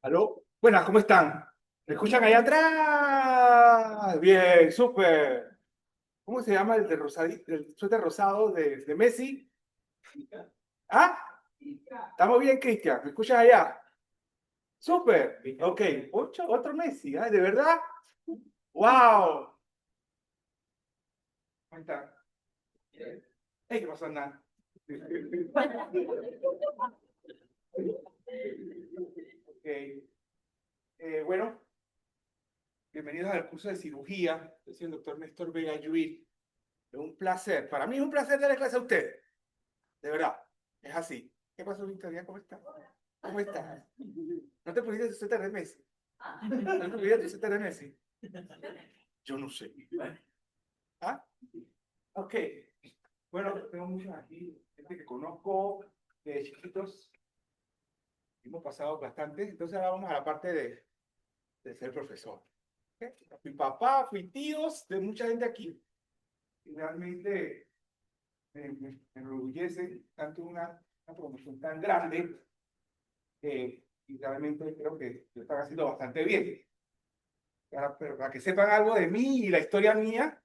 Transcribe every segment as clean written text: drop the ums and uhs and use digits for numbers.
¿Aló? Buenas, ¿cómo están? ¿Me escuchan allá atrás? Bien, súper. ¿Cómo se llama el de el suéter rosado de Messi? ¿Ah? ¿Estamos bien, Cristian? ¿Me escuchas allá? Súper. Ok. Otro Messi, ¿ah? ¿De verdad? ¡Wow! ¿Cómo están? Hey, ¿qué pasó, Hernán? Ok. Bueno, bienvenidos al curso de cirugía. Yo soy el doctor Néstor Vega Llull. Es un placer. Para mí es un placer darle clase a ustedes. De verdad, es así. ¿Qué pasó, Victoria? ¿Cómo estás? ¿Cómo estás? ¿No te pusiste tu suéter de Messi? ¿No te pusiste tu suéter de Messi? Yo no sé. ¿Ah? Ok. Bueno, tengo muchos aquí, gente que conozco de chiquitos. Hemos pasado bastante. Entonces ahora vamos a la parte de ser profesor. ¿Ok? Fui papá, fui tíos de mucha gente aquí. Y realmente me enorgullece tanto una promoción tan grande. Y realmente creo que lo están haciendo bastante bien. Pero para que sepan algo de mí y la historia mía,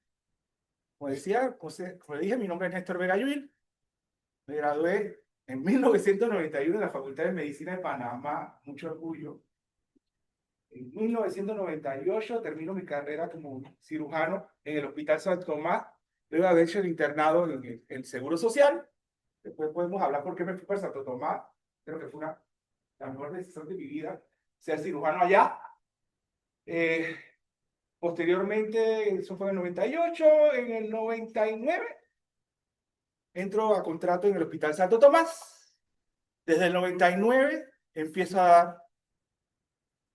como decía, como dije, mi nombre es Néstor Vega Llull, me gradué en 1991 en la Facultad de Medicina de Panamá, mucho orgullo. En 1998 termino mi carrera como cirujano en el Hospital San Tomás, luego de haber hecho el internado en el Seguro Social. Después podemos hablar por qué me fui para Santo Tomás. Creo que fue la mejor decisión de mi vida, ser cirujano allá. Eh, Posteriormente, eso fue en el 98, en el 99, entro a contrato en el Hospital Santo Tomás. Desde el 99 empiezo a dar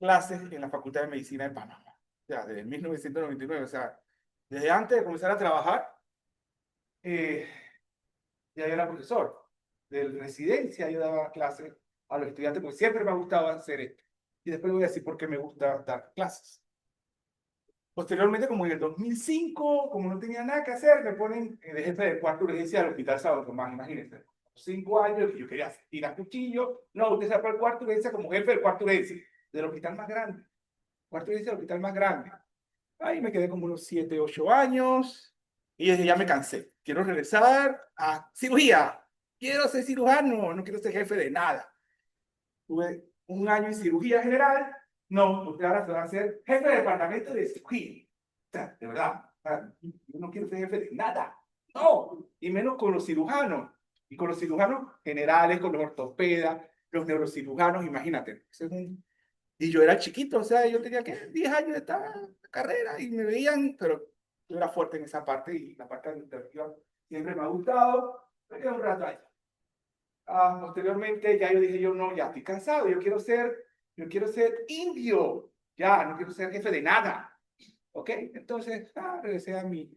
clases en la Facultad de Medicina de Panamá. O sea, desde 1999, o sea, desde antes de comenzar a trabajar, eh, ya yo era profesor. De residencia yo daba clases a los estudiantes, porque siempre me ha gustado hacer esto. Y después voy a decir por qué me gusta dar clases. Posteriormente, como en el 2005, como no tenía nada que hacer, me ponen de jefe de cuarto urgencia del Hospital Santo Tomás, imagínense. 5 años y yo quería tirar cuchillo. No, usted se fue al cuarto urgencia como jefe del cuarto urgencia del hospital más grande. Cuarto urgencia del hospital más grande. Ahí me quedé como unos 7, 8 años y desde ya me cansé. Quiero regresar a cirugía. Quiero ser cirujano, no quiero ser jefe de nada. Tuve un año en cirugía general. No, usted ahora se va a ser jefe de departamento de cirugía. O sea, de verdad, yo no quiero ser jefe de nada. No, y menos con los cirujanos. Y con los cirujanos generales, con los ortopedas, los neurocirujanos, imagínate. Y yo era chiquito, o sea, yo tenía que 10 años de esta carrera y me veían, pero yo era fuerte en esa parte y la parte administrativa siempre me ha gustado. Me quedé un rato ahí. Posteriormente ya yo dije, yo no, ya estoy cansado, yo quiero ser indio, ya, no quiero ser jefe de nada, ¿ok? Entonces, regresé a mi...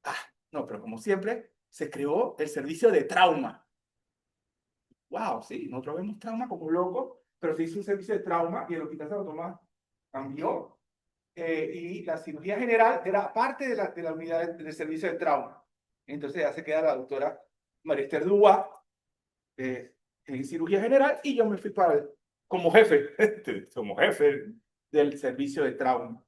Ah, no, pero como siempre, se creó el servicio de trauma. Wow, sí, nosotros vemos trauma como locos, pero se hizo un servicio de trauma y el Hospital Santo Tomás cambió. Y la cirugía general era parte de la unidad del servicio de trauma. Entonces ya se queda la doctora María Esther Dúa, en cirugía general y yo me fui como jefe, como jefe del servicio de trauma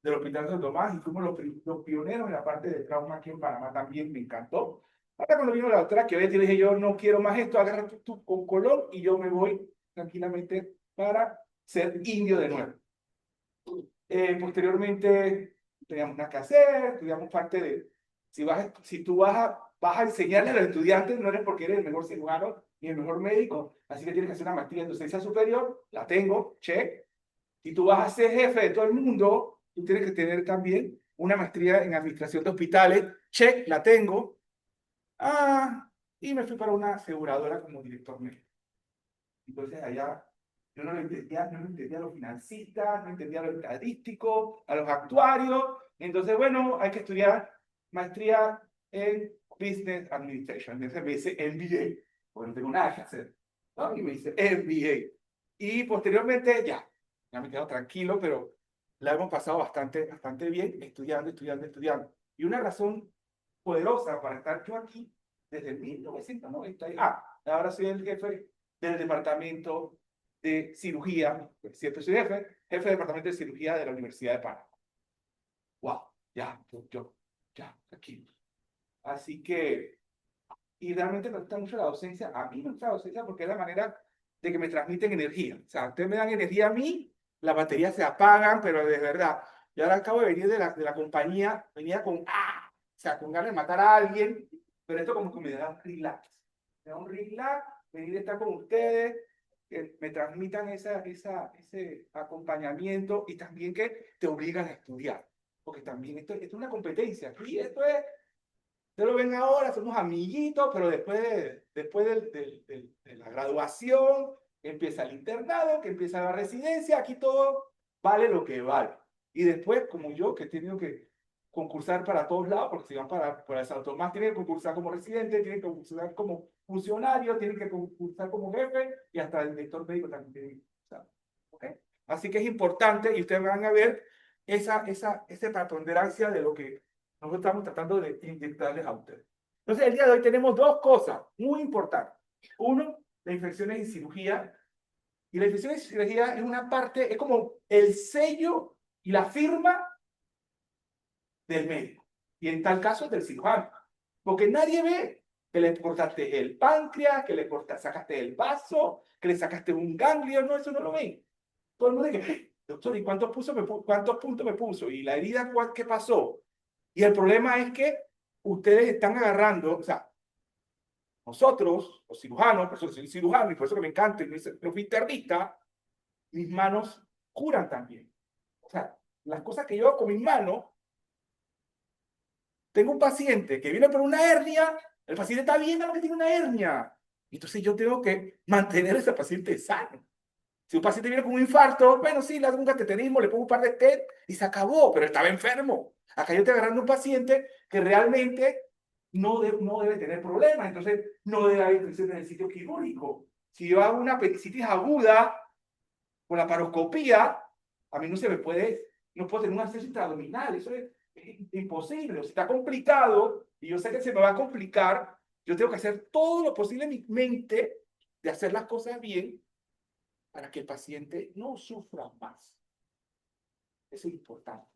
del Hospital San Tomás y fuimos los pioneros en la parte de trauma aquí en Panamá también, me encantó. Hasta cuando vino la doctora que le dije yo no quiero más esto, agarra tú con color y yo me voy tranquilamente para ser indio de nuevo. Posteriormente teníamos nada que hacer, estudiamos parte de, si tú vas a enseñarle a los estudiantes, no eres porque eres el mejor cirujano ni el mejor médico, así que tienes que hacer una maestría en docencia superior, la tengo, check. Si tú vas a ser jefe de todo el mundo, tú tienes que tener también una maestría en administración de hospitales, check, la tengo. Y me fui para una aseguradora como director médico. Entonces allá yo no lo entendía, no lo entendía a los financistas, no entendía a los estadísticos, a los actuarios. Entonces, bueno, hay que estudiar maestría en Business Administration. Entonces me dice MBA, porque no tengo nada que hacer. ¿No? Y me dice MBA. Y posteriormente ya me quedo tranquilo, pero la hemos pasado bastante bien estudiando. Y una razón poderosa para estar yo aquí desde 1990. Ahora soy el jefe del departamento de cirugía, siempre soy jefe del departamento de cirugía de la Universidad de Panamá. Wow, ya, aquí. Así que, y realmente me gusta mucho la docencia. A mí me gusta la docencia porque es la manera de que me transmiten energía. O sea, ustedes me dan energía a mí, las baterías se apagan, pero de verdad. Y ahora acabo de venir de la compañía, venía con, o sea, con ganas de matar a alguien, pero esto como que me da un relax. Me da un relax, venir a estar con ustedes, que me transmitan ese acompañamiento y también que te obligan a estudiar. Porque también esto es una competencia. Aquí esto es, ustedes lo ven ahora, somos amiguitos, pero después de la graduación, empieza el internado, que empieza la residencia, aquí todo vale lo que vale. Y después, como yo, que he tenido que concursar para todos lados, porque si van para el Santo Tomás, tienen que concursar como residente, tienen que concursar como funcionario, tienen que concursar como jefe, y hasta el director médico también tiene que concursar. ¿Okay? Así que es importante, y ustedes van a ver esa preponderancia de lo que nosotros estamos tratando de inyectarles a ustedes. Entonces, el día de hoy tenemos dos cosas muy importantes. Uno, las infecciones en cirugía. Y la infección en cirugía es una parte, es como el sello y la firma del médico. Y en tal caso, del cirujano. Porque nadie ve que le cortaste el páncreas, que sacaste el vaso, que le sacaste un ganglio. No, eso no lo ven. Todo el mundo dice, doctor, ¿y cuántos puntos me puso? ¿Y la herida qué pasó? Y el problema es que ustedes están agarrando, o sea, nosotros, los cirujanos, por eso soy cirujano y por eso que me encanta, yo fui internista, mis manos curan también. O sea, las cosas que yo hago con mis manos, tengo un paciente que viene por una hernia, el paciente está viendo que tiene una hernia. Entonces yo tengo que mantener a ese paciente sano. Si un paciente viene con un infarto, bueno, sí, le hago un cateterismo, le pongo un par de stent y se acabó, pero estaba enfermo. Acá yo estoy agarrando un paciente que realmente no debe tener problemas, entonces no debe haber infección en el sitio quirúrgico. Si yo hago una apendicitis aguda con la paroscopía, a mí no puedo tener un acceso intraabdominal, eso es imposible. O sea, está complicado y yo sé que se me va a complicar. Yo tengo que hacer todo lo posible en mi mente de hacer las cosas bien para que el paciente no sufra más. Eso es importante.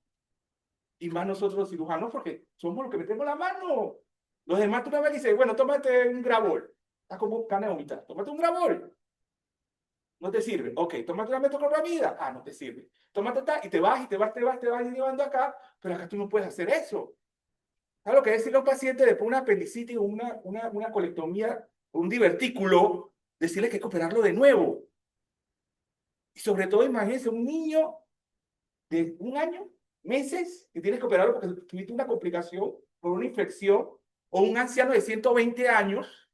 Y más nosotros los cirujanos, porque somos los que metemos la mano. Los demás tú una vez dices, bueno, tómate un Gravol. Está como cana de vomitar. Tómate un Gravol. No te sirve. Ok, tómate una metoclopramida. No te sirve. Tómate esta y te vas llevando acá, pero acá tú no puedes hacer eso. ¿Sabes lo que es decirle a un paciente después de una apendicitis o una colectomía o un divertículo? Decirle que hay que operarlo de nuevo. Y sobre todo, imagínense un niño de 1 año, meses, que tienes que operarlo porque tuviste una complicación por una infección, o un anciano de 120 años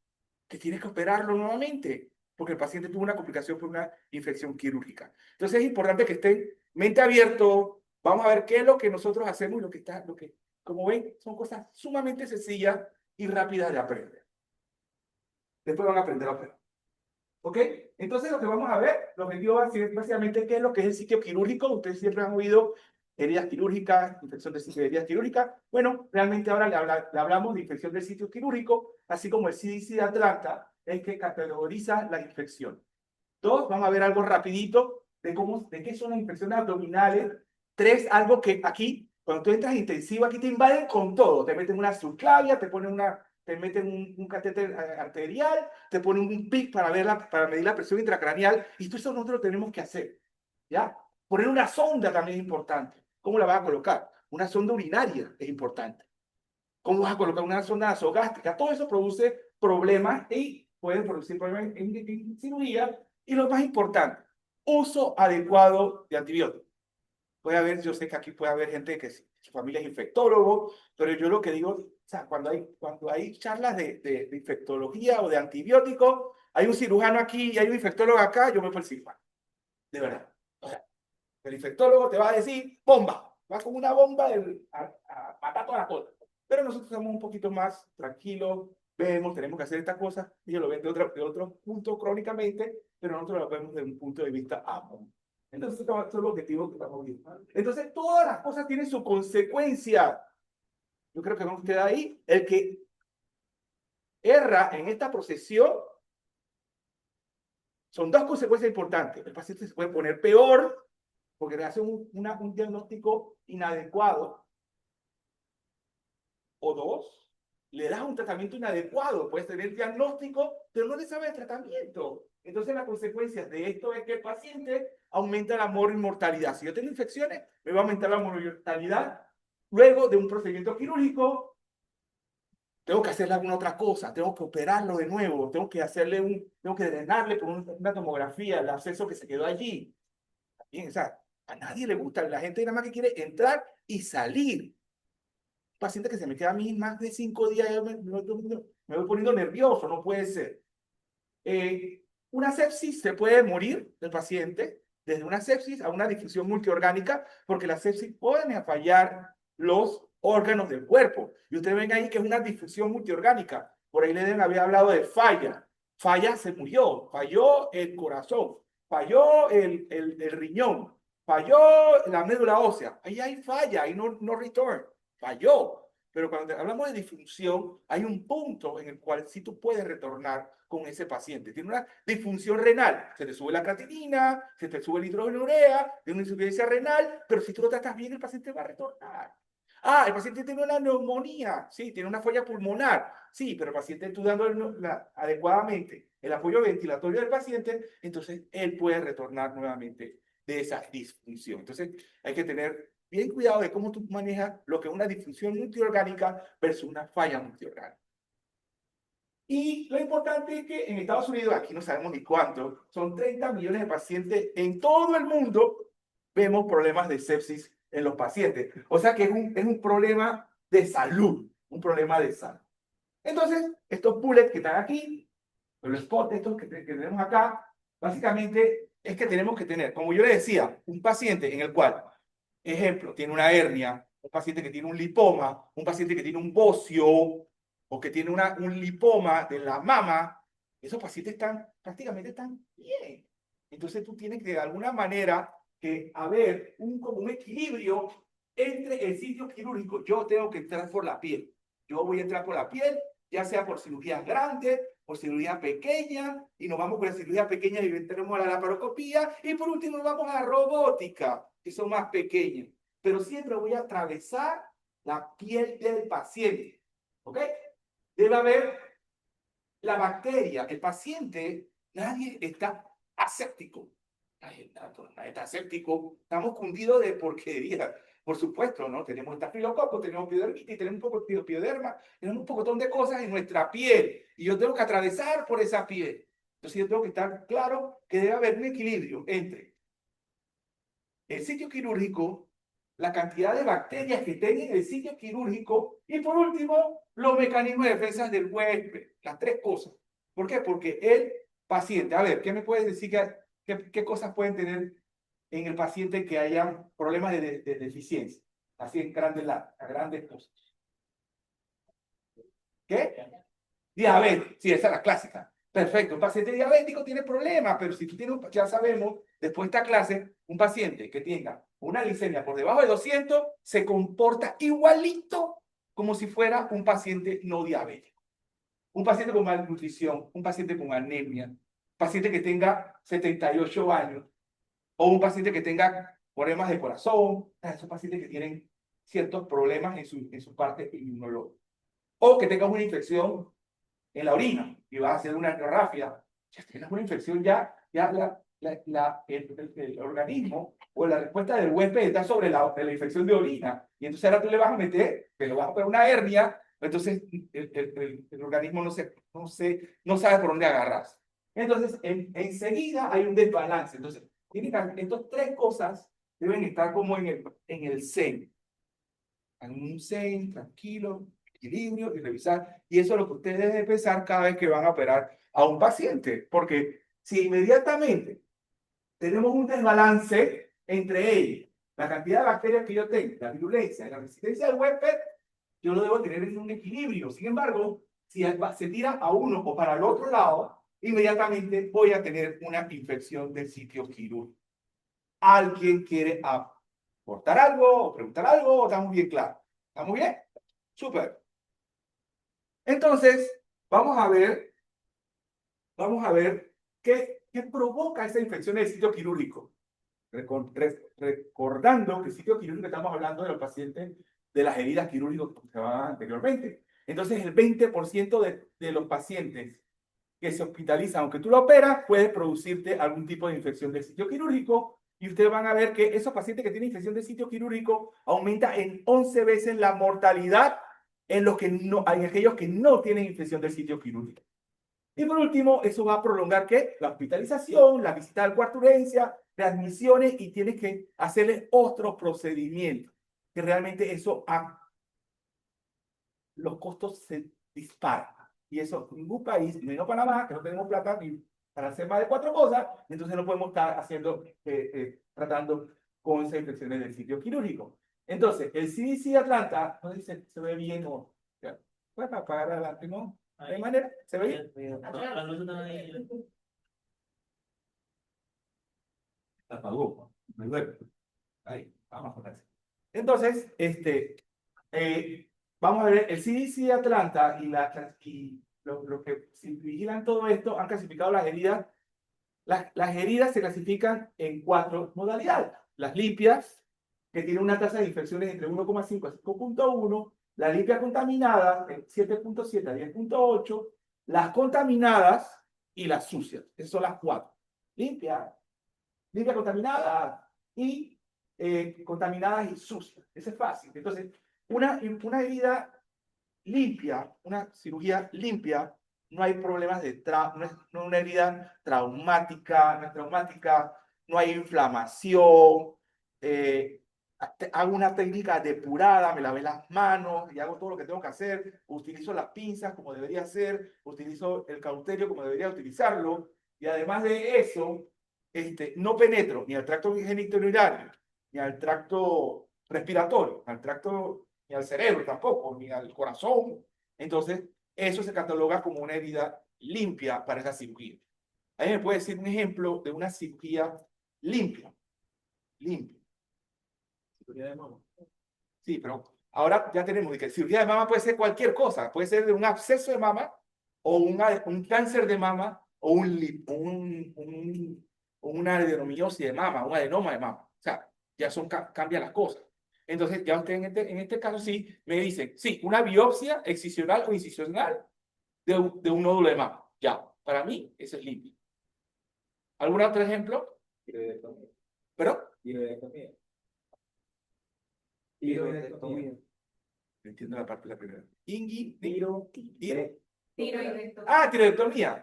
que tienes que operarlo nuevamente porque el paciente tuvo una complicación por una infección quirúrgica. Entonces es importante que estén mente abierto. Vamos a ver qué es lo que nosotros hacemos y como ven, son cosas sumamente sencillas y rápidas de aprender. Después van a aprender a operar. ¿Ok? Entonces lo que vamos a ver, el objetivo va a ser básicamente qué es lo que es el sitio quirúrgico. Ustedes siempre han oído heridas quirúrgicas, infección de sitio de heridas quirúrgicas. Bueno, realmente ahora le hablamos de infección del sitio quirúrgico, así como el CDC de Atlanta es que categoriza la infección. Dos, vamos a ver algo rapidito de qué son las infecciones abdominales. Tres, algo que aquí, cuando tú entras intensivo, aquí te invaden con todo. Te meten una subclavia, te meten un catéter arterial, te ponen un PIC para medir la presión intracraneal, y todo eso nosotros lo tenemos que hacer, ¿ya? Poner una sonda también es importante. ¿Cómo la vas a colocar? Una sonda urinaria es importante. ¿Cómo vas a colocar una sonda nasogástrica? Todo eso produce problemas y pueden producir problemas en cirugía. Y lo más importante, uso adecuado de antibióticos. Puede haber, yo sé que aquí puede haber gente que su familia es infectólogo, pero yo lo que digo, o sea, cuando hay charlas de infectología o de antibióticos, hay un cirujano aquí y hay un infectólogo acá, yo me voy por el cirujano. De verdad. O sea, el infectólogo te va a decir, bomba, va con una bomba a matar todas las cosas. Pero nosotros estamos un poquito más tranquilos, vemos, tenemos que hacer estas cosas, ellos lo ven de otro punto crónicamente, pero nosotros lo vemos desde un punto de vista amplio. Entonces, eso es el objetivo que estamos viendo. Entonces, todas las cosas tienen su consecuencia. Yo creo que vamos a quedar ahí. El que erra en esta procesión, son dos consecuencias importantes. El paciente se puede poner peor porque le hace un diagnóstico inadecuado. O dos, le das un tratamiento inadecuado. Puedes tener diagnóstico, pero no le sabe el tratamiento. Entonces, las consecuencias de esto es que el paciente aumenta la mortalidad. Si yo tengo infecciones, me va a aumentar la mortalidad. Luego de un procedimiento quirúrgico, tengo que hacerle alguna otra cosa, tengo que operarlo de nuevo, tengo que drenarle por una tomografía el absceso que se quedó allí. Bien, o sea, a nadie le gusta, la gente nada más que quiere entrar y salir. Paciente que se me queda a mí más de 5 días, me voy poniendo nervioso, no puede ser. Una sepsis se puede morir del paciente, desde una sepsis a una difusión multiorgánica, porque la sepsis pueden fallar los órganos del cuerpo. Y ustedes ven ahí que es una difusión multiorgánica. Por ahí le deben haber hablado de falla. Falla se murió, falló el corazón, falló el riñón, falló la médula ósea. Ahí hay falla, ahí no return, falló. Pero cuando hablamos de disfunción, hay un punto en el cual sí tú puedes retornar con ese paciente. Tiene una disfunción renal, se te sube la creatinina, se te sube el hidrógeno urea, tiene una insuficiencia renal, pero si tú lo tratas bien, el paciente va a retornar. Ah, el paciente tiene una neumonía, sí, tiene una falla pulmonar, sí, pero el paciente tú dando adecuadamente el apoyo ventilatorio del paciente, entonces él puede retornar nuevamente de esa disfunción. Entonces hay que tener bien cuidado de cómo tú manejas lo que es una disfunción multiorgánica versus una falla multiorgánica. Y lo importante es que en Estados Unidos, aquí no sabemos ni cuánto, son 30 millones de pacientes en todo el mundo, vemos problemas de sepsis en los pacientes. O sea que es un problema de salud, un problema de salud. Entonces, estos bullets que están aquí, los spots estos que tenemos acá, básicamente es que tenemos que tener, como yo le decía, un paciente en el cual, ejemplo, tiene una hernia, un paciente que tiene un lipoma, un paciente que tiene un bocio, o que tiene un lipoma de la mama, esos pacientes prácticamente están bien. Entonces tú tienes que de alguna manera que haber como un equilibrio entre el sitio quirúrgico. Yo tengo que entrar por la piel. Yo voy a entrar por la piel, ya sea por cirugías grandes, por cirugía pequeña, y nos vamos con la cirugía pequeña y entramos a la laparoscopía, y por último nos vamos a la robótica, que son más pequeñas. Pero siempre voy a atravesar la piel del paciente. ¿Ok? Debe haber la bacteria. El paciente, nadie está aséptico. Nadie está aséptico. Estamos cundidos de porquería. Por supuesto, ¿no? Tenemos estafilococo, tenemos piodermitis, tenemos un poco de pioderma, tenemos un pocotón de cosas en nuestra piel. Y yo tengo que atravesar por esa piel. Entonces yo tengo que estar claro que debe haber un equilibrio entre el sitio quirúrgico, la cantidad de bacterias que tenga en el sitio quirúrgico y por último, los mecanismos de defensa del huésped. Las tres cosas. ¿Por qué? Porque el paciente, a ver, ¿qué me puedes decir? ¿Qué cosas pueden tener en el paciente que haya problemas de deficiencia? Así en grandes cosas. ¿Qué? Diabetes. Sí, esa es la clásica. Perfecto, un paciente diabético tiene problemas, pero si tú tienes, ya sabemos, después de esta clase, un paciente que tenga una glicemia por debajo de 200 se comporta igualito como si fuera un paciente no diabético. Un paciente con malnutrición, un paciente con anemia, un paciente que tenga 78 años, o un paciente que tenga problemas de corazón, esos pacientes que tienen ciertos problemas en su parte inmunológica. O que tenga una infección en la orina y vas a hacer una ecografía, ya tienes una infección, ya el organismo o la respuesta del huésped está sobre la infección de orina. Y entonces ahora tú le vas a meter, te lo vas a poner una hernia, entonces el organismo no sabe por dónde agarrarse. Entonces, enseguida hay un desbalance. Entonces, estas tres cosas deben estar como en el zen. En un zen, tranquilo, equilibrio y revisar. Y eso es lo que ustedes deben pensar cada vez que van a operar a un paciente. Porque si inmediatamente tenemos un desbalance entre ellos, la cantidad de bacterias que yo tengo, la virulencia y la resistencia del huésped, yo lo debo tener en un equilibrio. Sin embargo, si se tira a uno o para el otro lado, inmediatamente voy a tener una infección del sitio quirúrgico. ¿Alguien quiere aportar algo o preguntar algo? ¿O estamos bien claros? ¿Estamos bien? Súper. Entonces, vamos a ver qué provoca esa infección del sitio quirúrgico. Recordando que el sitio quirúrgico estamos hablando de los pacientes de las heridas quirúrgicas que se llamaban anteriormente. Entonces, el 20% de los pacientes que se hospitalizan, aunque tú lo operas, puede producirte algún tipo de infección del sitio quirúrgico. Y ustedes van a ver que esos pacientes que tienen infección del sitio quirúrgico aumenta en 11 veces la mortalidad en aquellos que no tienen infección del sitio quirúrgico. Y por último, eso va a prolongar ¿qué? La hospitalización, la visita al cuarto de urgencia, readmisiones y tienes que hacerle otro procedimiento. Que realmente los costos se disparan. Y eso, ningún país, menos Panamá, que no tenemos plata ni para hacer más de 4 cosas, entonces no podemos estar tratando con esas infecciones del sitio quirúrgico. Entonces, el CDC de Atlanta, no sé si se ve bien o... Puedes apagar adelante, ¿no? ¿De manera? ¿Se ve bien? Apagó. Me duele. Ahí, vamos a ponerse. Entonces, vamos a ver, el CDC de Atlanta y los que vigilan todo esto han clasificado las heridas. Las heridas se clasifican en 4 modalidades. Las limpias, que tienen una tasa de infecciones entre 1,5 a 5,1. Las limpias contaminadas, 7,7 a 10,8. Las contaminadas y las sucias. Esas son las 4. Limpia contaminada y contaminadas y sucias. Eso es fácil. Entonces, una herida limpia, una cirugía limpia, no hay problemas no es una herida traumática, no hay inflamación, hago una técnica depurada, me lavé las manos y hago todo lo que tengo que hacer, utilizo las pinzas como debería ser, utilizo el cauterio como debería utilizarlo, y además de eso, no penetro ni al tracto genitourinario, ni al tracto respiratorio, ni al cerebro tampoco, ni al corazón. Entonces, eso se cataloga como una herida limpia para esa cirugía. Ahí me puede decir un ejemplo de una cirugía limpia. Limpia. Cirugía de mama. Sí, pero ahora ya tenemos que cirugía de mama puede ser cualquier cosa. Puede ser de un absceso de mama, o un cáncer de mama, o una adenomiosis de mama, un adenoma de mama. O sea, ya cambian las cosas. Entonces, ya usted en este caso sí me dicen, sí, una biopsia excisional o incisional de un nódulo de mama. Ya, para mí, eso es limpio. ¿Algún otro ejemplo? ¿Pero? Tiroidectomía. No entiendo la parte de la primera. Tiroidectomía.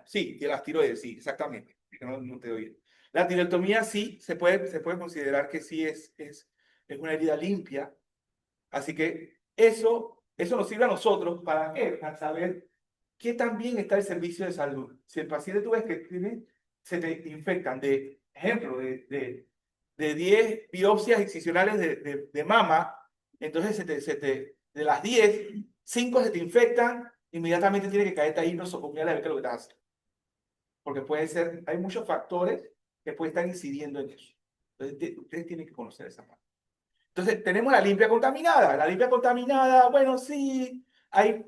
Sí, de las tiroides, sí, exactamente. No te doy. La tiroidectomía sí, se puede considerar que sí es una herida limpia. Así que eso nos sirve a nosotros para qué, para saber qué tan bien está el servicio de salud. Si el paciente tú ves que se te infectan ejemplo, de 10 biopsias excisionales de mama, entonces de las 10, 5 se te infectan, inmediatamente tiene que caerte ahí nosocomial a ver qué es lo que estás haciendo. Porque hay muchos factores que pueden estar incidiendo en eso. Entonces, ustedes tienen que conocer esa parte. Entonces, tenemos la limpia contaminada. La limpia contaminada, bueno, sí, hay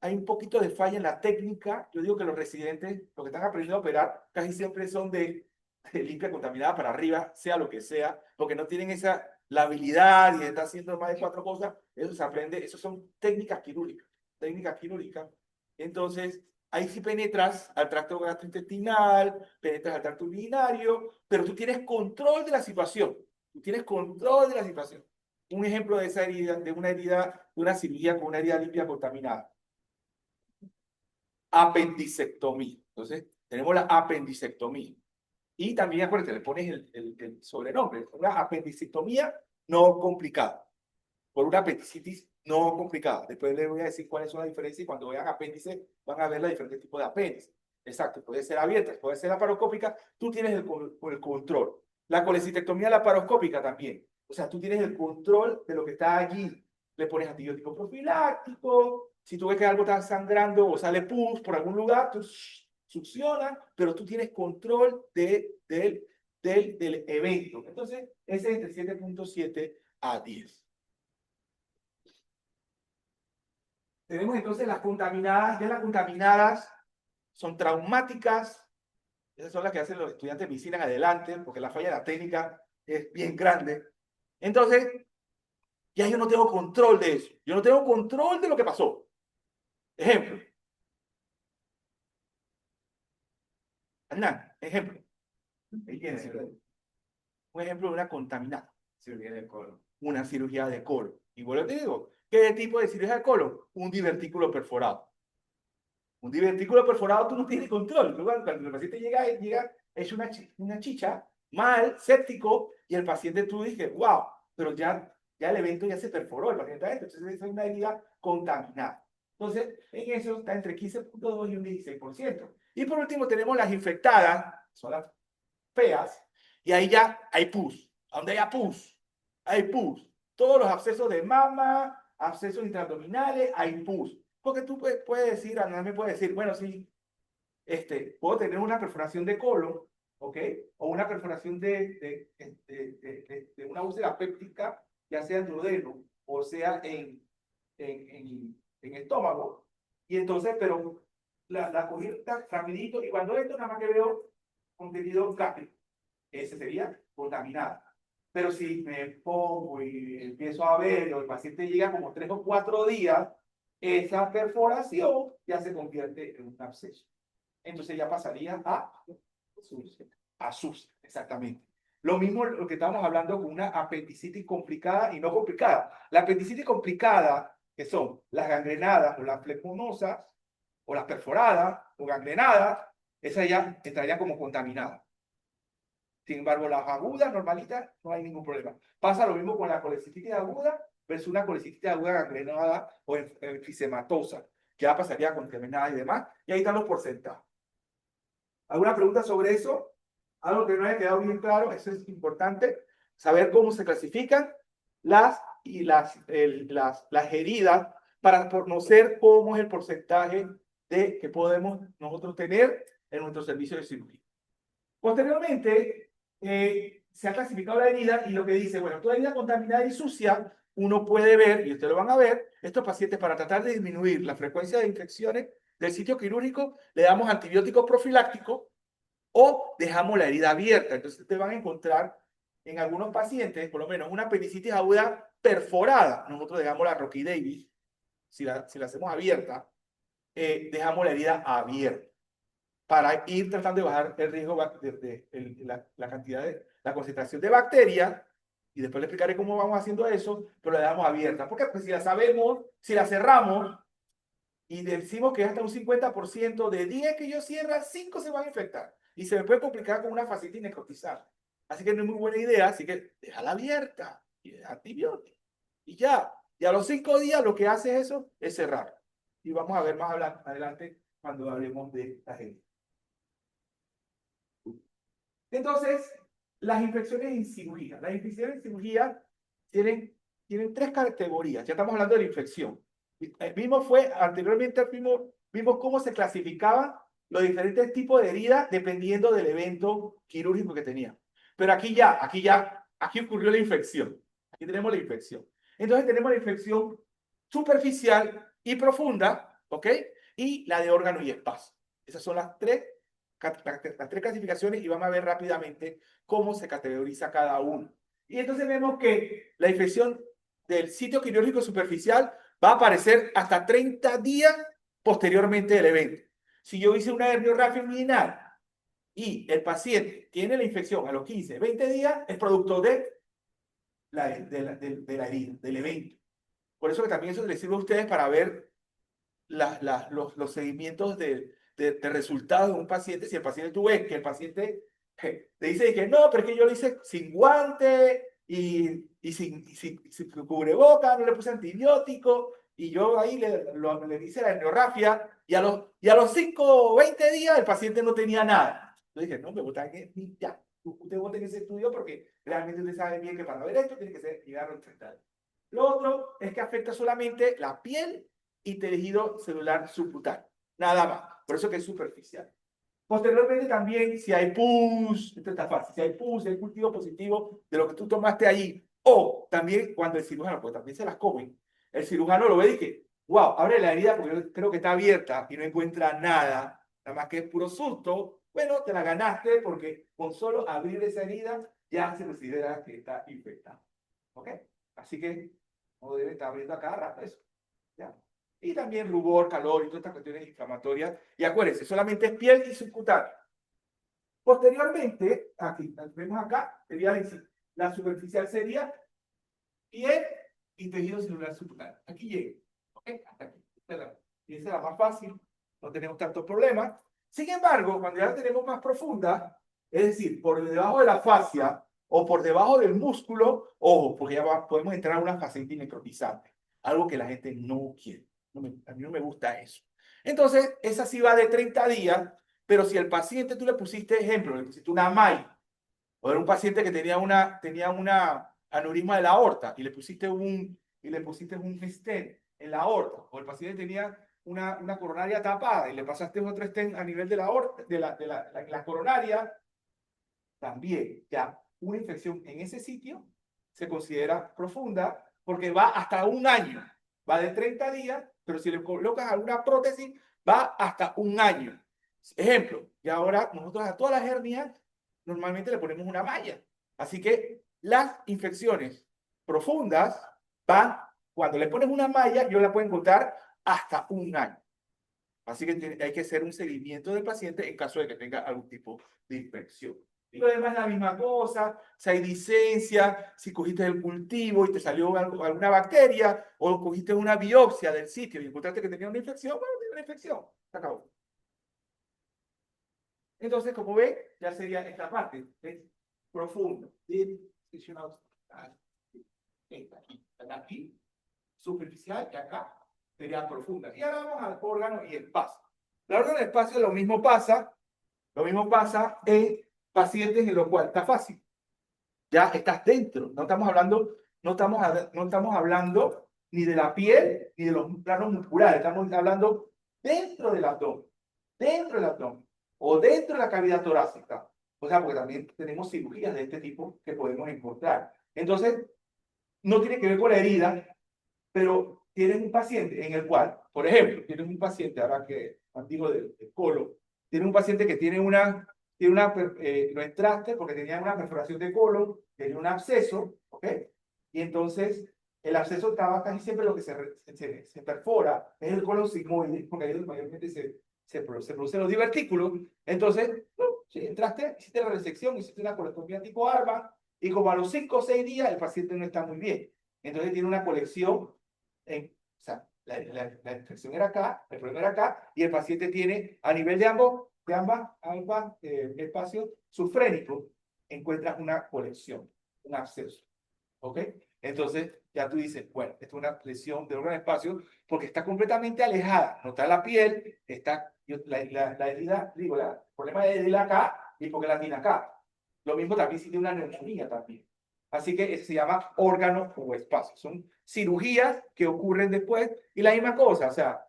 un poquito de falla en la técnica. Yo digo que los residentes, los que están aprendiendo a operar, casi siempre son de limpia contaminada para arriba, sea lo que sea, porque no tienen la habilidad y de estar haciendo más de 4 cosas. Eso se aprende, eso son técnicas quirúrgicas. Entonces, ahí sí penetras al tracto gastrointestinal, penetras al tracto urinario, pero tú tienes control de la situación. Un ejemplo de esa herida, de una cirugía con una herida limpia contaminada. Apendicectomía. Entonces, tenemos la apendicectomía. Y también, acuérdate, le pones el sobrenombre. Una apendicectomía no complicada. Por una apendicitis no complicada. Después les voy a decir cuáles son las diferencias y cuando vean apéndice van a ver los diferentes tipos de apéndice. Exacto, puede ser abierta, puede ser laparoscópica, tú tienes el control. La colecistectomía laparoscópica también. O sea, tú tienes el control de lo que está allí. Le pones antibiótico profiláctico. Si tú ves que algo está sangrando o sale pus por algún lugar, tú succionas, pero tú tienes control del evento. Entonces, ese es entre 7,7 a 10. Tenemos entonces las contaminadas. Ya las contaminadas son traumáticas. Esas son las que hacen los estudiantes de medicina en adelante, porque la falla de la técnica es bien grande. Entonces, ya yo no tengo control de eso. Yo no tengo control de lo que pasó. Ejemplo. Hernán, ejemplo. Ahí tienes, un ejemplo de una contaminada. Cirugía del colon. Una cirugía de colon. Y bueno, te digo, ¿qué tipo de cirugía de colon? Un divertículo perforado. Un divertículo perforado tú no tienes control. Cuando el paciente llega es una chicha, mal, séptico, y el paciente tú dices, wow, pero ya el evento ya se perforó, el paciente está dentro, entonces es una herida contaminada. Entonces, en eso está entre 15.2 y un 16%. Y por último tenemos las infectadas, son las feas, y ahí ya hay pus. Donde haya pus, hay pus. Todos los abscesos de mama, abscesos intraabdominales, hay pus. Porque tú puedes decir, Ana me puede decir, bueno, sí, puedo tener una perforación de colon, ¿ok? O una perforación de una úlcera péptica, ya sea en duodeno o sea en estómago. Y entonces, pero la cogí rapidito y cuando esto nada más que veo contenido gástrico, ese sería contaminada. Pero si me pongo y empiezo a ver, o el paciente llega como 3 o 4 días, esa perforación ya se convierte en un absceso. Entonces ya pasaría a SUS, exactamente. Lo mismo lo que estamos hablando con una apendicitis complicada y no complicada. La apendicitis complicada, que son las gangrenadas o las flemonosas, o las perforadas o gangrenadas, esas ya entrarían como contaminadas. Sin embargo, las agudas, normalitas, no hay ningún problema. Pasa lo mismo con la colecistitis aguda versus una colecistitis aguda gangrenada o enfisematosa. Ya pasaría con terminada y demás. Y ahí están los porcentajes. ¿Alguna pregunta sobre eso? Algo que no haya quedado bien claro, eso es importante. Saber cómo se clasifican las heridas para conocer cómo es el porcentaje que podemos nosotros tener en nuestro servicio de cirugía. Posteriormente, se ha clasificado la herida y lo que dice, bueno, toda herida contaminada y sucia, uno puede ver, y ustedes lo van a ver, estos pacientes para tratar de disminuir la frecuencia de infecciones del sitio quirúrgico, le damos antibióticos profilácticos o dejamos la herida abierta. Entonces, ustedes van a encontrar en algunos pacientes, por lo menos una apendicitis aguda perforada. Nosotros dejamos la Rocky Davis, si la hacemos abierta, dejamos la herida abierta para ir tratando de bajar el riesgo la cantidad la concentración de bacterias, y después le explicaré cómo vamos haciendo eso, pero la dejamos abierta. Porque pues, si la sabemos, si la cerramos y decimos que hasta un 50% de 10 que yo cierra, 5 se van a infectar. Y se me puede complicar con una fascitis necrotizada. Así que no es muy buena idea, así que déjala abierta y deja antibióticos. Y ya, y a los 5 días lo que hace eso es cerrar. Y vamos a ver más adelante cuando hablemos de la gente. Entonces, las infecciones en cirugía. Las infecciones en cirugía tienen 3 categorías. Ya estamos hablando de la infección. Anteriormente vimos cómo se clasificaban los diferentes tipos de heridas dependiendo del evento quirúrgico que tenía. Pero aquí ocurrió la infección. Aquí tenemos la infección. Entonces tenemos la infección superficial y profunda, ¿ok? Y la de órgano y espacio. Esas son las tres clasificaciones y vamos a ver rápidamente cómo se categoriza cada uno. Y entonces vemos que la infección del sitio quirúrgico superficial va a aparecer hasta 30 días posteriormente del evento. Si yo hice una herniorrafia inguinal y el paciente tiene la infección a los 15, 20 días, es producto de la herida, del evento. Por eso que también eso les sirve a ustedes para ver los seguimientos de resultados de un paciente. Si el paciente tú ves que el paciente te dice que no, pero es que yo lo hice sin guante y sin cubreboca, no le puse antibiótico, y yo ahí le hice la herniorrafia, y a los 5 o 20 días el paciente no tenía nada. Yo dije, no, me gusta que ya, usted vote en ese estudio porque realmente usted sabe bien que para ver esto tiene que ser llegar al tratado. Lo otro es que afecta solamente la piel y tejido celular subcutáneo. Nada más. Por eso que es superficial. Posteriormente también, si hay pus, esto está fácil, si hay pus, si hay cultivo positivo de lo que tú tomaste allí, o también cuando el cirujano, pues también se las comen, el cirujano lo ve y que wow, abre la herida porque yo creo que está abierta y no encuentra nada, nada más que es puro susto. Bueno, te la ganaste porque con solo abrir esa herida ya se considera que está infectado. ¿Ok? Así que no debe estar abriendo a cada rato eso. ¿Ya? Y también rubor, calor y todas estas cuestiones inflamatorias. Y acuérdense, solamente es piel y subcutánea. Posteriormente, aquí, vemos acá, sería la superficial sería piel y tejido celular subcutáneo. Aquí llega. ¿Ok? Hasta aquí. Y esa es la más fácil, no tenemos tantos problemas. Sin embargo, cuando ya la tenemos más profunda, es decir, por debajo de la fascia o por debajo del músculo, ojo, porque ya podemos entrar a una fascitis necrotizante, algo que la gente no quiere. A mí no me gusta eso. Entonces, esa sí va de 30 días, pero si al paciente tú le pusiste, ejemplo, le pusiste una malla, o era un paciente que tenía una aneurisma de la aorta y le pusiste un stent en la aorta, o el paciente tenía una coronaria tapada y le pasaste otro stent a nivel de la aorta, la coronaria, también ya una infección en ese sitio se considera profunda porque va hasta un año, va de 30 días, pero si le colocas alguna prótesis, va hasta un año. Ejemplo, y ahora nosotros a todas las hernias normalmente le ponemos una malla. Así que las infecciones profundas van, cuando le pones una malla, yo la puedo encontrar hasta un año. Así que hay que hacer un seguimiento del paciente en caso de que tenga algún tipo de infección. Y lo demás es la misma cosa, si hay licencia, si cogiste el cultivo y te salió alguna bacteria, o cogiste una biopsia del sitio y encontraste que tenía una infección, bueno, tiene una infección, se acabó. Entonces, como ven, ya sería esta parte, es profundo, aquí, superficial, y acá sería profunda. Y ahora vamos al órgano y espacio. El órgano y espacio lo mismo pasa en pacientes en los cuales está fácil. Ya estás dentro. No estamos hablando ni de la piel ni de los planos musculares. Estamos hablando dentro del abdomen. Dentro del abdomen. O dentro de la cavidad torácica. O sea, porque también tenemos cirugías de este tipo que podemos encontrar. Entonces, no tiene que ver con la herida, pero tienes un paciente en el cual, por ejemplo, tienes un paciente, ahora que antiguo del colon, tiene un paciente que lo entraste porque tenía una perforación de colon, tenía un absceso, ¿ok? Y entonces el absceso estaba casi siempre lo que se perfora, es el colon sigmoide, porque ahí es donde mayormente se producen los divertículos. Entonces, si entraste, hiciste la resección, hiciste una colostomía tipo ARMA, y como a los 5 o 6 días el paciente no está muy bien. Entonces tiene una colección, o sea, la infección era acá, el problema era acá, y el paciente tiene a nivel de ambas espacios subfrénicos, encuentra una colección, un absceso. ¿Ok? Entonces ya tú dices, bueno, esto es una lesión de órgano espacio porque está completamente alejada, no está la piel, está la herida, digo, el problema es de la acá y porque la tiene acá. Lo mismo también si tiene una neumonía también. Así que eso se llama órgano o espacio. Son cirugías que ocurren después y la misma cosa, o sea,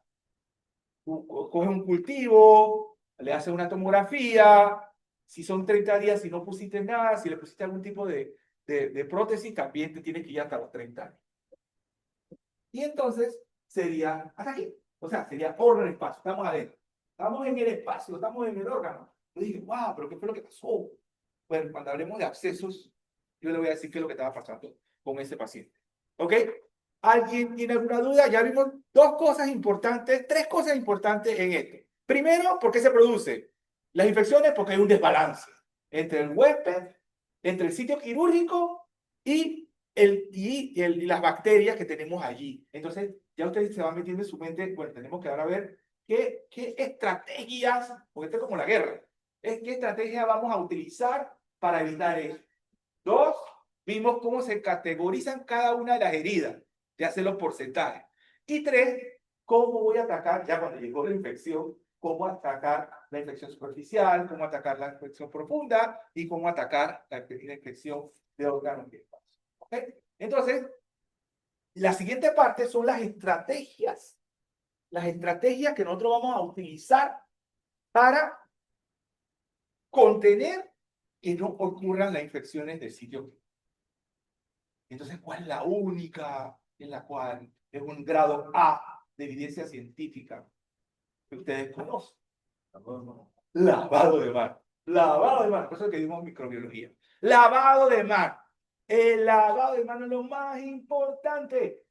coges un cultivo, le haces una tomografía, si son 30 días, si no pusiste nada, si le pusiste algún tipo de prótesis, también te tienes que ir hasta los 30 años. Y entonces sería hasta aquí. O sea, sería órgano espacio. Estamos adentro. Estamos en el espacio, estamos en el órgano. Yo dije, wow, pero ¿qué fue lo que pasó? Bueno, cuando hablemos de abscesos, yo le voy a decir qué es lo que estaba pasando con ese paciente. ¿Ok? ¿Alguien tiene alguna duda? Ya vimos tres cosas importantes en esto. Primero, ¿por qué se produce? Las infecciones, porque hay un desbalance entre el huésped, entre el sitio quirúrgico y las bacterias que tenemos allí. Entonces, ya ustedes se van metiendo en su mente, bueno, tenemos que ahora ver qué estrategias, porque esto es como la guerra, qué estrategia vamos a utilizar para evitar eso. Dos, vimos cómo se categorizan cada una de las heridas, te hacen los porcentajes. Y tres, cómo voy a atacar, ya cuando llegó la infección, cómo atacar la infección superficial, cómo atacar la infección profunda y cómo atacar la infección de órganos y espacios. ¿Ok? Entonces, la siguiente parte son las estrategias. Las estrategias que nosotros vamos a utilizar para contener que no ocurran las infecciones del sitio. Entonces, ¿cuál es la única en la cual es un grado A de evidencia científica que ustedes conocen. Lavado de mar. Lavado de mar. Por eso es que dimos microbiología. Lavado de mar. El lavado de mano es lo más importante.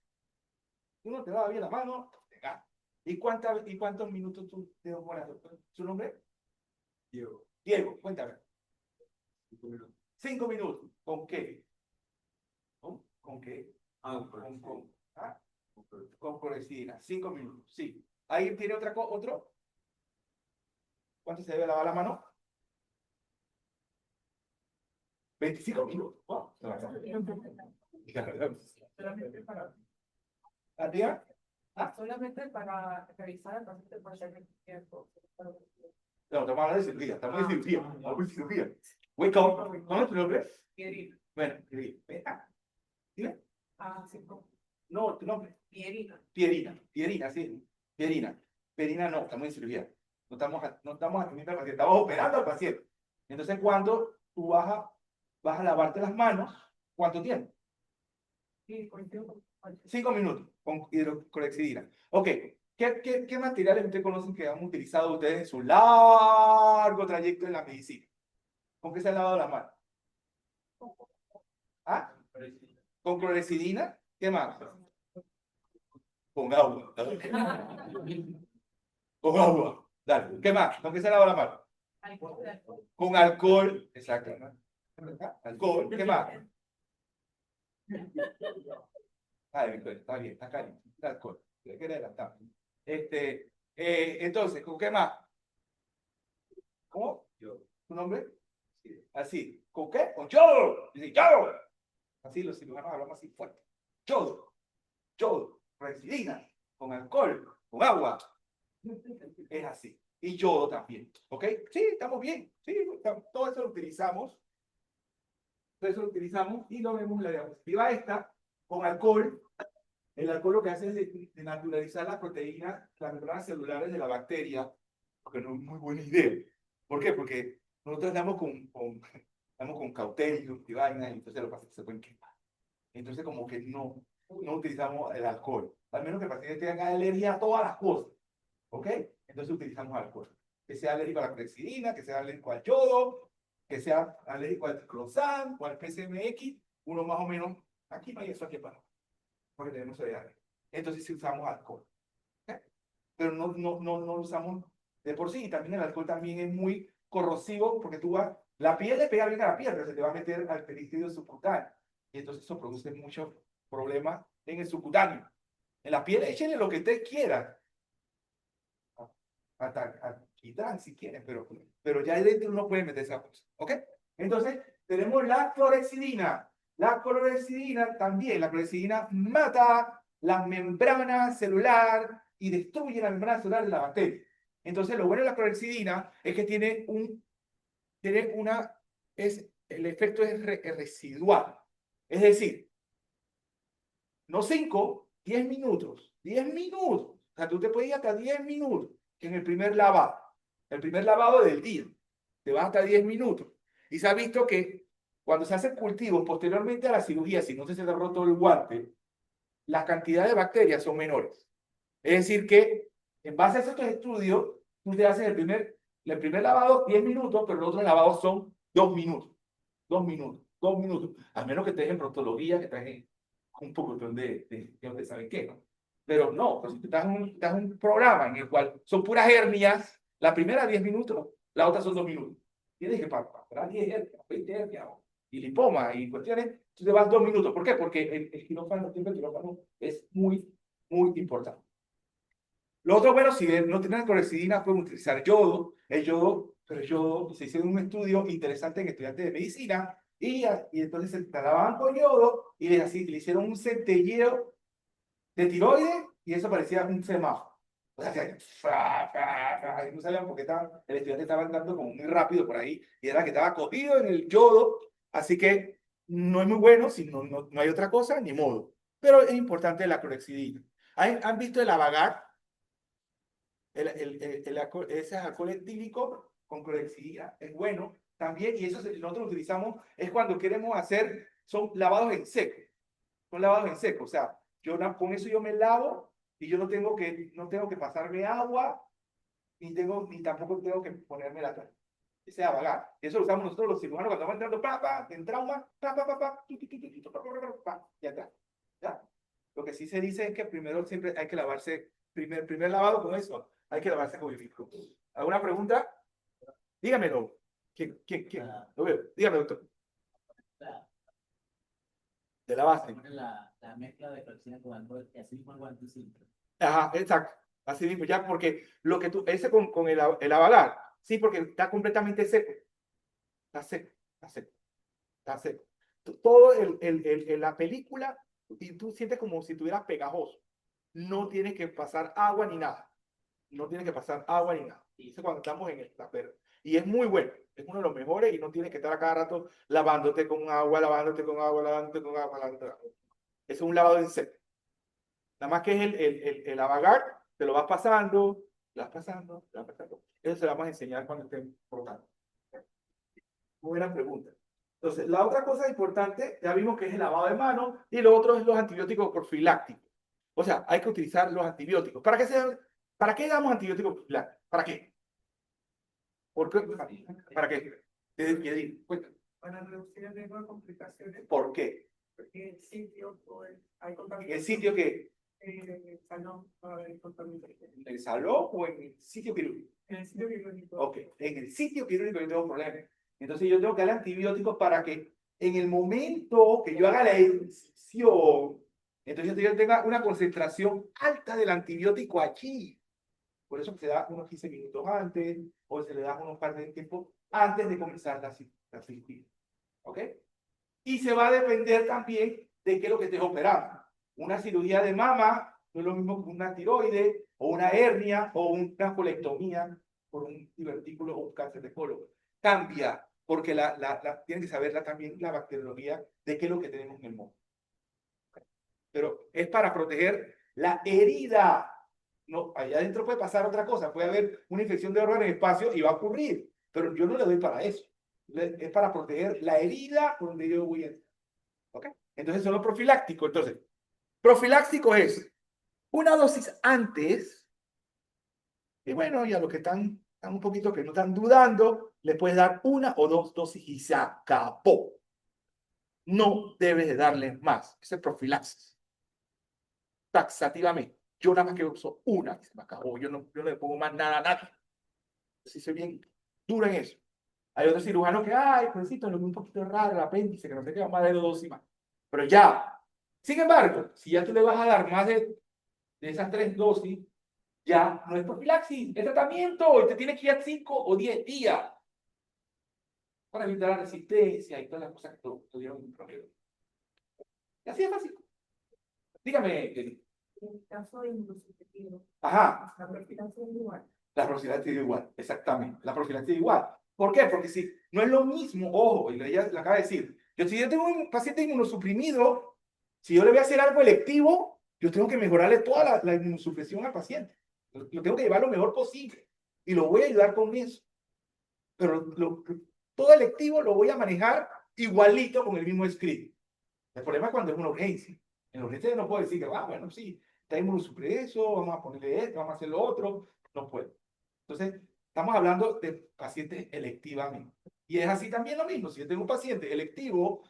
Uno te lava bien la mano, te gana. ¿Y cuántos minutos tú te demoras, doctor? ¿Su nombre? Diego. Diego, cuéntame. 5 minutos. 5 minutos. ¿Con qué? ¿Con qué? Con clorexidina. 5 minutos, sí. ¿Ahí tiene otro? ¿Cuánto se debe lavar la mano? 25 minutos. Wow. ¿Arriba? Solamente para revisar el paciente por ser tiempo. No, estamos hablando de cirugía. Estamos en cirugía. Vamos en cirugía. Wake up. ¿No es tu nombre? Pierina. Bueno, Pierina. ¿Dime? Sí. No, tu nombre. Pierina. Pierina, sí. Pierina no, estamos en cirugía. No estamos atendiendo al paciente, estamos operando al paciente. Entonces, cuando tú vas a lavarte las manos, ¿cuánto tiempo? 5 minutos con hidroclorexidina. Ok, ¿qué materiales ustedes conocen que han utilizado ustedes en su largo trayecto en la medicina? ¿Con qué se han lavado las manos? ¿Ah? ¿Con clorexidina? ¿Qué más? Con agua. Con agua. Dale. ¿Qué más? ¿Con qué se lava la mano? Con alcohol. Exacto. Alcohol. ¿Qué más? Ay, Victoria, está bien, está caliente. Alcohol. Hay que adelantar. Entonces, ¿con qué más? ¿Cómo? ¿Tu nombre? Así. ¿Con qué? Con yodo. Dice, yodo. Así los cirujanos hablamos así fuerte. Yodo. Clorexidina. Con alcohol. Con agua. Es así. Y yodo también. ¿Ok? Sí, estamos bien. Sí, todo eso lo utilizamos. Y lo vemos en la diapositiva esta, con alcohol. El alcohol lo que hace es denaturalizar las proteínas, las membranas celulares de la bacteria, porque no es muy buena idea. ¿Por qué? Porque nosotros damos con cauterium y vainas, y entonces los pacientes se pueden quemar. Entonces, como que no utilizamos el alcohol. Al menos que el paciente tenga alergia a todas las cosas. ¿Ok? Entonces utilizamos alcohol. Que sea alérgico a la clorexidina, que sea alérgico al yodo, que sea alérgico al clozan o al PCMX, uno más o menos, aquí no hay eso aquí para, porque tenemos diarrea. Entonces sí usamos alcohol. ¿Ok? Pero no usamos de por sí. Y también el alcohol también es muy corrosivo, porque la piel le pega bien a la piel, pero se te va a meter al período subcutáneo. Y entonces eso produce muchos problemas en el subcutáneo. En la piel, échenle lo que usted quiera. Hasta quitar si quieren, pero ya ahí dentro no pueden meter esa cosa. ¿Ok? Entonces, tenemos la clorexidina. La clorexidina también, la clorexidina mata la membrana celular y destruye la membrana celular de la bacteria. Entonces, lo bueno de la clorexidina es que el efecto es residual. Es decir, no 5, 10 minutos. 10 minutos. O sea, tú te puedes ir hasta 10 minutos en el primer lavado. El primer lavado del día. Te vas hasta 10 minutos. Y se ha visto que cuando se hacen cultivos posteriormente a la cirugía, si no se ha roto el guante, la cantidad de bacterias son menores. Es decir que, en base a estos estudios, tú te haces el primer lavado 10 minutos, pero los otros lavados son 2 minutos. 2 minutos. 2 minutos. A menos que estés en proctología, que estés en un poco de ustedes saben qué, ¿no? Pero no, pues si tú estás en un programa en el cual son puras hernias, la primera 10 minutos, la otra son 2 minutos. Tienes que para 10 hernias, 20 hernias, y lipoma y cuestiones, tú te vas 2 minutos. ¿Por qué? Porque el quirófano es muy, muy importante. Lo otro, bueno, si no tienen clorexidina, pueden utilizar yodo. Pero el yodo, se hizo un estudio interesante en estudiantes de medicina, y entonces se lavaban con yodo y le hicieron un centelleo de tiroides y eso parecía un semáforo. O sea, y no sabían por qué el estudiante estaba andando como muy rápido por ahí y era que estaba cogido en el yodo, así que no es muy bueno, si no hay otra cosa, ni modo. Pero es importante la clorexidina. ¿Han visto el Avagar? Ese alcohol etílico con clorexidina es bueno también, y eso nosotros lo utilizamos es cuando queremos son lavados en seco. Son lavados en seco, o sea, con eso yo me lavo y yo no tengo que pasarme agua, ni tampoco tengo que ponerme la toalla. Ese es avagar. Eso lo usamos nosotros los cirujanos cuando vamos entrando, en trauma, ya está. ¿Ya? Lo que sí se dice es que primero siempre hay que lavarse, primer lavado con eso, hay que lavarse con el flujo. ¿Alguna pregunta? Dígamelo. ¿Quién? Lo veo. Dígame, doctor. De la base. La mezcla de calcina con alcohol y así mismo el guante simple. Ajá, exacto. Así mismo, ya, porque lo que tú, ese con el avalar, sí, porque está completamente seco. Está seco, está seco, está seco. Todo la película, y tú sientes como si estuvieras pegajoso. No tienes que pasar agua ni nada. No tienes que pasar agua ni nada. Y eso cuando estamos en el tapero. Y es muy bueno. Es uno de los mejores y no tienes que estar a cada rato lavándote con agua, lavándote con agua, lavándote con agua, lavándote con agua. Es un lavado en seco. Nada más que es el avagar, te lo vas pasando, lo vas pasando, lo vas pasando. Eso se lo vamos a enseñar cuando estén rotando. Buena pregunta. Entonces, la otra cosa importante, ya vimos que es el lavado de manos y lo otro es los antibióticos profilácticos. O sea, hay que utilizar los antibióticos. ¿Para qué damos antibióticos profilácticos? ¿Para qué? ¿Por qué? ¿Para qué? Cuéntame. Para reducir el riesgo de complicaciones, ¿Por qué? porque el sitio, pues, hay ¿En contaminación. el sitio que? En el salón va a haber contaminación. ¿En el salón o en el sitio quirúrgico? En el sitio quirúrgico. Ok, en el sitio quirúrgico yo tengo problemas. Entonces yo tengo que dar antibióticos para que en el momento que yo haga la incisión, entonces yo tenga una concentración alta del antibiótico allí. Por eso se da unos 15 minutos antes, o se le da unos par de tiempo antes de comenzar la cirugía. ¿Ok? Y se va a depender también de qué es lo que estés operando. Una cirugía de mama no es lo mismo que una tiroide, o una hernia, o una colectomía por un divertículo o un cáncer de colon. Cambia, porque tienen que saber también la bacteriología de qué es lo que tenemos en el moco. Pero es para proteger la herida. No, allá adentro puede pasar otra cosa, puede haber una infección de órgano en el espacio y va a ocurrir, pero yo no le doy para eso. Es para proteger la herida donde yo voy a entrar. ¿Ok? Entonces son los profilácticos. Entonces, profiláctico es una dosis antes, y bueno, y a los que están un poquito que no están dudando, le puedes dar una o dos dosis y se acabó. No debes de darle más. Ese es profilaxis. Taxativamente. Yo nada más que uso una y se me acabó. Yo no le pongo más nada a nadie. Sí, soy bien duro en eso. Hay otros cirujanos que, ay, pobrecito, lo veo un poquito raro, el apéndice, que no sé qué, vamos a darle 2 dosis más. Pero ya. Sin embargo, si ya tú le vas a dar más de esas 3 dosis, ya no es profilaxis, es tratamiento. Y te tiene que ir a 5 o 10 días para evitar la resistencia y todas las cosas que tuvieron un problema. Y así es fácil. Dígame, Eli. En el caso de inmunosupresivo, Ajá. la profilaxis es igual. La profilaxis es igual, exactamente. La profilaxis es igual. ¿Por qué? Porque si no es lo mismo, ojo, y ella le acaba de decir, si yo tengo un paciente inmunosuprimido, si yo le voy a hacer algo electivo, yo tengo que mejorarle toda la inmunosupresión al paciente. Lo tengo que llevar lo mejor posible. Y lo voy a ayudar con eso. Pero todo electivo lo voy a manejar igualito con el mismo script. El problema es cuando es una urgencia. En la urgencia no puedo decir que, bueno, sí, está inmunosupreso, vamos a ponerle esto, vamos a hacer lo otro. No puedo. Entonces, estamos hablando de pacientes electivamente. Y es así también lo mismo. Si yo tengo un paciente electivo,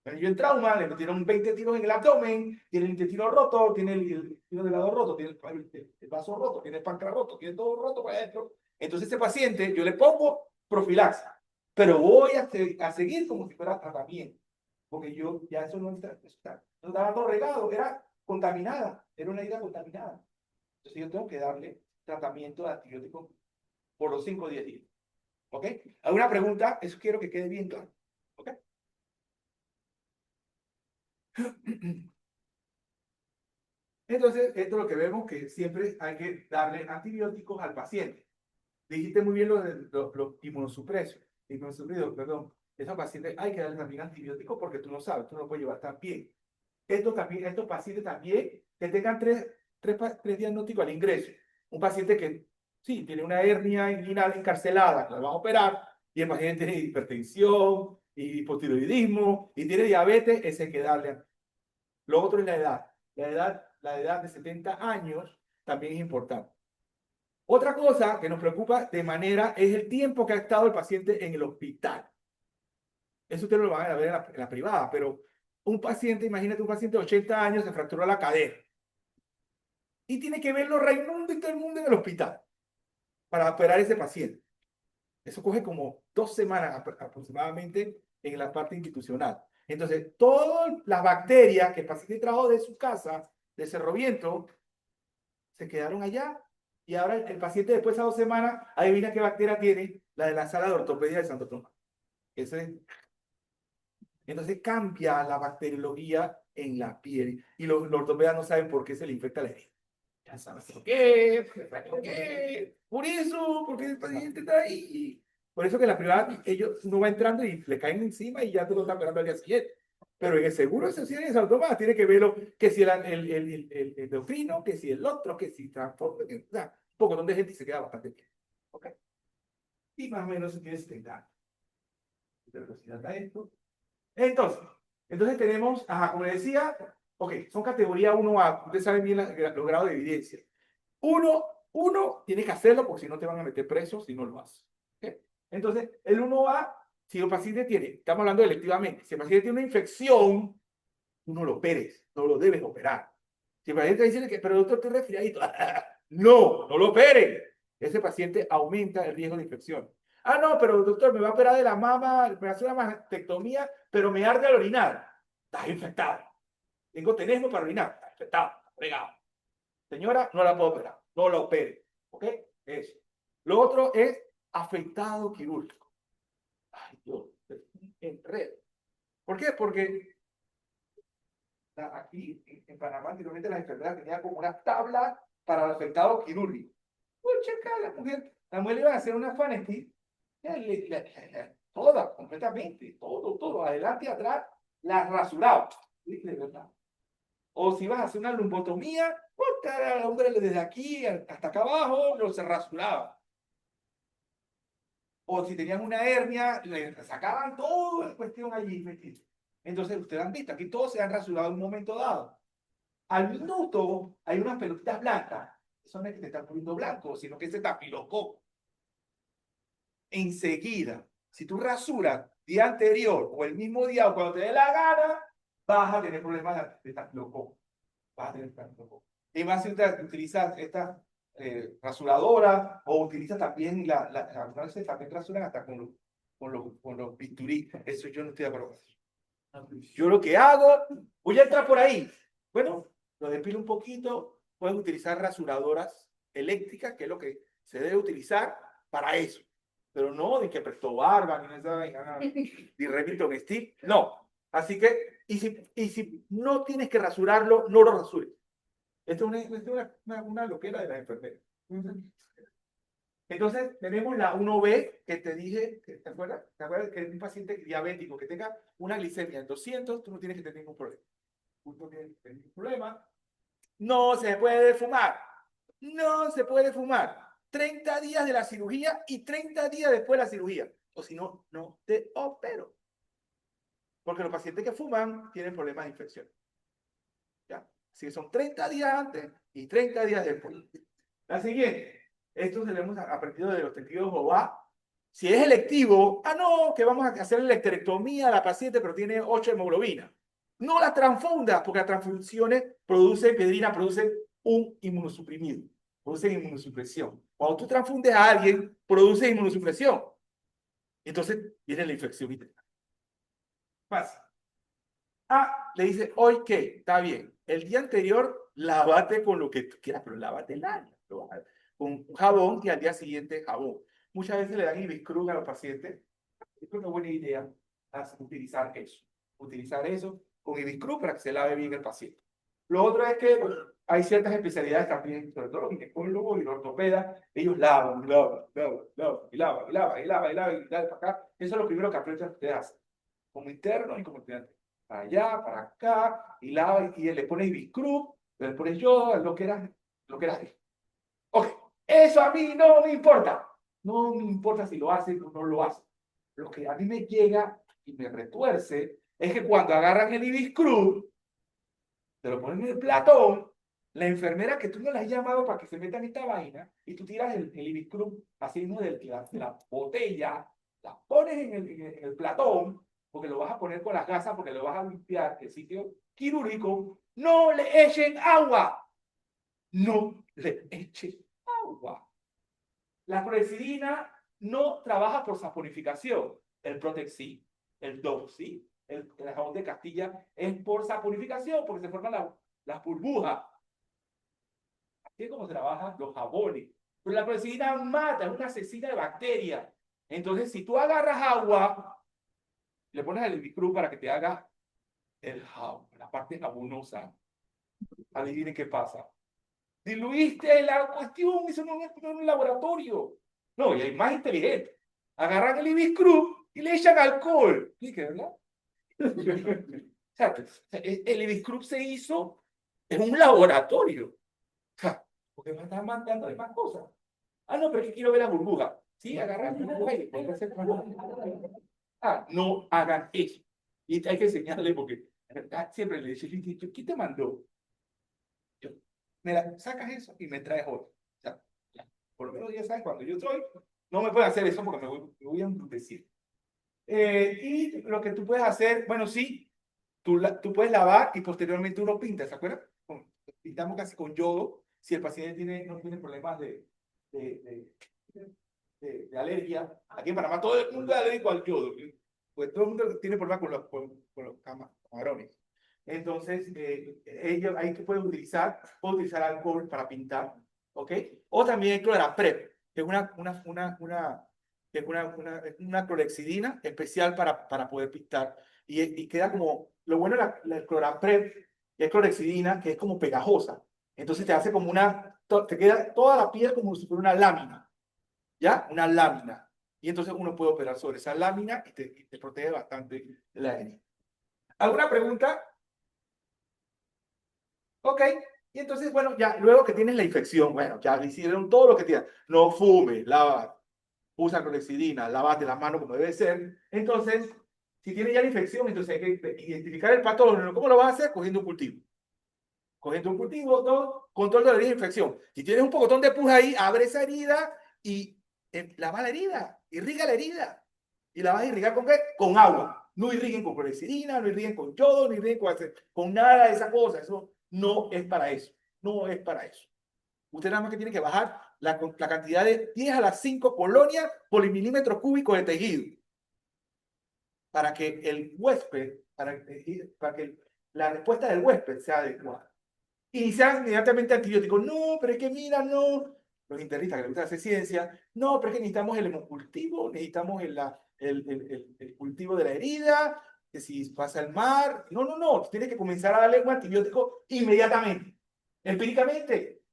yo en trauma, le metieron 20 tiros en el abdomen, tiene el intestino roto, tiene el intestino delgado roto, tiene el vaso roto, tiene el páncreas roto, tiene todo roto para adentro. Entonces, ese paciente, yo le pongo profilaxis, pero voy a seguir como si fuera tratamiento. Porque yo ya eso no estaba todo regado, era contaminada, era una herida contaminada. Entonces yo tengo que darle tratamiento de antibiótico por los 5 o 10 días. ¿Ok? ¿Alguna pregunta? Eso quiero que quede bien claro. ¿Ok? Entonces, esto es lo que vemos, que siempre hay que darle antibióticos al paciente. Dijiste muy bien lo de los inmunosuprimidos, perdón. Esos pacientes hay que darle también antibióticos porque tú no sabes, tú no lo puedes llevar tan bien. Estos pacientes también que tengan tres diagnósticos al ingreso. Un paciente que sí tiene una hernia inguinal encarcelada, que la van a operar, y el paciente tiene hipertensión, y hipotiroidismo, y tiene diabetes, ese hay que darle. Lo otro es la edad. La edad la edad de 70 años también es importante. Otra cosa que nos preocupa de manera es el tiempo que ha estado el paciente en el hospital. Eso ustedes lo van a ver en la privada, pero un paciente, imagínate un paciente de 80 años se fracturó la cadera y tiene que verlo Raimundo y todo el mundo en el hospital para operar a ese paciente. Eso coge como 2 semanas aproximadamente en la parte institucional. Entonces, todas las bacterias que el paciente trajo de su casa, de Cerro Viento, se quedaron allá. Y ahora el paciente después de 2 semanas, adivina qué bacteria tiene, la de la sala de ortopedia de Santo Tomás. Entonces cambia la bacteriología en la piel y los ortopedas no saben por qué se le infecta la herida. Ya sabes por qué, por eso, porque el paciente está ahí. Por eso que en la privada ellos no va entrando y le caen encima y ya tú lo estás esperando al día siguiente. Pero en el seguro social en Santo Tomás tiene que verlo, que si el endocrino, que si el otro, que si transporte, o sea, un poco donde gente se queda bastante bien. ¿Ok? Y más o menos se tiene 70 años. De velocidad a esto. Entonces tenemos, como les decía, ok, son categoría 1A. Ustedes saben bien los grados de evidencia. Uno tiene que hacerlo porque si no te van a meter preso si no lo haces. ¿Okay? Entonces, el 1A, si el paciente tiene, estamos hablando electivamente, si el paciente tiene una infección, tú no lo operes, no lo debes operar. Si el paciente dice que, pero doctor, estoy resfriadito, no lo operes. Ese paciente aumenta el riesgo de infección. No, pero doctor, me va a operar de la mama, me va a hacer una mastectomía, pero me arde al orinar. Estás infectado. Tengo tenesmo para orinar. Estás infectado, fregado. Señora, no la puedo operar. No la opere. ¿Ok? Eso. Lo otro es afectado quirúrgico. Ay, Dios, enredo. ¿Por qué? Porque aquí en Panamá, anteriormente las enfermeras tenían como una tabla para el afectado quirúrgico. Pues checa, la mujer le iba a hacer una fanestis. Toda, completamente, todo, adelante y atrás, la rasuraba. De verdad. O si vas a hacer una lumbotomía, el hombre desde aquí hasta acá abajo, lo se rasuraba. O si tenían una hernia, le sacaban todo la cuestión allí. Entonces, ustedes han visto, aquí todos se han rasurado en un momento dado. Al minuto hay unas pelotitas blancas. Eso no es que te están poniendo blanco, sino que se tapilocó. Enseguida, si tú rasuras día anterior o el mismo día o cuando te dé la gana, vas a tener problemas de estafilococo. Vas a tener estafilococo. Y más si utilizas esta rasuradora o utilizas también algunas veces también rasuran hasta con los bisturí. Eso yo no estoy de acuerdo. Yo lo que hago, voy a entrar por ahí. Bueno, lo depilo un poquito. Pueden utilizar rasuradoras eléctricas, que es lo que se debe utilizar para eso. Pero no de que prestó barba, ni esa ni Remington Steel, no. Así que, y si no tienes que rasurarlo, no lo rasures. Esto es una loquera de las enfermeras. Entonces, tenemos la 1B que te dije, ¿te acuerdas? ¿Te acuerdas que es un paciente diabético que tenga una glicemia en 200, tú no tienes que tener ningún problema. Tú no tienes que tener ningún problema. No se puede fumar. No se puede fumar. 30 días de la cirugía y 30 días después de la cirugía. O si no, no te opero. Porque los pacientes que fuman tienen problemas de infección. ¿Ya? Así que son 30 días antes y 30 días después. La siguiente. Esto se lo hemos aprendido de los testigos de Jehová. Si es electivo, no, que vamos a hacer la esterectomía a la paciente, pero tiene 8 hemoglobina. No la transfundas, porque las transfusiones producen, pedrina, producen un inmunosuprimido. Producen inmunosupresión. Cuando tú transfundes a alguien, produce inmunosupresión. Entonces viene la infección interna. Pasa. Le dice, hoy qué, está bien. El día anterior, lávate con lo que tú quieras, pero lávate el año. Con jabón y al día siguiente jabón. Muchas veces le dan Ibiscruz a los pacientes. Es una buena idea utilizar eso. Utilizar eso con Ibiscruz para que se lave bien el paciente. Lo otro es que hay ciertas especialidades también, sobre todo los ginecólogos y los ortopedas, ellos lavan, y para acá. Eso es lo primero que aprenden ustedes a hacer. Como interno y como estudiante. Para allá, para acá, y lava, y le pones Ibiscruz, le pones yodo, lo que era. Ok, eso a mí no me importa. No me importa si lo hacen o no lo hacen. Lo que a mí me llega y me retuerce es que cuando agarran el Ibiscruz, te lo ponen en el platón La enfermera que tú no la has llamado para que se meta en esta vaina y tú tiras el Ibiclub así mismo de la botella, la pones en el platón, porque lo vas a poner con las gasas, porque lo vas a limpiar el sitio quirúrgico. No le echen agua. No le echen agua. La clorexidina no trabaja por saponificación. El Protex sí, el Dove sí, el jabón de Castilla es por saponificación, porque se forman las burbujas. Así es como trabajan los jabones. Pero la clorexidina mata, es una asesina de bacterias. Entonces, si tú agarras agua, le pones el Ibicru para que te haga el jabón, la parte jabonosa. Adivinen qué pasa. Diluiste la cuestión, eso no es un laboratorio. No, y hay más inteligente. Agarran el Ibicru y le echan alcohol. ¿Sí que verdad? O sea, el Ibicru se hizo en un laboratorio. O sea, porque me están mandando de más cosas. Ah, no, pero es que quiero ver la burbuja. Sí, agarran la burbuja y le pueden hacer. Ah, no hagan eso. Y hay que enseñarle porque siempre le dice, ¿quién te mandó? Yo, mira, sacas eso y me traes otro. O sea, ya, por lo menos ya sabes, cuando yo estoy, no me puede hacer eso porque me voy a embrutecer. Y lo que tú puedes hacer, bueno, sí, tú puedes lavar y posteriormente uno pinta, ¿se acuerdan? Pintamos casi con yodo, si el paciente no tiene problemas de, de alergia. Aquí en Panamá todo el mundo es alérgico al yodo, pues todo el mundo tiene problemas con los camarones. Entonces, ellos ahí que pueden utilizar alcohol para pintar, ¿ok? O también el cloraprep, que es una clorexidina especial para poder pintar. Y queda como, lo bueno de la cloraprep, que es clorexidina, que es como pegajosa. Entonces te hace como te queda toda la piel como si fuera una lámina, ¿ya? Una lámina. Y entonces uno puede operar sobre esa lámina y te protege bastante la herida. ¿Alguna pregunta? Ok, y entonces, bueno, ya luego que tienes la infección, bueno, ya hicieron todo lo que tienes. No fume, lava, usa clorexidina, lavate las manos como debe ser. Entonces, si tienes ya la infección, entonces hay que identificar el patógeno. ¿Cómo lo vas a hacer? Cogiendo un cultivo. Cogiendo un cultivo, todo, control de la herida de infección. Si tienes un pocotón de pus ahí, abre esa herida y lava la herida, irriga la herida. ¿Y la vas a irrigar con qué? Con agua. No irriguen con clorexidina, no irriguen con yodo, no irriguen con nada de esa cosa. Eso no es para eso. No es para eso. Usted nada más que tiene que bajar la cantidad de 10 a las 5 colonias por milímetro cúbico de tejido. Para que el huésped, para que la respuesta del huésped sea adecuada. Iniciar inmediatamente antibióticos. No, pero es que mira, no. Los internistas que les gusta hacer ciencia, no, pero es que necesitamos el hemocultivo, necesitamos el cultivo de la herida, que si pasa el mar. No, no, no. Tienes que comenzar a darle un antibiótico inmediatamente. Empíricamente.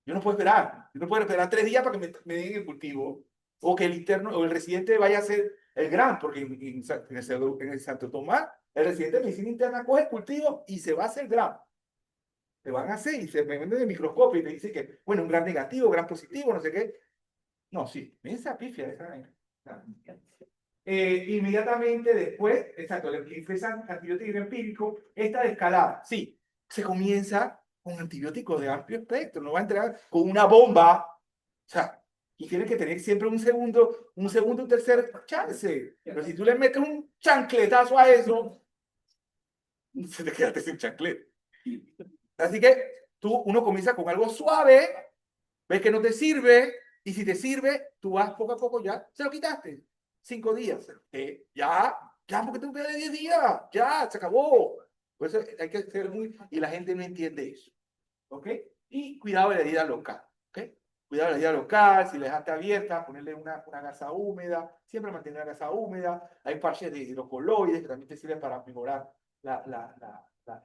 Yo no puedo esperar. Yo no puedo esperar 3 días para que me den el cultivo. O que el interno o el residente vaya a hacer el GRAM, porque en el Santo Tomás, el residente de medicina interna coge el cultivo y se va a hacer GRAM. Te van a hacer y se me venden de microscopio y te dice que, bueno, un gran negativo, gran positivo, no sé qué. No, sí, esa pifia esa. Inmediatamente después, exacto, le ingresan antibiótico empírico, esta escalada, sí, se comienza con antibióticos de amplio espectro, no va a entrar con una bomba, o sea, y tienes que tener siempre un tercer chance, pero si tú le metes un chancletazo a eso, se te quedaste sin chancleta. Así que uno comienza con algo suave, ves que no te sirve, y si te sirve, tú vas poco a poco ya, se lo quitaste. 5 días. Ya, porque tú de 10 días, ya, se acabó. Por eso hay que ser y la gente no entiende eso. ¿Ok? Y cuidado de la herida local. ¿Ok? Cuidado de la herida local, si la dejaste abierta, ponerle una gasa húmeda, siempre mantener la gasa húmeda. Hay parches de hidrocoloides que también te sirven para mejorar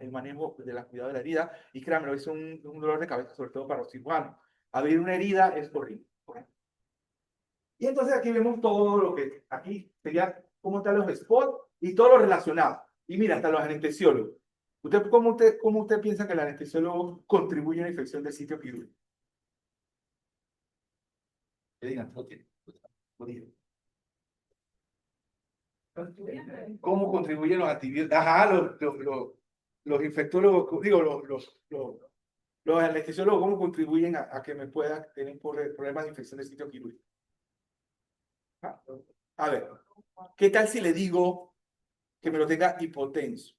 el manejo de la cuidado de la herida. Y créanme, es un dolor de cabeza, sobre todo para los cirujanos. Abrir una herida es horrible. ¿Okay? Y entonces aquí vemos todo lo que, aquí sería cómo están los spots y todo lo relacionado. Y mira, hasta los anestesiólogos. ¿Cómo usted piensa que el anestesiólogo contribuye a la infección del sitio quirúrgico? Que digan, no tiene. ¿Cómo contribuyen los antibióticos? Ajá, los infectólogos, digo, los anestesiólogos, ¿cómo contribuyen a que me pueda tener problemas de infección del sitio quirúrgico? Ah, a ver, ¿qué tal si le digo que me lo tenga hipotenso?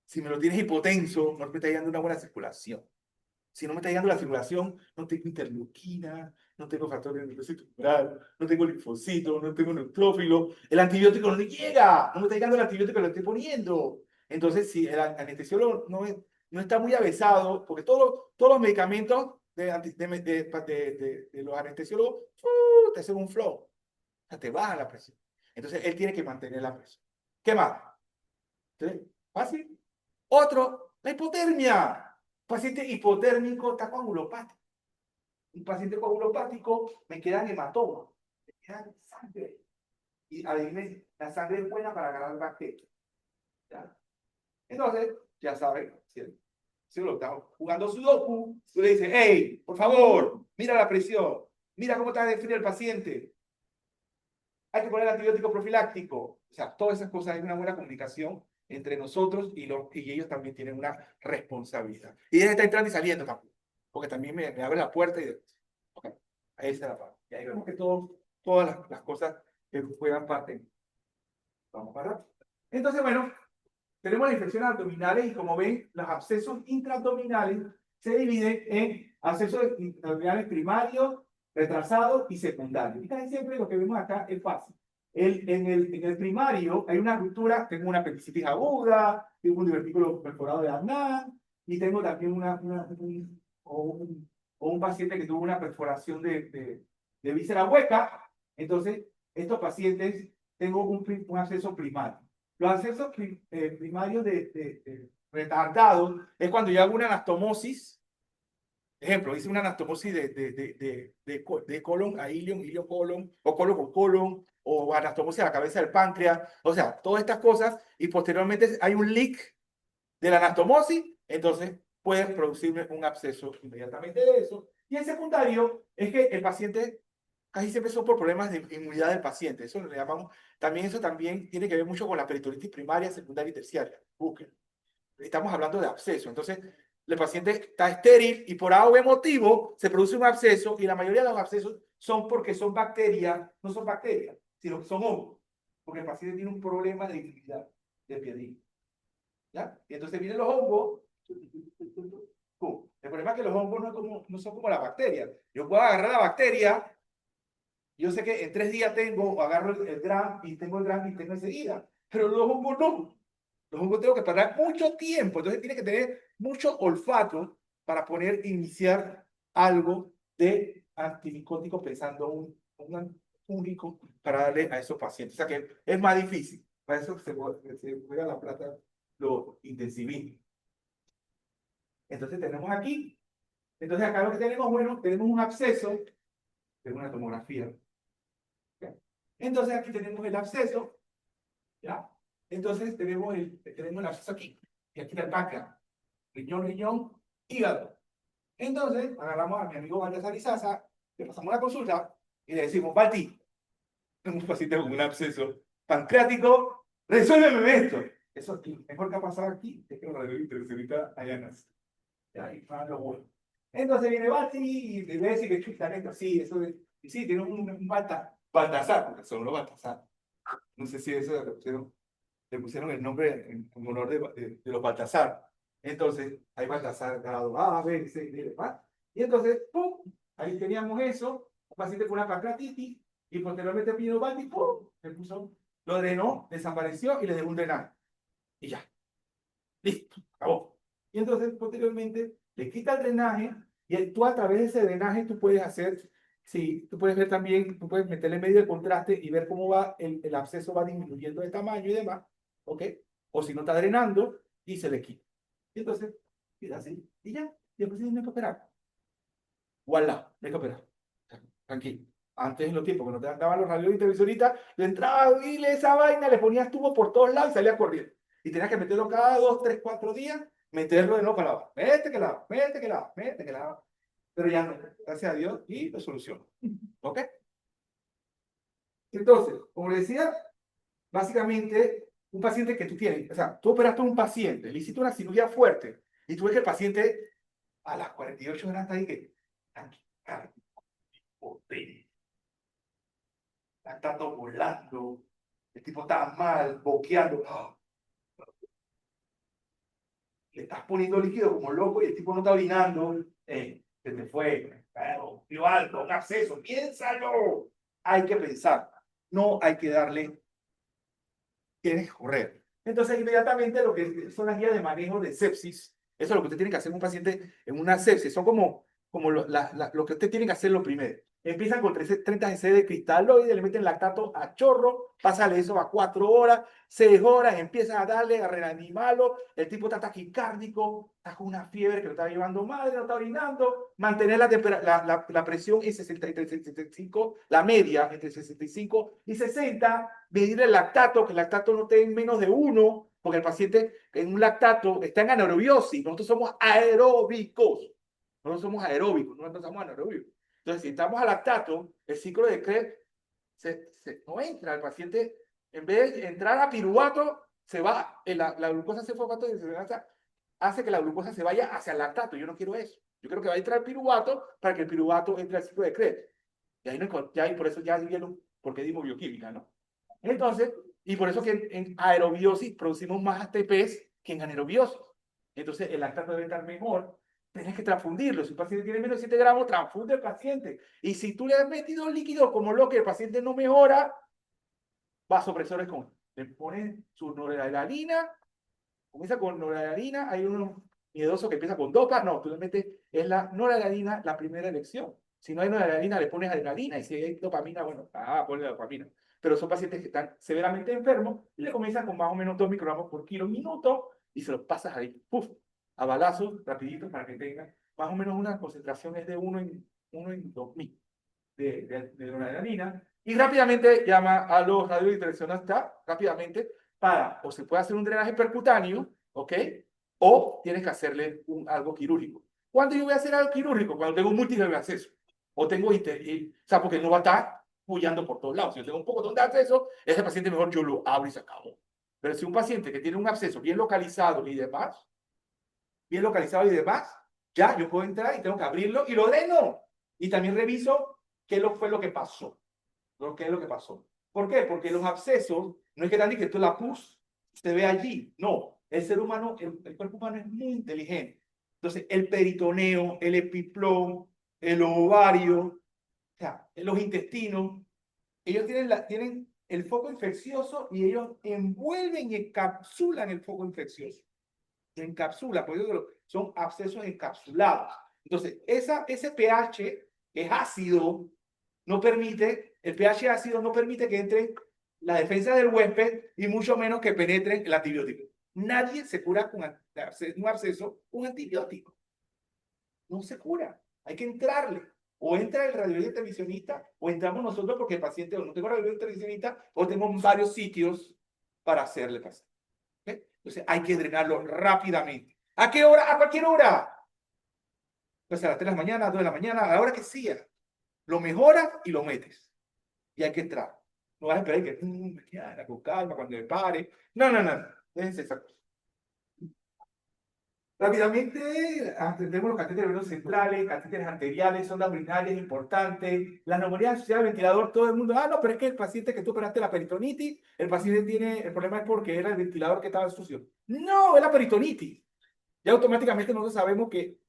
Si me lo tienes hipotenso, no me está llegando una buena circulación. Si no me está llegando la circulación, no tengo interleuquina, no tengo factor de necrosis tumoral, no tengo linfocitos, no tengo neutrófilo. El antibiótico no le llega, no me está llegando el antibiótico que lo estoy poniendo. Entonces, si el anestesiólogo no está muy avesado, porque todos los medicamentos de los anestesiólogos te hacen un flow, o sea, te bajan la presión. Entonces, él tiene que mantener la presión. ¿Qué más? Entonces, fácil. Otro, la hipotermia. Paciente hipotérmico está coagulopático. Un paciente coagulopático me quedan hematomas, me quedan sangre. Y adivinen, la sangre es buena para agarrar bacterias. ¿Ya? Entonces, ya saben, si lo está jugando sudoku, tú le dices, hey, por favor, mira la presión, mira cómo está de frío el paciente. Hay que poner antibiótico profiláctico. O sea, todas esas cosas, hay una buena comunicación entre nosotros y ellos también tienen una responsabilidad. Y ella está entrando y saliendo también, porque también me abre la puerta y okay, ahí está la parte. Y ahí vemos que todas las cosas que juegan parte. Vamos para. Entonces, bueno, tenemos las infecciones abdominales y como ven, los abscesos intraabdominales se dividen en abscesos intraabdominales primarios, retrasados y secundarios. Y casi siempre lo que vemos acá es fácil. En el primario hay una ruptura, tengo una apendicitis aguda, tengo un divertículo perforado de Adnan, y tengo también un paciente que tuvo una perforación de víscera hueca. Entonces, estos pacientes tengo un absceso primario. Los abscesos primarios retardados es cuando yo hago una anastomosis. Ejemplo, hice una anastomosis de colon a ilion colon, o colon con colon, o anastomosis a la cabeza del páncreas. O sea, todas estas cosas, y posteriormente hay un leak de la anastomosis, entonces puede producirme un absceso inmediatamente de eso. Y el secundario es que el paciente casi siempre son por problemas de inmunidad del paciente. Eso lo llamamos, también eso también tiene que ver mucho con la peritonitis primaria, secundaria y terciaria. Busquen. Estamos hablando de absceso. Entonces, el paciente está estéril y por A o B motivo se produce un absceso y la mayoría de los abscesos son porque son bacterias, no son bacterias, sino que son hongos. Porque el paciente tiene un problema de inmunidad de piedrilla. ¿Ya? Y entonces vienen los hongos. ¡Pum! El problema es que los hongos no son como las bacterias. Yo puedo agarrar la bacteria. Yo sé que en 3 días agarro el gram y tengo el gram y tengo enseguida. Pero los hongos no. Los hongos tengo que esperar mucho tiempo. Entonces tiene que tener mucho olfato para poder iniciar algo de antimicótico pensando un único para darle a esos pacientes. O sea que es más difícil. Para eso se juega la plata los intensivistas. Entonces tenemos aquí. Entonces acá lo que tenemos, bueno, tenemos un absceso. Tengo una tomografía. Entonces aquí tenemos el absceso, ¿ya? Entonces tenemos el absceso aquí, y aquí está el páncreas, riñón, hígado. Entonces agarramos a mi amigo Baltasar Izaza, le pasamos la consulta y le decimos, Balti, tengo un paciente con un absceso pancreático, resuélveme esto. Eso mejor que ha pasado aquí es que lo radiointervencionista allá nace. Ya, y lo bueno. Entonces viene Balti y le dice que chuta esto, sí, eso es, y sí, tiene un Baltasar, porque son los Baltasar. No sé si eso le pusieron el nombre en honor de los Baltasar. Entonces, hay Baltasar grado A, B, C, D, ¿va? Y entonces, ¡pum! Ahí teníamos eso, un paciente con una pancreatitis, y posteriormente vino Balti, ¡pum! Le puso, lo drenó, desapareció y le dejó un drenaje. Y ya. Listo, acabó. Y entonces, posteriormente, le quita el drenaje, y tú a través de ese drenaje tú puedes hacer. Sí, tú puedes ver también, tú puedes meterle medio de contraste y ver cómo va el absceso va disminuyendo de tamaño y demás, ¿ok? O si no está drenando y se le quita. Y entonces, queda así, y ya, y después no hay que operar. Voilà, no hay que operar. Tranquilo. Antes en los tiempos que no te daban los radiointervencionistas, le entraba y esa vaina, le ponías tubo por todos lados y salía corriendo. Y tenías que meterlo cada 2, 3, 4 días, meterlo de nuevo para lavar. Mete que lava. Pero ya no, gracias a Dios, y lo soluciono. ¿Ok? Entonces, como les decía, básicamente, un paciente que tú tienes, o sea, tú operaste a un paciente, le hiciste una cirugía fuerte, Y tú ves que el paciente a las 48 horas está ahí que, potente, está todo volando, el tipo está mal, boqueando, le estás poniendo líquido como loco y el tipo no está orinando, se te fue, pero, dio alto, un absceso, piénsalo. Hay que pensar, no hay que darle, tienes que correr. Entonces, inmediatamente lo que son las guías de manejo de sepsis, eso es lo que usted tiene que hacer en un paciente en una sepsis, son como lo que usted tiene que hacer lo primero. Empiezan con 30 cc de cristaloide, le meten lactato a chorro, pásale eso a 4 horas, 6 horas, empiezan a darle, a reanimarlo, el tipo está taquicárdico, está con una fiebre que lo está llevando madre, no está orinando, mantener la presión en 65, la media entre 65 y 60, medir el lactato, que el lactato no esté en menos de 1, porque el paciente en un lactato está en anaerobiosis, nosotros somos aeróbicos, no somos anaeróbicos. Entonces, si estamos a lactato, el ciclo de Krebs no entra. El paciente, en vez de entrar a piruvato, se va, la glucosa se fosfato hace que la glucosa se vaya hacia el lactato. Yo no quiero eso. Yo quiero que vaya a entrar al piruvato para que el piruvato entre al ciclo de Krebs. Y ahí, por eso ya vieron por qué dimos bioquímica, ¿no? Entonces, y por eso que en aerobiosis producimos más ATPs que en anaerobiosis. Entonces, el lactato debe estar mejor. Tienes que transfundirlo. Si el paciente tiene menos de 7 gramos, transfunde el paciente. Y si tú le has metido líquido como lo que el paciente no mejora, vasopresores le ponen su noradrenalina, comienza con noradrenalina, hay uno miedoso que empieza con dopa, no, tú le metes, es la noradrenalina la primera elección. Si no hay noradrenalina, le pones adrenalina, y si hay dopamina, bueno, ponle dopamina. Pero son pacientes que están severamente enfermos y le comienzan con más o menos 2 microgramos por kilo minuto y se los pasas ahí, ¡puf! A balazos, rapidito, para que tengan más o menos una concentración es de 1 en 2000 de noradrenalina. Y rápidamente llama a los radiodireccionistas, rápidamente, o se puede hacer un drenaje percutáneo, ¿ok? O tienes que hacerle algo quirúrgico. ¿Cuándo yo voy a hacer algo quirúrgico? Cuando tengo múltiple de acceso. O tengo, o sea, porque no va a estar puyando por todos lados. Si yo tengo un poco de acceso, ese paciente mejor yo lo abro y se acabó. Pero si un paciente que tiene un absceso bien localizado y demás, ya yo puedo entrar y tengo que abrirlo y lo dreno. Y también reviso qué fue lo que pasó. ¿Qué es lo que pasó? ¿Por qué? Porque los abscesos, no es que dan que tú la pus se ve allí. No, el ser humano, el cuerpo humano es muy inteligente. Entonces, el peritoneo, el epiplón, el ovario, o sea, los intestinos, ellos tienen el foco infeccioso y ellos envuelven y encapsulan el foco infeccioso. Se encapsula, por eso son abscesos encapsulados. Entonces, ese pH que es ácido, no permite, el pH ácido no permite que entre la defensa del huésped y mucho menos que penetre el antibiótico. Nadie se cura con un absceso con antibiótico. No se cura. Hay que entrarle. O entra el radiólogo intervencionista o entramos nosotros porque el paciente o no tengo radiólogo intervencionista o tengo varios sitios para hacerle pasar. ¿Okay? Entonces hay que drenarlo rápidamente. ¿A qué hora? A cualquier hora. Pues a las 3 de la mañana, a 2 de la mañana, a la hora que sea. Lo mejoras y lo metes. Y hay que entrar. No vas a esperar que mañana, con calma, cuando me pare. No, no, no. Déjense esa cosa. Rápidamente, atendemos los catéteres venosos centrales, catéteres arteriales, sondas urinarias importantes, la neumonía asociada al ventilador, todo el mundo, no, pero es que el paciente que tú operaste la peritonitis, el paciente tiene, el problema es porque era el ventilador que estaba sucio. No, es la peritonitis. Ya automáticamente nosotros sabemos que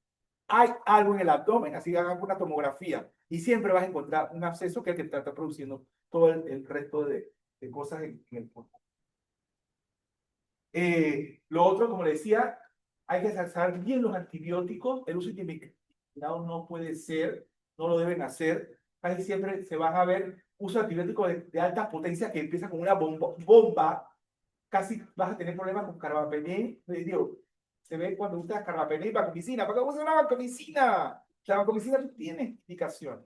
hay algo en el abdomen, así hagan una tomografía y siempre vas a encontrar un absceso que es el que está produciendo todo el resto de cosas en el cuerpo. Lo otro, como le decía, hay que usar bien los antibióticos. El uso indiscriminado no puede ser, no lo deben hacer. Casi siempre se van a ver uso de antibióticos de alta potencia que empieza con una bomba. Casi vas a tener problemas con carbapenem. Digo, se ve cuando usas carbapenem y vancomicina. ¿Para qué usas una vancomicina? La vancomicina no tiene indicación.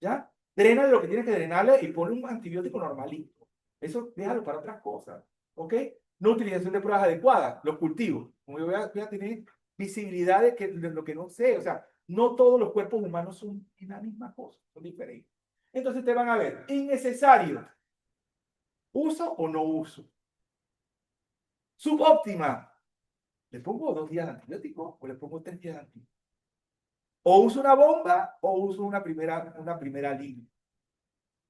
¿Ya? Drena lo que tienes que drenarle y ponle un antibiótico normalito. Eso déjalo para otras cosas. ¿Ok? No utilización de pruebas adecuadas, los cultivos. Como yo voy a tener visibilidad de lo que no sé. O sea, no todos los cuerpos humanos son la misma cosa, son diferentes. Entonces te van a ver, innecesario, uso o no uso. Subóptima, ¿Le pongo 2 días de antibiótico o le pongo 3 días de antibiótico? O uso una bomba o uso una primera línea.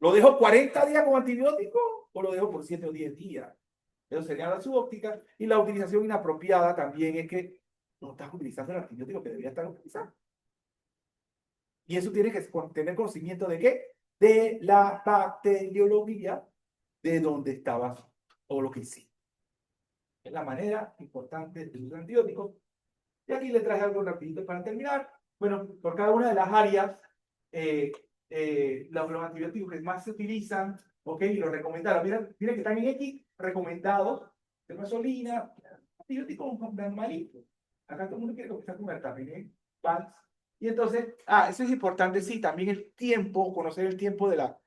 ¿Lo dejo 40 días con antibiótico o lo dejo por 7 o 10 días? Eso sería la subóptica. Y la utilización inapropiada también es que no estás utilizando el antibiótico que debería estar utilizando. Y eso tiene que tener conocimiento de qué? De la bacteriología de dónde estabas o lo que hiciste. Es la manera importante de usar antibióticos. Y aquí le traje algo rapidito para terminar. Bueno, por cada una de las áreas, los antibióticos que más se utilizan, ¿ok? Y los recomendados. Miren que están en X, recomendados, tetrasolina, antibióticos normalitos. Acá todo el mundo quiere comenzar con el también, PANS. Y entonces, eso es importante, sí, también el tiempo, conocer el tiempo de la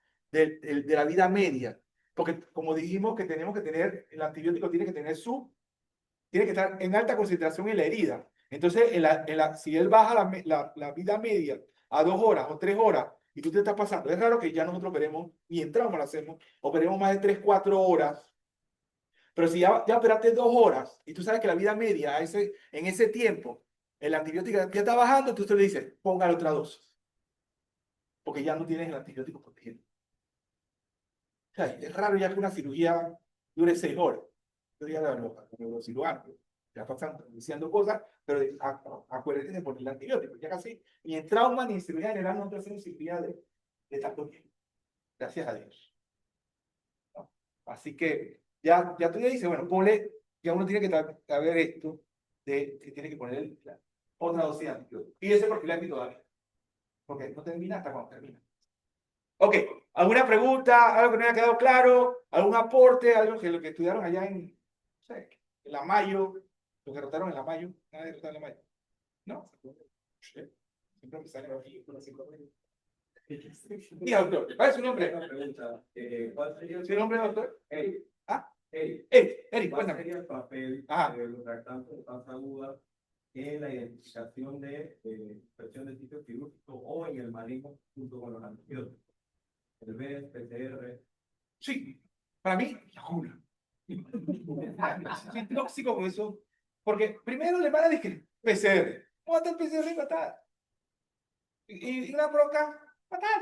vida media. Porque como dijimos que tenemos que tener, el antibiótico tiene que estar en alta concentración en la herida. Entonces, si él baja la vida media a 2 horas o 3 horas y tú te estás pasando, es raro que ya nosotros operemos, ni en trauma lo hacemos, operemos más de 3, 4 horas. Pero si ya operaste 2 horas y tú sabes que la vida media en ese tiempo, el antibiótico ya está bajando, entonces le dices, póngale otra dosis. Porque ya no tienes el antibiótico protegido. O sea, es raro ya que una cirugía dure 6 horas. Yo diría a los neurocirujanos, ya pasan diciendo cosas, pero acuérdense de poner el antibiótico. Ya casi ni en trauma ni en cirugía general no te hacen cirugía de tanto tiempo. Gracias a Dios. ¿No? Así que ya tú ya dices, bueno, ya uno tiene que saber esto, de que tiene que poner otra dosis de antibiótico. Y ese profiláctico todavía. Porque no termina hasta cuando termina. Ok, ¿alguna pregunta? ¿Algo que no haya quedado claro? ¿Algún aporte? ¿Algo que lo que estudiaron allá en la Mayo? ¿Lo que rotaron en la Mayo? ¿Nadie rotaron en la Mayo? ¿No? Siempre me sale aquí. Diga, doctor, ¿cuál es su nombre? Una pregunta, ¿cuál sería ¿Su nombre, doctor? Eric, Eric, ¿cuál cuéntame. sería el papel Ajá. de los lactantes de panza aguda en la identificación de infección de sitio quirúrgico o en el manejo junto con los antibióticos? El B, PCR. Sí, para mí, la cura. Soy tóxico con eso. Porque primero le van a decir PCR. ¿Cómo está el PCR matar? Y una broca fatal.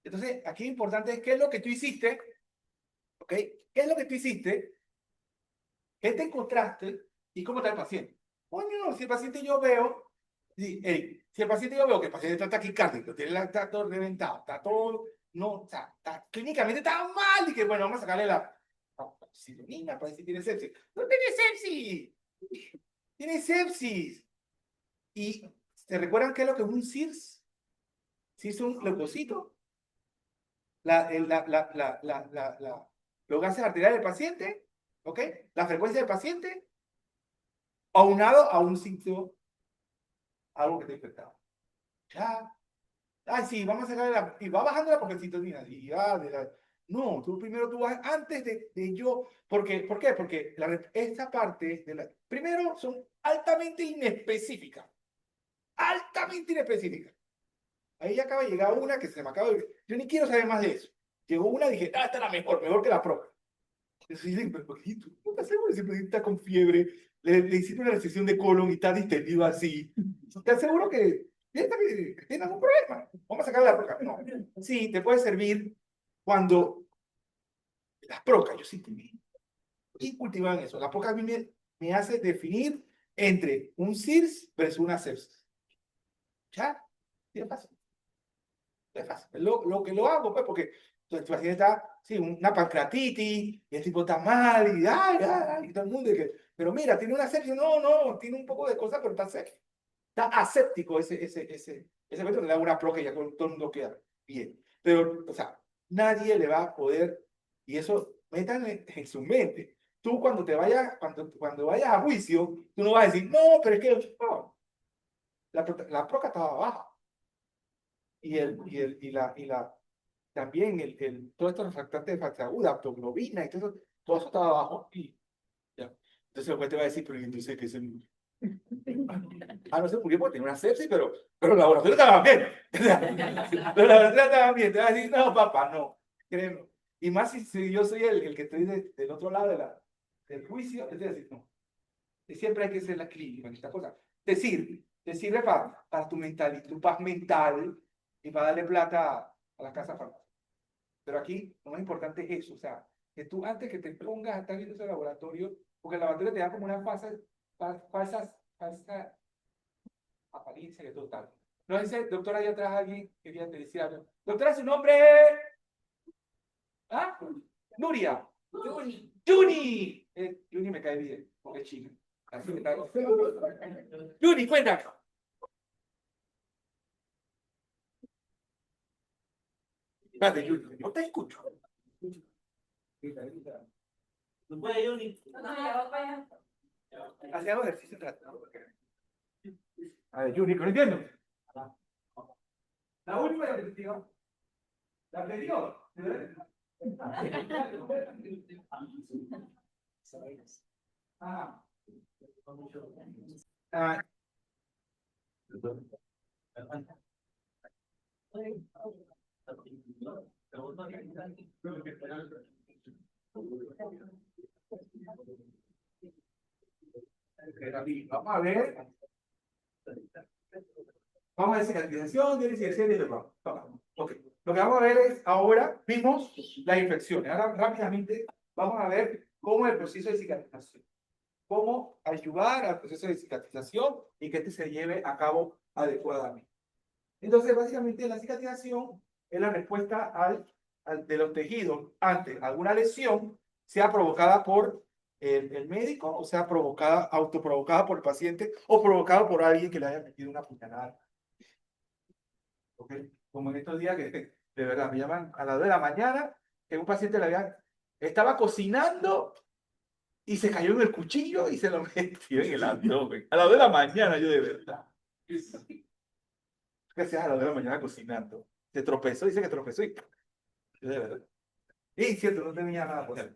Entonces, aquí lo importante es qué es lo que tú hiciste, ¿ok? ¿Qué es lo que tú hiciste? ¿Qué te encontraste? ¿Y cómo está el paciente? Coño, si el paciente yo veo, si el paciente yo veo que el paciente está taquicárdico, está todo reventado, está todo, no, o sea, clínicamente está mal, y que bueno, vamos a sacarle la oxitocina para ver si tiene sepsis. ¡No tiene sepsis! ¡Tiene sepsis! ¿Y se recuerdan qué es lo que es un CIRS? ¿Sí es un leucocito? Los gases arteriales del paciente, ¿ok? La frecuencia del paciente, aunado a un sitio, algo que está infectado. Ya. Ay, sí, vamos a sacar y va bajando la progesterona. Y no, tú vas antes de yo. ¿Por qué? Porque esta parte primero son altamente inespecíficas. Altamente inespecíficas. Ahí acaba de llegar una que se me acaba de... Yo ni quiero saber más de eso. Llegó una y dije, esta es la mejor que la propia. Entonces dije, pero ¿tú no estás seguro si el paciente está con fiebre? Le hicieron una recesión de colon y está distendido así. ¿Estás seguro que tiene algún problema? Vamos a sacarle la proca. No. Sí, te puede servir cuando las procas, yo sí y cultivan eso. La proca a mí me hace definir entre un CIRS versus una sepsis. ¿Ya? ¿Sí es fácil? Es fácil. Lo que lo hago, pues, porque tu paciente está, sí, una pancreatitis, y el tipo está mal, y ay, y todo el mundo, pero mira, tiene una sepsis, no, tiene un poco de cosas, pero está seco. Está aséptico ese momento, le da una proca y ya todo el mundo queda bien. Pero, o sea, nadie le va a poder, y eso, metan en su mente. Tú cuando vayas a juicio, tú no vas a decir, no, pero es que, no, la proca estaba baja. También todos estos refractantes de fase aguda, aptoglobina y todo eso estaba abajo. Ya. Entonces el juez te va a decir, pero entonces, ¿qué es el...? No sé por qué, porque tenía una sepsis, pero los laboratorios estaban bien. Los laboratorios estaban bien. Te va a decir, no, papá, no. Créeme. Y más si yo soy el que estoy del otro lado del juicio, te voy a decir, no. Siempre hay que ser la clínica en esta cosa. Te sirve para tu mental, tu paz mental y para darle plata a la casa farmacéutica. Pero aquí lo más importante es eso, o sea, que tú antes que te pongas a estar viendo ese laboratorio, porque el laboratorio te da como una falsa apariencia de total. No dice, doctora, allá atrás alguien quería te decir algo. Doctora, su nombre es... ¿Ah? Nuria. Juni. Juni me cae bien, porque es china. Así que está... Juni, cuenta. Espérate, Juni, no te escucho. ¿No puede, Johnny? No, ya va para allá. Hacemos ejercicio tratado. A ver, Juni, ¿no entiendo? La última diapositiva. ¿La anterior? Ah. Ah. Vamos a ver. Vamos a ver cicatrización, cicatrización y demás. Ok. Lo que vamos a ver es, ahora vimos las infecciones. Ahora rápidamente vamos a ver cómo es el proceso de cicatrización. Cómo ayudar al proceso de cicatrización y que este se lleve a cabo adecuadamente. Entonces, básicamente, la cicatrización es la respuesta de los tejidos ante alguna lesión, sea provocada por el médico, o sea autoprovocada por el paciente, o provocada por alguien que le haya metido una puñalada. ¿Okay? Como en estos días que, de verdad, me llaman a las 2 de la mañana, que un paciente estaba cocinando y se cayó en el cuchillo y se lo metió en el abdomen. A las 2 de la mañana, yo de verdad. ¿Qué hacías a las 2 de la mañana cocinando? Se tropezó, dice que tropezó y... Yo de verdad. Y cierto, no tenía nada por hacer.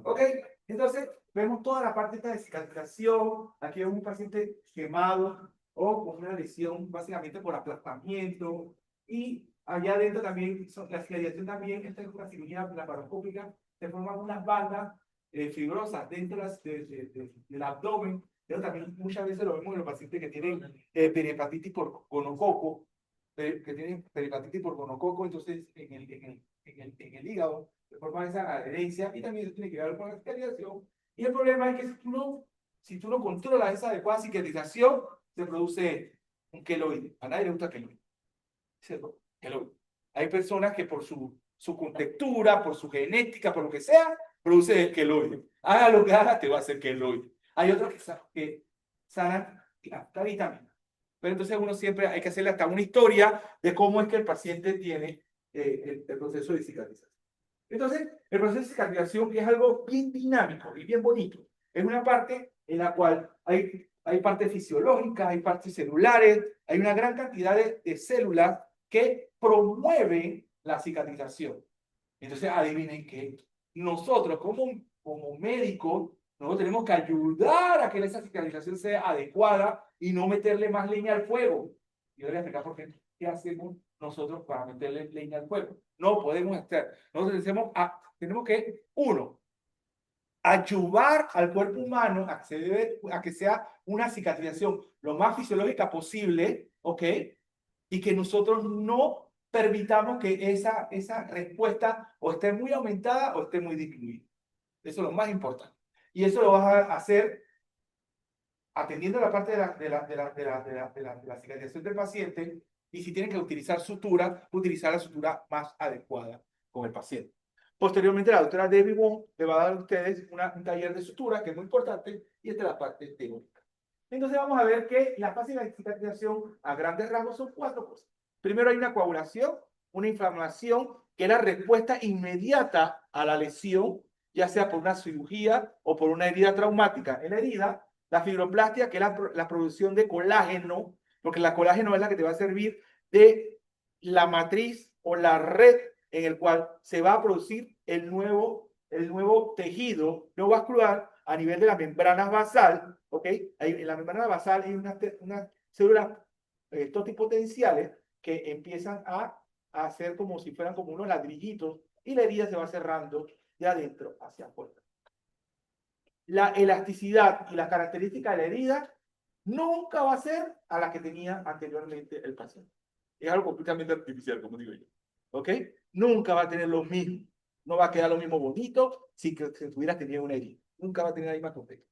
Ok, entonces vemos toda la parte esta de cicatrización. Aquí vemos un paciente quemado o con una lesión básicamente por aplastamiento. Y allá adentro también, la cicatrización también, esta es una cirugía laparoscópica, se forman unas bandas fibrosas dentro del abdomen. Pero también muchas veces lo vemos en los pacientes que tienen perihepatitis por gonococo, que tienen perihepatitis por gonococo, entonces en el hígado se forma esa adherencia y también eso tiene que ver con la cicatrización. Y el problema es que si tú no controlas esa adecuada cicatrización, se produce un queloide. A nadie le gusta queloide. ¿Cierto? Queloide. Hay personas que por su contextura, por su genética, por lo que sea, produce el queloide. Haga lo que haga, te va a hacer queloide. Hay otros que sanan la vitamina. Pero entonces uno siempre hay que hacerle hasta una historia de cómo es que el paciente tiene el proceso de cicatrización. Entonces, el proceso de cicatrización es algo bien dinámico y bien bonito. Es una parte en la cual hay partes fisiológicas, hay partes celulares, hay una gran cantidad de células que promueven la cicatrización. Entonces, adivinen que nosotros como médicos, nosotros tenemos que ayudar a que esa cicatrización sea adecuada y no meterle más leña al fuego. Yo les voy a explicar por qué hacemos nosotros para meterle leña al fuego. No podemos hacer. Nosotros tenemos que, uno, ayudar al cuerpo humano a que sea una cicatrización lo más fisiológica posible, ¿ok? Y que nosotros no permitamos que esa respuesta o esté muy aumentada o esté muy disminuida. Eso es lo más importante. Y eso lo vas a hacer atendiendo la parte de la cicatrización del paciente, y si tienen que utilizar sutura, utilizar la sutura más adecuada con el paciente. Posteriormente, la doctora Debbie Wong le va a dar a ustedes un taller de sutura, que es muy importante, y esta es la parte teórica. Entonces vamos a ver que la fase de la cicatrización a grandes rasgos son 4 cosas. Primero hay una coagulación, una inflamación, que es la respuesta inmediata a la lesión, ya sea por una cirugía o por una herida traumática en la herida. La fibroplastia, que es la producción de colágeno, porque la colágeno es la que te va a servir de la matriz o la red en el cual se va a producir el nuevo tejido no vascular a nivel de la membrana basal, ¿ok? En la membrana basal hay unas células totipotenciales que empiezan a hacer como si fueran como unos ladrillitos y la herida se va cerrando de adentro hacia afuera. la elasticidad y las características de la herida nunca va a ser a la que tenía anteriormente el paciente. Es algo completamente artificial, como digo yo. ¿Ok? Nunca va a tener lo mismo. No va a quedar lo mismo bonito si tuviera tenido una herida. Nunca va a tener la misma completa.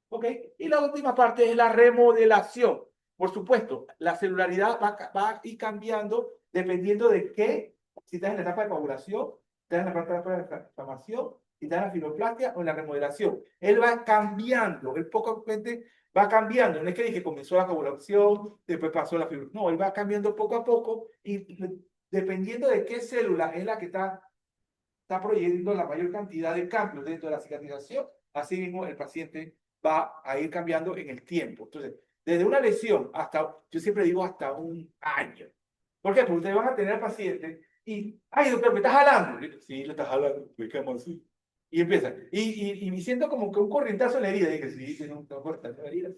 ¿Ok? Y la última parte es la remodelación. Por supuesto, la celularidad va a ir cambiando dependiendo de qué, si estás en la etapa de coagulación, estás en la etapa de inflamación, si estás en la fibroplastia o en la remodelación. Él va cambiando, él poco a poco va cambiando. No es que dije comenzó la coagulación, después pasó la fibroplastia. No, él va cambiando poco a poco y dependiendo de qué célula es la que está proyectando la mayor cantidad de cambios dentro de la cicatrización, así mismo el paciente va a ir cambiando en el tiempo. Entonces, desde una lesión hasta, yo siempre digo hasta un año. ¿Por qué? Porque ustedes van a tener al paciente y, ay, doctor, ¿me estás jalando? Sí, le estás jalando, pues qué así. Y empieza, y me siento como que un corrientazo en la herida. Y dije, sí, tiene un corrientazo en la herida.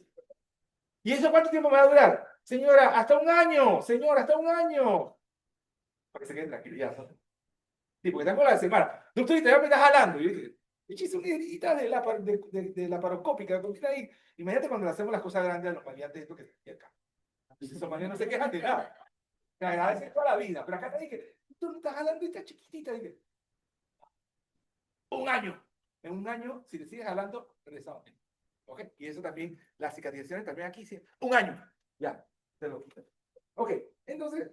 ¿Y eso cuánto tiempo me va a durar? Señora, hasta un año, señora, hasta un año. Para que se queden tranquilos, ya, ¿no? Sí, porque tengo la semana. Doctorita, ya me estás jalando. Y yo dije, hice una herida de la paroscópica. Ahí. Imagínate cuando le hacemos las cosas grandes a los maleantes, esto que está acá. Entonces, esos maleantes no se quejan de nada. Me agradecen toda la vida. Pero acá te dije, tú me estás jalando esta chiquitita. Dije, un año. En un año, si te sigues jalando, regresamos. ¿Ok? Y eso también, las cicatrizaciones también aquí, sí. Un año. Ya, te lo quito. Ok, entonces,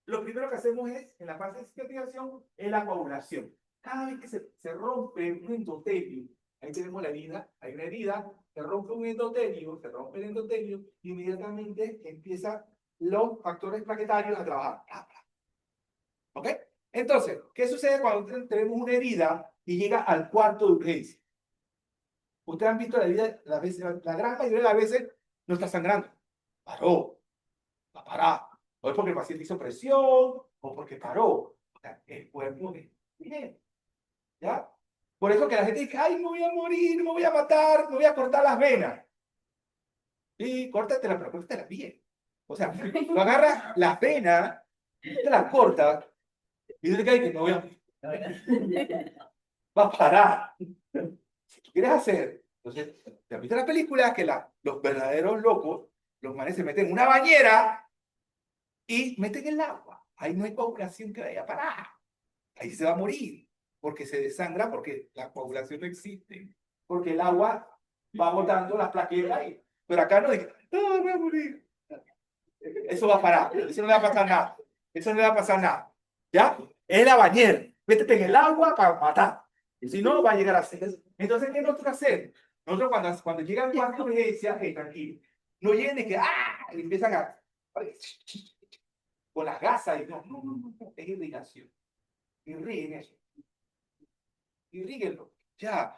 lo primero que hacemos es, en la fase de cicatrización, es la coagulación. Cada vez que se rompe un endotelio, ahí tenemos la herida, hay una herida, se rompe un endotelio, se rompe el endotelio, inmediatamente empiezan los factores plaquetarios a trabajar. ¿Ok? Entonces, ¿qué sucede cuando tenemos una herida y llega al cuarto de urgencia? Ustedes han visto la herida, la gran mayoría de las veces no está sangrando. Paró, va a parar. O es porque el paciente hizo presión, o porque paró. O sea, el cuerpo es bien. ¿Ya? Por eso que la gente dice, ay, me voy a morir, me voy a matar, me voy a cortar las venas. Y córtatela, pero córtatela bien. O sea, tú agarras las venas, te las cortas, y dices que me voy a morir. Va a parar. Si tú quieres hacer, entonces, te has visto las películas que los verdaderos locos, los manes se meten en una bañera y meten el agua. Ahí no hay coagulación que vaya a parar. Ahí se va a morir, porque se desangra, porque la coagulación no existe, porque el agua va botando las plaquetas ahí. Pero acá no dice, no, voy a morir. Eso va a parar, eso no le va a pasar nada. Eso no le va a pasar nada. ¿Ya? Es la bañera. Métete en el agua para matar. Y si no, va a llegar a ser. Entonces, ¿qué nosotros hacemos? Nosotros cuando llegan cuatro urgencias, tranquilo. No lleguen de que, y empiezan a, con las gasas. Y no, es irrigación. Irriguen eso. Irríguenlo. Ya.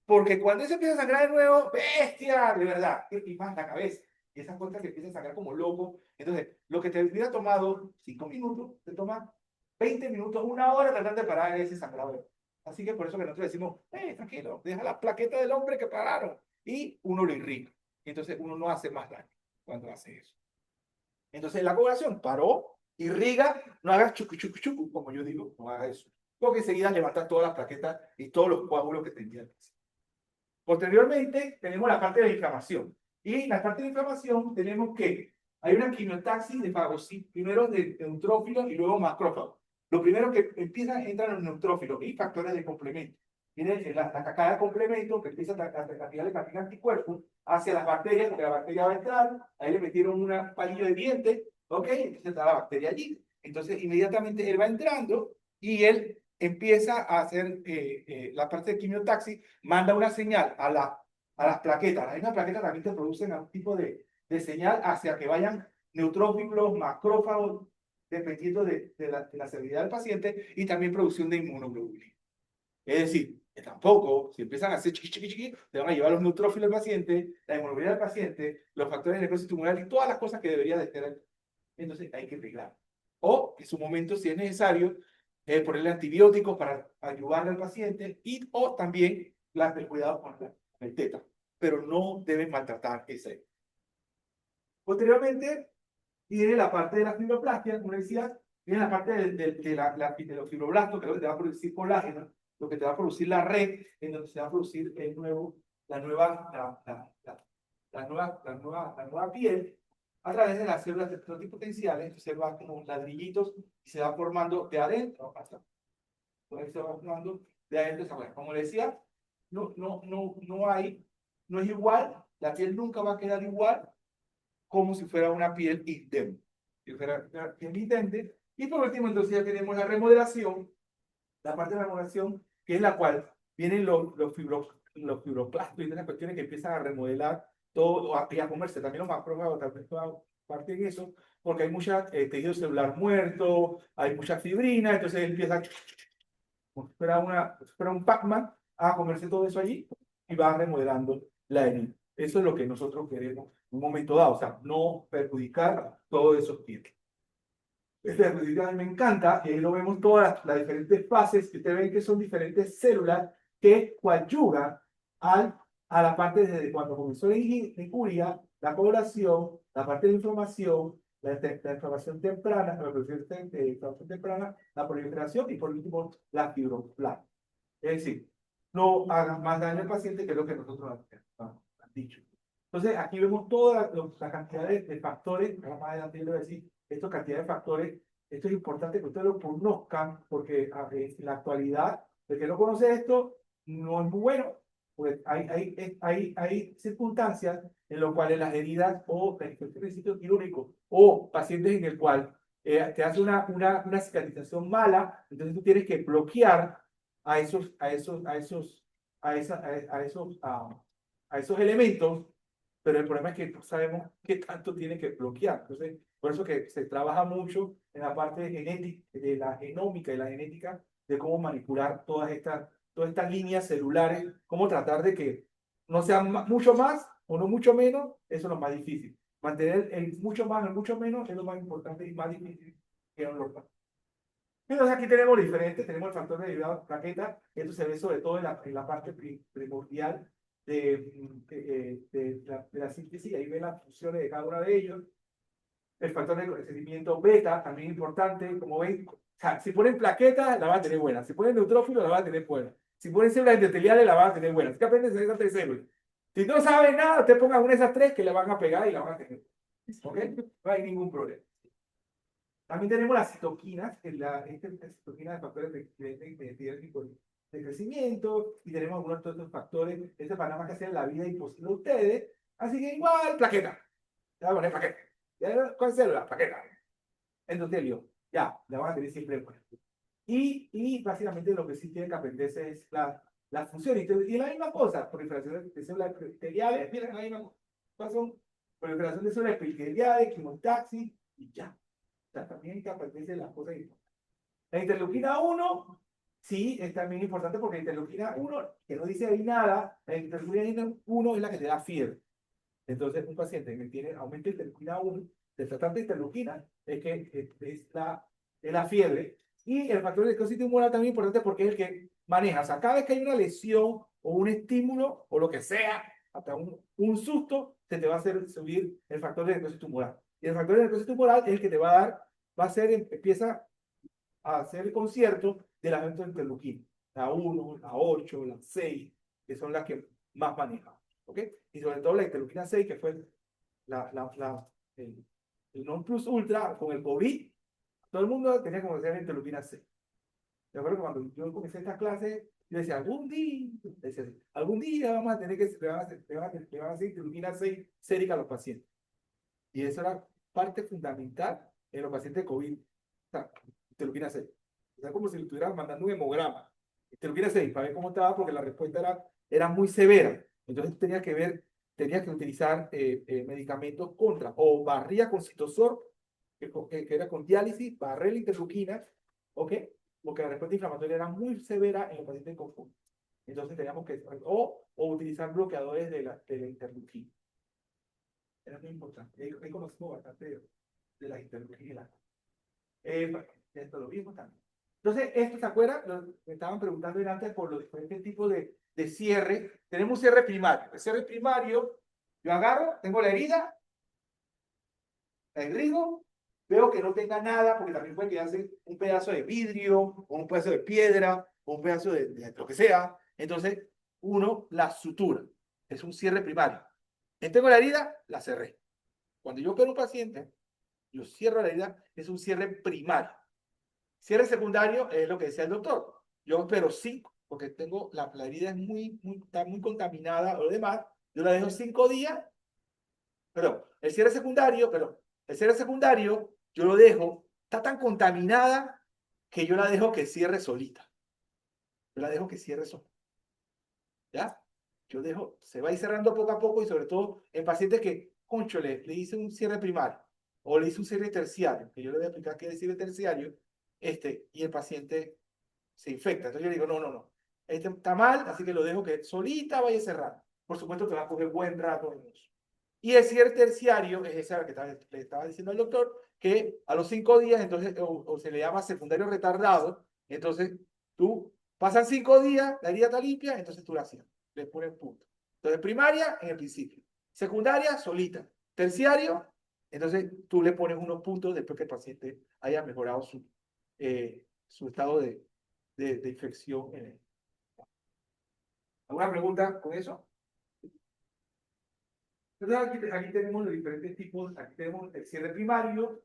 Porque cuando eso empieza a sangrar de nuevo, bestia, de verdad, y más la cabeza. Y esas cosas que empiezan a sangrar como loco. Entonces, lo que te hubiera tomado 5 minutos, te toma 20 minutos, una hora tratar de parar ese sangrado. Así que por eso que nosotros decimos, tranquilo, deja la plaqueta del hombre que pararon. Y uno lo irriga. Y entonces uno no hace más daño cuando hace eso. Entonces la coagulación paró, irriga, no hagas chucu, chucu, chucu, como yo digo, no hagas eso. Porque enseguida levantas todas las plaquetas y todos los coágulos que tenían. Posteriormente, tenemos la parte de la inflamación. Y en la parte de inflamación tenemos que hay una quimiotaxis de fagocitos, primero de neutrófilos y luego macrófagos. Lo primero que empiezan entran los neutrófilos y factores de complemento. Tiene la cascada de complemento que empieza a tirarle cantidad de anticuerpos hacia las bacterias, porque la bacteria va a entrar, ahí le metieron una palillo de diente, ¿ok? Entonces está la bacteria allí. Entonces inmediatamente él va entrando y él empieza a hacer la parte de quimiotaxis, manda una señal a las plaquetas. Las mismas plaquetas también te producen algún tipo de señal hacia que vayan neutrófilos, macrófagos, dependiendo de la severidad del paciente, y también producción de inmunoglobulina. Es decir, que tampoco, si empiezan a hacer chiqui, chiqui, chiqui, te van a llevar los neutrófilos del paciente, la inmunoglobulina del paciente, los factores de necrosis tumoral y todas las cosas que debería de tener. Entonces hay que arreglar. O, en su momento, si es necesario, ponerle antibióticos para ayudarle al paciente o también el cuidado con el teta. Pero no deben maltratar ese. Posteriormente, viene la parte de la fibroplastia, como decía, viene la parte de los fibroblastos, que es lo que te va a producir colágeno, lo que te va a producir la red, en donde se va a producir el nuevo la nueva piel a través de las células pluripotenciales. Entonces va como ladrillitos y se va formando de adentro hasta. Entonces se va formando de adentro hacia afuera. Como le decía, no es igual, la piel nunca va a quedar igual como si fuera una piel idéntica. Si fuera una piel idéntica. Y por último, entonces ya tenemos la remodelación, la parte de la remodelación, que es la cual vienen los fibroblastos y esas cuestiones que empiezan a remodelar todo y a comerse. También los macrófagos también toda parte de eso, porque hay mucha tejido celular muerto, hay mucha fibrina, entonces empieza como si fuera un Pac-Man a comerse todo eso allí y va remodelando la herida. Eso es lo que nosotros queremos en un momento dado, o sea, no perjudicar todos esos tiempos. Este diapositiva me encanta, y ahí lo vemos todas las diferentes fases, que ustedes ven que son diferentes células que coadyugan a la parte desde cuando comenzó la injuria, la población, la parte de inflamación, la inflamación temprana, la proliferación y por último la fibroblastos. Es decir, no hagan más daño al paciente que lo que nosotros han dicho. Entonces, aquí vemos toda la cantidad de factores, más adelante yo le voy a decir, esta cantidad de factores. Esto es importante que ustedes lo conozcan, porque en la actualidad, el que no conoce esto no es muy bueno, porque hay circunstancias en las cuales las heridas o la infección de sitio quirúrgico o pacientes en el cual te hace una cicatrización mala, entonces tú tienes que bloquear a esos elementos, pero el problema es que no sabemos qué tanto tiene que bloquear. Entonces, por eso que se trabaja mucho en la parte de genética, de la genómica y la genética, de cómo manipular todas estas líneas celulares, cómo tratar de que no sean mucho más o no mucho menos, eso es lo más difícil. Mantener el mucho más o el mucho menos es lo más importante y más difícil que no lo. Entonces aquí tenemos diferentes, tenemos el factor de derivado de plaqueta, esto se ve sobre todo en la parte primordial de la síntesis, ahí ven las funciones de cada uno de ellos. El factor de crecimiento beta, también importante, como ven, o sea, si ponen plaquetas, la van a tener buena, si ponen neutrófilos, la van a tener buena, si ponen células endoteliales, la van a tener buena, es que aprendes esas tres células. Si no saben nada, te pongan una de esas tres que la van a pegar y la van a tener. ¿Ok? No hay ningún problema. También tenemos las citoquinas, la citoquina de factores de crecimiento, y tenemos algunos otros factores, para nada más que hacer la vida imposible a ustedes. Así que igual, plaqueta. Ya voy a poner plaqueta. ¿Cuál célula? Plaqueta. Endotelio. Ya, la van a tener siempre buena. Y básicamente lo que sí tienen que aprenderse es la función. Y la misma cosa, proliferación de células epiteliales, miren la misma cosa. Son proliferación de células epiteliales, quimotaxis, y ya. O sea, también hay que aprenderse las cosas importantes. La interleuquina 1, sí, es también importante porque la interleuquina 1, que no dice ahí nada, la interleuquina 1 es la que te da fiebre. Entonces, un paciente que tiene aumento de interleuquina 1, el tratante de interleuquina es que es la fiebre. Y el factor de necrosis tumoral también es importante porque es el que maneja. O sea, cada vez que hay una lesión o un estímulo o lo que sea, hasta un susto, se te va a hacer subir el factor de necrosis tumoral. Y el factor de necrosis tumoral es el que te va a dar, empieza a hacer el concierto de las interleuquinas. La 1, la 8, la 6, que son las que más manejan. ¿Ok? Y sobre todo la interleuquina 6, que fue el non plus ultra con el COVID. Todo el mundo tenía que conocer la interleuquina 6. Yo acuerdo que cuando yo comencé estas clases, yo decía, algún día vamos a tener que, le van a hacer interleuquina 6 sérica a los pacientes. Y eso era parte fundamental en los pacientes de COVID. O sea, interleuquina 6. O sea, como si le estuvieran mandando un hemograma. Interleuquina 6, para ver cómo estaba, porque la respuesta era muy severa. Entonces tenías que utilizar medicamentos contra, o barría con citosor, que era con diálisis, barrer la interleuquina, ¿ok? Porque la respuesta inflamatoria era muy severa en los pacientes con COVID. Entonces teníamos que, o utilizar bloqueadores de la interleuquina. Era muy importante. Ahí conocimos bastante de las interleuquinas. Esto lo vimos también. Entonces, esto, ¿se acuerdan? Me estaban preguntando antes por los diferentes tipos de cierre. Tenemos un cierre primario. El cierre primario, yo agarro, tengo la herida, la irrigo, veo que no tenga nada, porque también puede quedarse un pedazo de vidrio, o un pedazo de piedra, o un pedazo de lo que sea. Entonces, uno la sutura. es un cierre primario. Tengo la herida, la cerré. Cuando yo opero a un paciente, yo cierro la herida, es un cierre primario. Cierre secundario es lo que decía el doctor. Yo opero 5, porque tengo la herida es está muy contaminada o lo demás. Yo la dejo 5 días. Perdón, el cierre secundario, yo lo dejo, está tan contaminada que yo la dejo que cierre solita. Yo la dejo que cierre solita. ¿Ya? Yo dejo, se va a ir cerrando poco a poco y sobre todo en pacientes que, concho, le hice un cierre primario o le hice un cierre terciario, que yo le voy a explicar qué es cierre terciario, y el paciente se infecta. Entonces yo le digo, no, este está mal, así que lo dejo que solita vaya a cerrar. Por supuesto te va a coger buen rato en eso. Y el cierre terciario es esa que le estaba diciendo al doctor, que a los 5 días, entonces, o se le llama secundario retardado, entonces tú pasan 5 días, la herida está limpia, entonces tú la cierras, le pones punto. Entonces, primaria en el principio, secundaria solita, terciario, entonces tú le pones unos puntos después que el paciente haya mejorado su estado de infección. ¿Alguna pregunta con eso? Entonces aquí tenemos los diferentes tipos, aquí tenemos el cierre primario,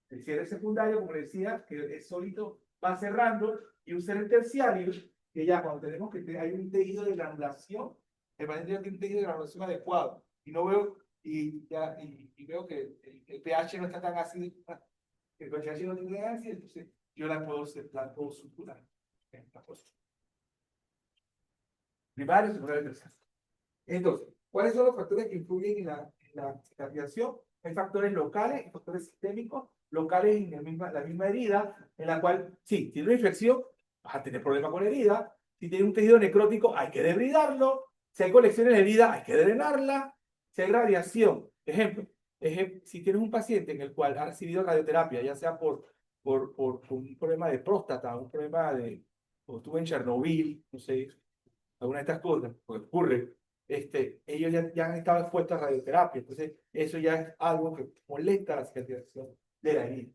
el cierre secundario, como les decía, que es solito, va cerrando, y un cierre terciario, que ya cuando tenemos que hay un tejido de granulación, el paciente ya tiene un tejido de granulación adecuado, y no veo, y veo que el pH no está tan ácido, el pH no tiene tan ácido, entonces yo la puedo suturar. Primario, secundario, terciario. Entonces, ¿cuáles son los factores que influyen en la cicatrización? Hay factores locales y factores sistémicos. Locales en la misma herida, en la cual, sí, tiene una infección, vas a tener problemas con la herida. Si tiene un tejido necrótico, hay que debridarlo. Si hay colecciones de herida, hay que drenarla. Si hay radiación, ejemplo, si tienes un paciente en el cual ha recibido radioterapia, ya sea por un problema de próstata, un problema o estuvo en Chernobyl, no sé, alguna de estas cosas, pues ocurre, ellos ya han estado expuestos a radioterapia, entonces eso ya es algo que molesta la cicatrización de la herida.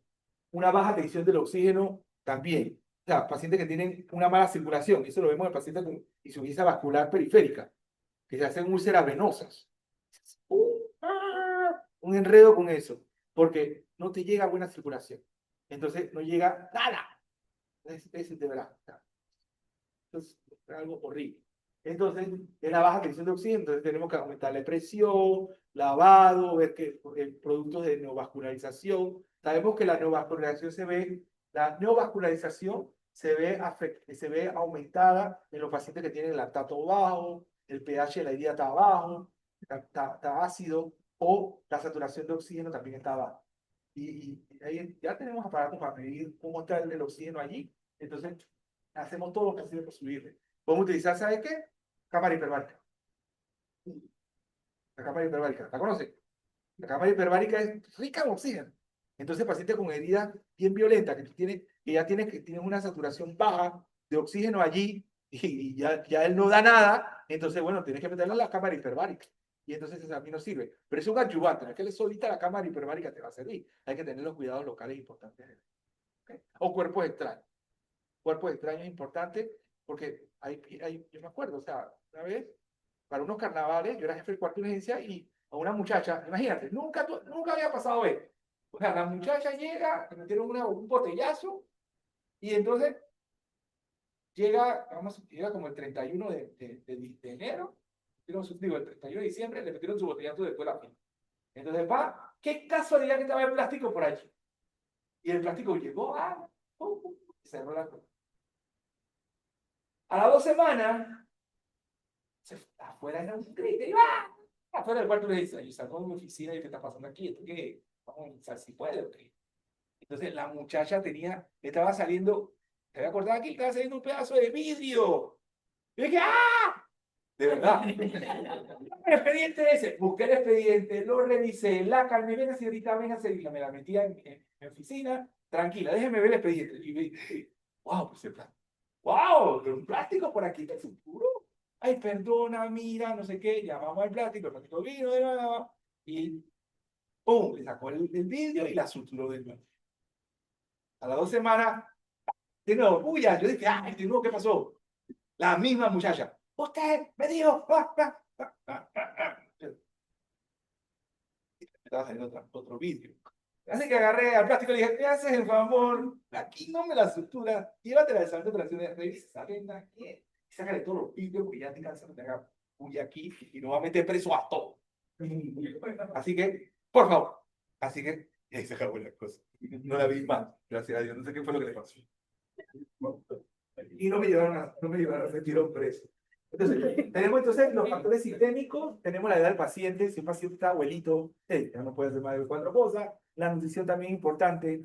Una baja tensión del oxígeno también. O sea, pacientes que tienen una mala circulación, eso lo vemos en pacientes con insuficiencia vascular periférica, que se hacen úlceras venosas. Un enredo con eso, porque no te llega buena circulación. Entonces no llega nada. Es de verdad. Entonces, es algo horrible. Entonces, es la baja tensión de oxígeno, entonces tenemos que aumentar la presión, lavado, ver que productos de neovascularización. Sabemos que la neovascularización se ve aumentada en los pacientes que tienen el lactato bajo, el pH de la herida está bajo, está ácido, o la saturación de oxígeno también está baja. Y ahí ya tenemos aparatos para medir cómo está el oxígeno allí. Entonces, hacemos todo lo que hacemos por subirle. Podemos utilizar, ¿sabes qué? Cámara hiperbárica. La cámara hiperbárica, ¿la conoce? La cámara hiperbárica es rica en oxígeno. Entonces, paciente con heridas bien violentas, que ya tiene una saturación baja de oxígeno allí, y ya él no da nada, entonces, bueno, tienes que meterle a la cámara hiperbárica. Y entonces eso a mí no sirve. Pero es un adyuvante, no es que solita la cámara hiperbárica te va a servir. Hay que tener los cuidados locales importantes. ¿Okay? O cuerpos extraños. Cuerpos extraños es importante porque yo me acuerdo, o sea, una vez, para unos carnavales, yo era jefe del cuarto de urgencia y a una muchacha, imagínate, nunca había pasado esto. O sea, la muchacha llega, le metieron un botellazo y entonces llega como el 31 de enero, digo, el 31 de diciembre, le metieron su botellazo después de la fin. Entonces va, qué casualidad que estaba el plástico por allí. Y el plástico llegó, cerró la cosa. A las 2 semanas, afuera era un grito, afuera del cuarto le dice, yo salgo de mi oficina y ¿qué está pasando aquí? ¿Esto qué? Vamos a pensar si puede o qué. Entonces la muchacha estaba saliendo, ¿te había acordado aquí? Estaba saliendo un pedazo de vidrio. Y dije, ¡ah! De verdad. El expediente ese, busqué el expediente, lo revisé, la calmé, venga señorita, venga señorita, me la metía en mi oficina, tranquila, déjeme ver el expediente. Y me dije, wow, pues el plástico. ¡Wow! Un plástico por aquí del futuro. Ay, perdona, mira, no sé qué. Llamamos al plástico, el plástico vino de nuevo y ¡pum! Le sacó el vidrio y la suturó de nuevo. A las 2 semanas, de nuevo, puya. Yo dije, ¡ay, de nuevo qué pasó! La misma muchacha. Usted me dijo, Estaba saliendo otro vídeo. Así que agarré al plástico y le dije, ¿qué haces el favor? Aquí no me la sutura, llévatela al salón de operaciones, revisa esa venda, y sácale todos los vídeos porque ya te cansas de tener puya aquí y no va a meter preso a todo. Así que, por favor. Así que, y ahí se acabó la cosa. No la vi más, gracias a Dios. No sé qué fue lo que le pasó. Y no me llevaron a retiro preso. Entonces, tenemos entonces los factores sistémicos, tenemos la edad del paciente, si un paciente está abuelito, ya no puede hacer más de 4 cosas, la nutrición también es importante,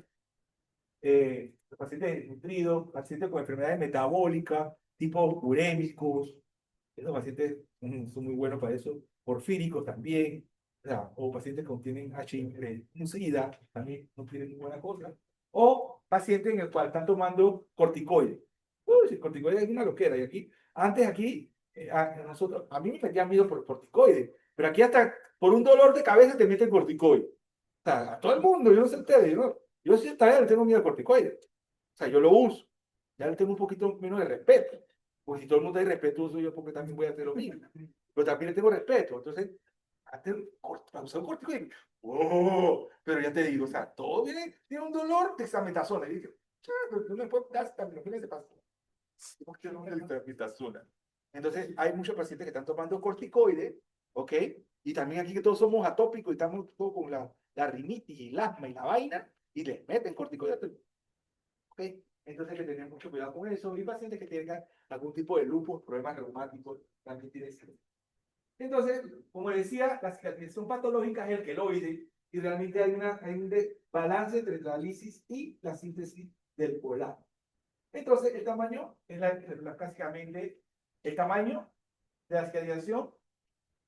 los pacientes desnutridos, pacientes con enfermedades metabólicas, tipo urémicos, esos pacientes son muy buenos para eso, porfíricos también, o pacientes que tienen HIV/SIDA, también no tienen muy buena cosa, o pacientes en el cual están tomando corticoides. Uy, el corticoide es una loquera, y aquí, antes aquí, a mí me metían miedo por el corticoide, pero aquí hasta por un dolor de cabeza te meten corticoide. O sea, a todo el mundo, yo no sé ustedes, yo sí todavía le tengo miedo al corticoide. O sea, yo lo uso, ya le tengo un poquito menos de respeto. Porque si todo el mundo es respetuoso, yo porque también voy a hacer lo mismo. Pero también le tengo respeto. Entonces, antes para usar un corticoide, oh, pero ya te digo, o sea, todo tiene un dolor de dexametasona. Y digo, no me puedo dar acetaminofén de paso. Porque no me dexametasona. Entonces, hay muchos pacientes que están tomando corticoides, ¿ok? Y también aquí que todos somos atópicos y estamos todos con la rinitis y el asma y la vaina, y les meten corticoides. ¿Ok? Entonces hay que tener mucho cuidado con eso. Y pacientes que tengan algún tipo de lupus, problemas reumáticos, también tienen eso. Entonces, como decía, la cicatrización patológica es el queloide y realmente hay un balance entre la lisis y la síntesis del colágeno. Entonces, el tamaño es básicamente el tamaño de la cicatrización,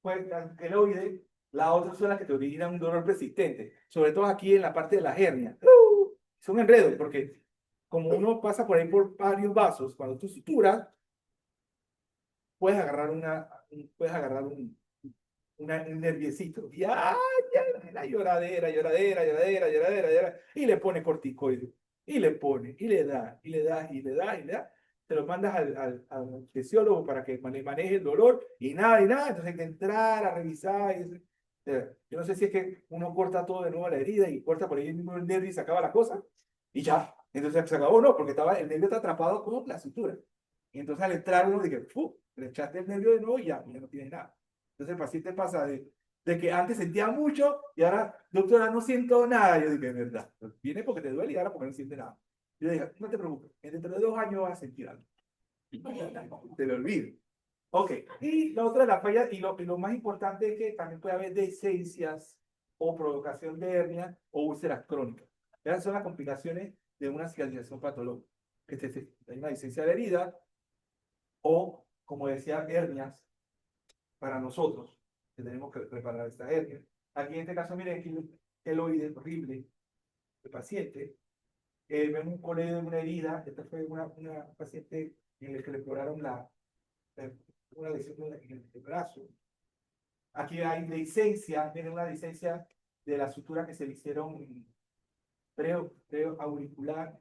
pues el queloide, la otra son las que te originan un dolor persistente, sobre todo aquí en la parte de la hernia. Son enredos, porque como uno pasa por ahí por varios vasos, cuando tú suturas, puedes agarrar un nerviecito. Y la lloradera, y le pone corticoide, y le pone, y le da, y le da, y le da, y le da. Te lo mandas al anestesiólogo para que maneje el dolor, y nada, entonces hay que entrar a revisar. Yo no sé si es que uno corta todo de nuevo la herida y corta por ahí mismo el nervio y se acaba la cosa, y ya. Entonces se acabó, no, porque el nervio está atrapado con la sutura. Y entonces al entrar uno dije, le echaste el nervio de nuevo y ya no tiene nada. Entonces el paciente pasa de que antes sentía mucho y ahora, doctora, no siento nada. Yo dije, es verdad, viene porque te duele y ahora porque no siente nada. Yo dije, no te preocupes, dentro de 2 años vas a sentir algo. Te lo olvido. Ok, y la otra de las fallas, y lo más importante es que también puede haber dehiscencias o provocación de hernia o úlceras crónicas. Esas son las complicaciones de una cicatrización patológica. Hay una dehiscencia de la herida o, como decía, hernias para nosotros, que tenemos que preparar esta hernia. Aquí en este caso, miren, aquí el queloide horrible del paciente. Vemos un coledo en una herida. Esta fue una paciente en la que le exploraron una lesión en el brazo. Aquí hay dehiscencia, miren una dehiscencia de la sutura que se le hicieron preauricular.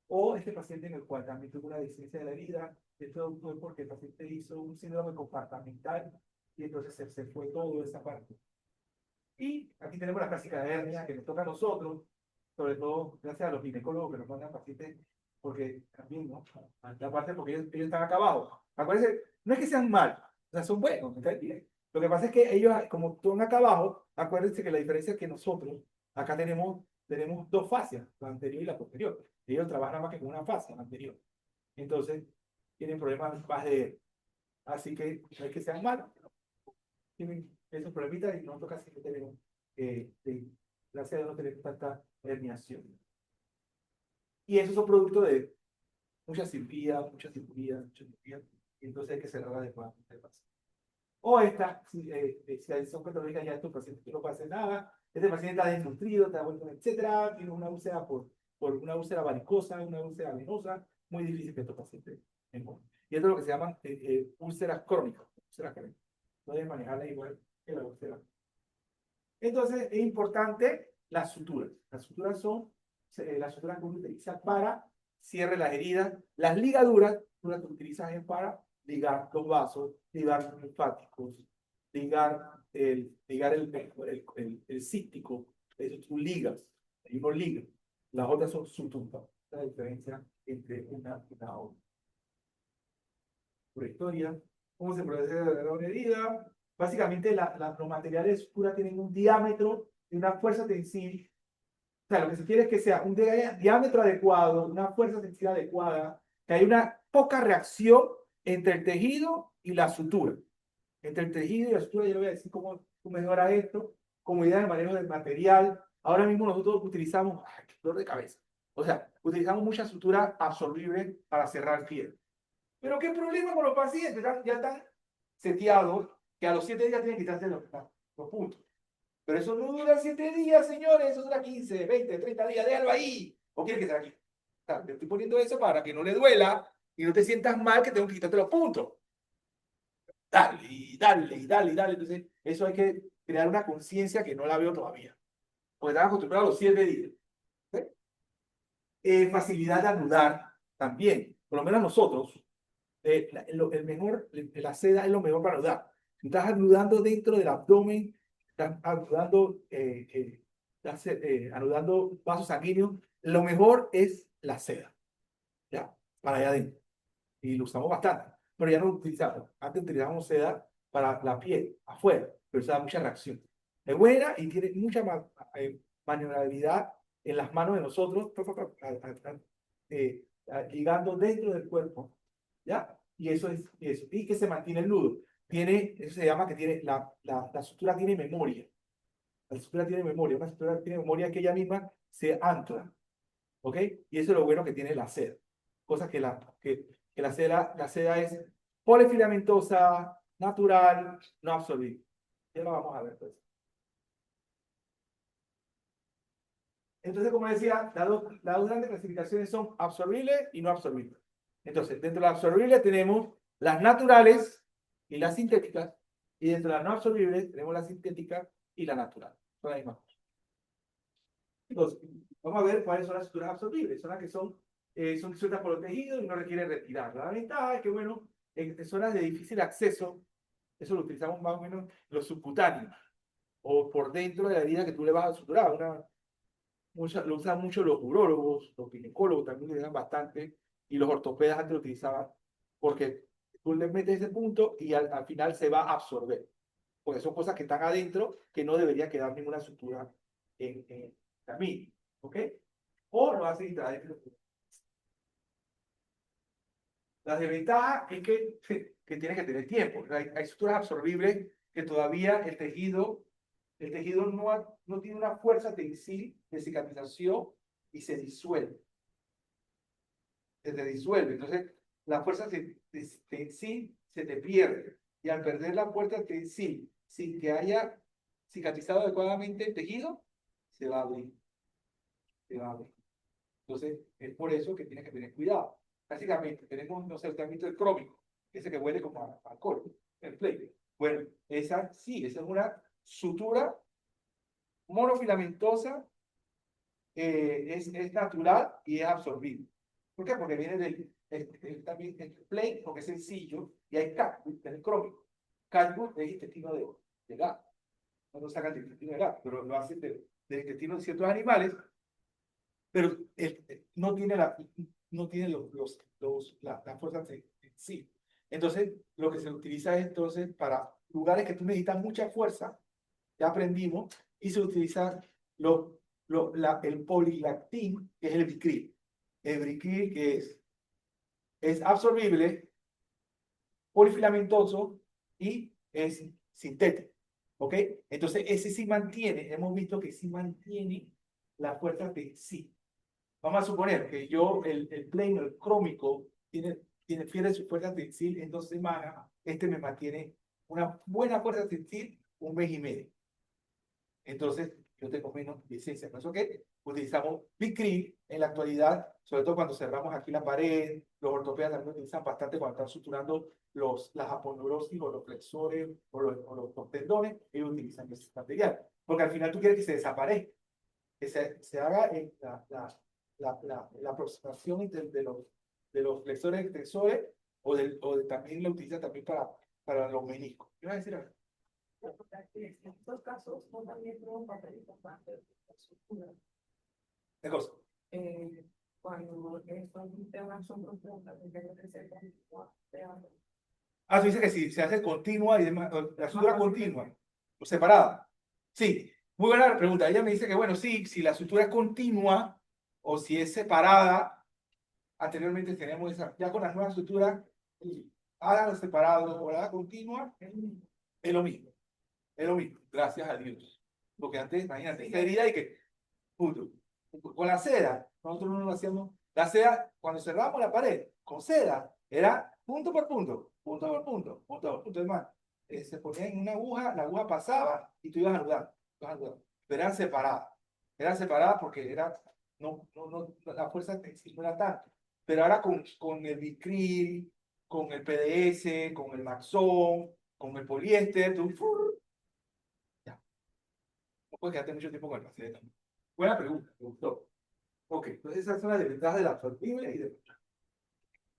O este paciente en el cual también tuvo una dehiscencia de la herida. Esto fue porque el paciente hizo un síndrome compartamental y entonces se fue todo esa parte. Y aquí tenemos la clásica hernia que nos toca a nosotros, sobre todo gracias a los ginecólogos que nos mandan pacientes, porque también, ¿no? La parte porque ellos están acá abajo. Acuérdense, no es que sean mal, o sea, son buenos, ¿está bien? Lo que pasa es que ellos, como están acá abajo, acuérdense que la diferencia es que nosotros, acá tenemos 2 fascias, la anterior y la posterior. Ellos trabajan más que con una fascia anterior. Entonces, tienen problemas más de... Así que no es que sean malos, tienen esos problemitas y nosotros casi no tenemos, gracias a Dios no tenemos tanta herniación. Y eso es un producto de mucha cirugía, y entonces hay que cerrar adecuadamente el paciente. O esta, si son patológicas, ya estos pacientes no pasa nada, este paciente está desnutrido, está vuelto, etcétera, tiene una úlcera por una úlcera varicosa, una úlcera venosa, muy difícil que estos pacientes encuentren. Y esto es lo que se llaman úlceras crónicas, no deben manejarla igual que la úlcera. Entonces, es importante las suturas. Las suturas son las suturas que uno utiliza para cierre las heridas. Las ligaduras, tú las utilizas para ligar los vasos, ligar los linfáticos, ligar el cístico. Eso tú ligas, hay uno liga, las otras son suturas. Esa es la diferencia entre una y la otra. Por historia, ¿cómo se procede la herida? Básicamente, los materiales de sutura tienen un diámetro y una fuerza tensil. O sea, lo que se quiere es que sea un diámetro adecuado, una fuerza tensil adecuada, que haya una poca reacción entre el tejido y la sutura. Entre el tejido y la sutura, yo le voy a decir cómo mejora esto, como idea de manejo del material. Ahora mismo nosotros utilizamos, ¡ay, qué dolor de cabeza! O sea, utilizamos mucha sutura absorbible para cerrar piel. Pero ¿qué problema con los pacientes? Ya están seteados que a los 7 días tienen que quitarse los puntos. Pero eso no dura 7 días, señores, eso dura 15, 20, 30 días, déjalo ahí. ¿O quiere que sea aquí? O sea, te estoy poniendo eso para que no le duela y no te sientas mal que tengo que quitarte los puntos. Dale, y dale, y dale, y dale. Entonces, eso hay que crear una conciencia que no la veo todavía. Porque están acostumbrados a los 7 días. Facilidad de anudar también. Por lo menos nosotros, la seda es lo mejor para anudar. Si estás anudando dentro del abdomen, estás anudando, anudando vasos sanguíneos, lo mejor es la seda, ¿ya? Para allá adentro. Y lo usamos bastante, pero ya no lo utilizamos. Antes utilizábamos seda para la piel, afuera, pero eso da mucha reacción. Es buena y tiene mucha maniobrabilidad en las manos de nosotros, ligando dentro del cuerpo, ¿ya? Y eso es eso. Y que se mantiene el nudo. Eso se llama que tiene, la sutura tiene memoria. La sutura tiene memoria. Una sutura tiene memoria que ella misma se ancla. ¿Ok? Y eso es lo bueno que tiene la seda. Cosa que la seda es polifilamentosa, natural, no absorbible. Ya lo vamos a ver, pues. Entonces, como decía, las dos grandes clasificaciones son absorbibles y no absorbibles. Entonces, dentro de las absorbibles tenemos las naturales y las sintéticas, y dentro de las no absorbibles tenemos la sintética y la natural. Son las mismas cosas. Entonces, vamos a ver cuáles son las suturas absorbibles. Son las que son disueltas por los tejidos y no requieren retirar. La ventaja es que, bueno, en zonas de difícil acceso, eso lo utilizamos más o menos los subcutáneos, o por dentro de la herida que tú le vas a suturar. Lo usan mucho los urólogos, los ginecólogos también lo usan bastante, y los ortopedas antes lo utilizaban, porque tú le metes ese punto y al final se va a absorber. Porque son cosas que están adentro que no debería quedar ninguna sutura en camino. ¿Ok? O lo hacen intradentro. La desventaja es que tienes que tener tiempo. Hay suturas absorbibles que todavía el tejido no tiene una fuerza tensil de cicatrización y se disuelve. Se te disuelve. Entonces, la fuerza tensil se te pierde. Y al perder la fuerza tensil, sin que haya cicatrizado adecuadamente el tejido, se va a abrir. Se va a abrir. Entonces, es por eso que tienes que tener cuidado. Básicamente, tenemos, no sé, el tratamiento del crómico, ese que huele como a alcohol, el plate. Bueno, esa es una sutura monofilamentosa, es natural y es absorbible. ¿Por qué? Porque viene también el plate, porque es sencillo, y hay cálculo del crómico. Cálculo es intestino de gato. No sacan del intestino de gato, pero lo hacen del intestino de ciertos animales, pero no tiene la fuerza en sí. Entonces, lo que se utiliza es entonces para lugares que tú necesitas mucha fuerza, ya aprendimos, y se utiliza el polilactín, que es el Bricril. El Bricril que es absorbible, polifilamentoso y es sintético. ¿Ok? Entonces, ese sí mantiene, hemos visto que sí mantiene la fuerza de sí. Vamos a suponer que el plano, el crómico, pierde su fuerza tensil en 2 semanas. Este me mantiene una buena fuerza tensil 1 mes y medio. Entonces, yo tengo menos licencia. Por eso que utilizamos Vicryl en la actualidad, sobre todo cuando cerramos aquí la pared. Los ortopedas también lo utilizan bastante cuando están suturando las aponeurosis o los flexores o los tendones. Ellos utilizan ese material. Porque al final tú quieres que se desaparezca, que se haga la aproximación de los flexores y extensores también la utiliza también para los meniscos. ¿Qué vas a decir ahora? En estos casos, no también tiene un papel importante de la estructura. ¿Qué cosa? Cuando estos temas son profundas, tienen que ser Ah, tú dices que si se hace continua y demás, o la sutura continua o separada. Sí, muy buena pregunta. Ella me dice que, bueno, sí, si la sutura es continua o si es separada, anteriormente teníamos esa, ya con las nuevas suturas, hágalo separado o la continua, es lo mismo. Es lo mismo, gracias a Dios. Porque antes, imagínate, esta herida y que, punto. Con la seda, nosotros no lo hacíamos. La seda, cuando cerramos la pared con seda, era punto por punto, punto por punto, punto por punto. Es más, se ponía en una aguja, la aguja pasaba y tú ibas a anudar, pero eran separadas porque era, la fuerza textil no era tanto. Pero ahora con el Vicryl, con el PDS, con el Maxón, con el poliéster, tú, ya, no puedes quedarte mucho tiempo con el maceta. Buena pregunta, me gustó. Ok, entonces esas son las desventajas de la absorbible y de...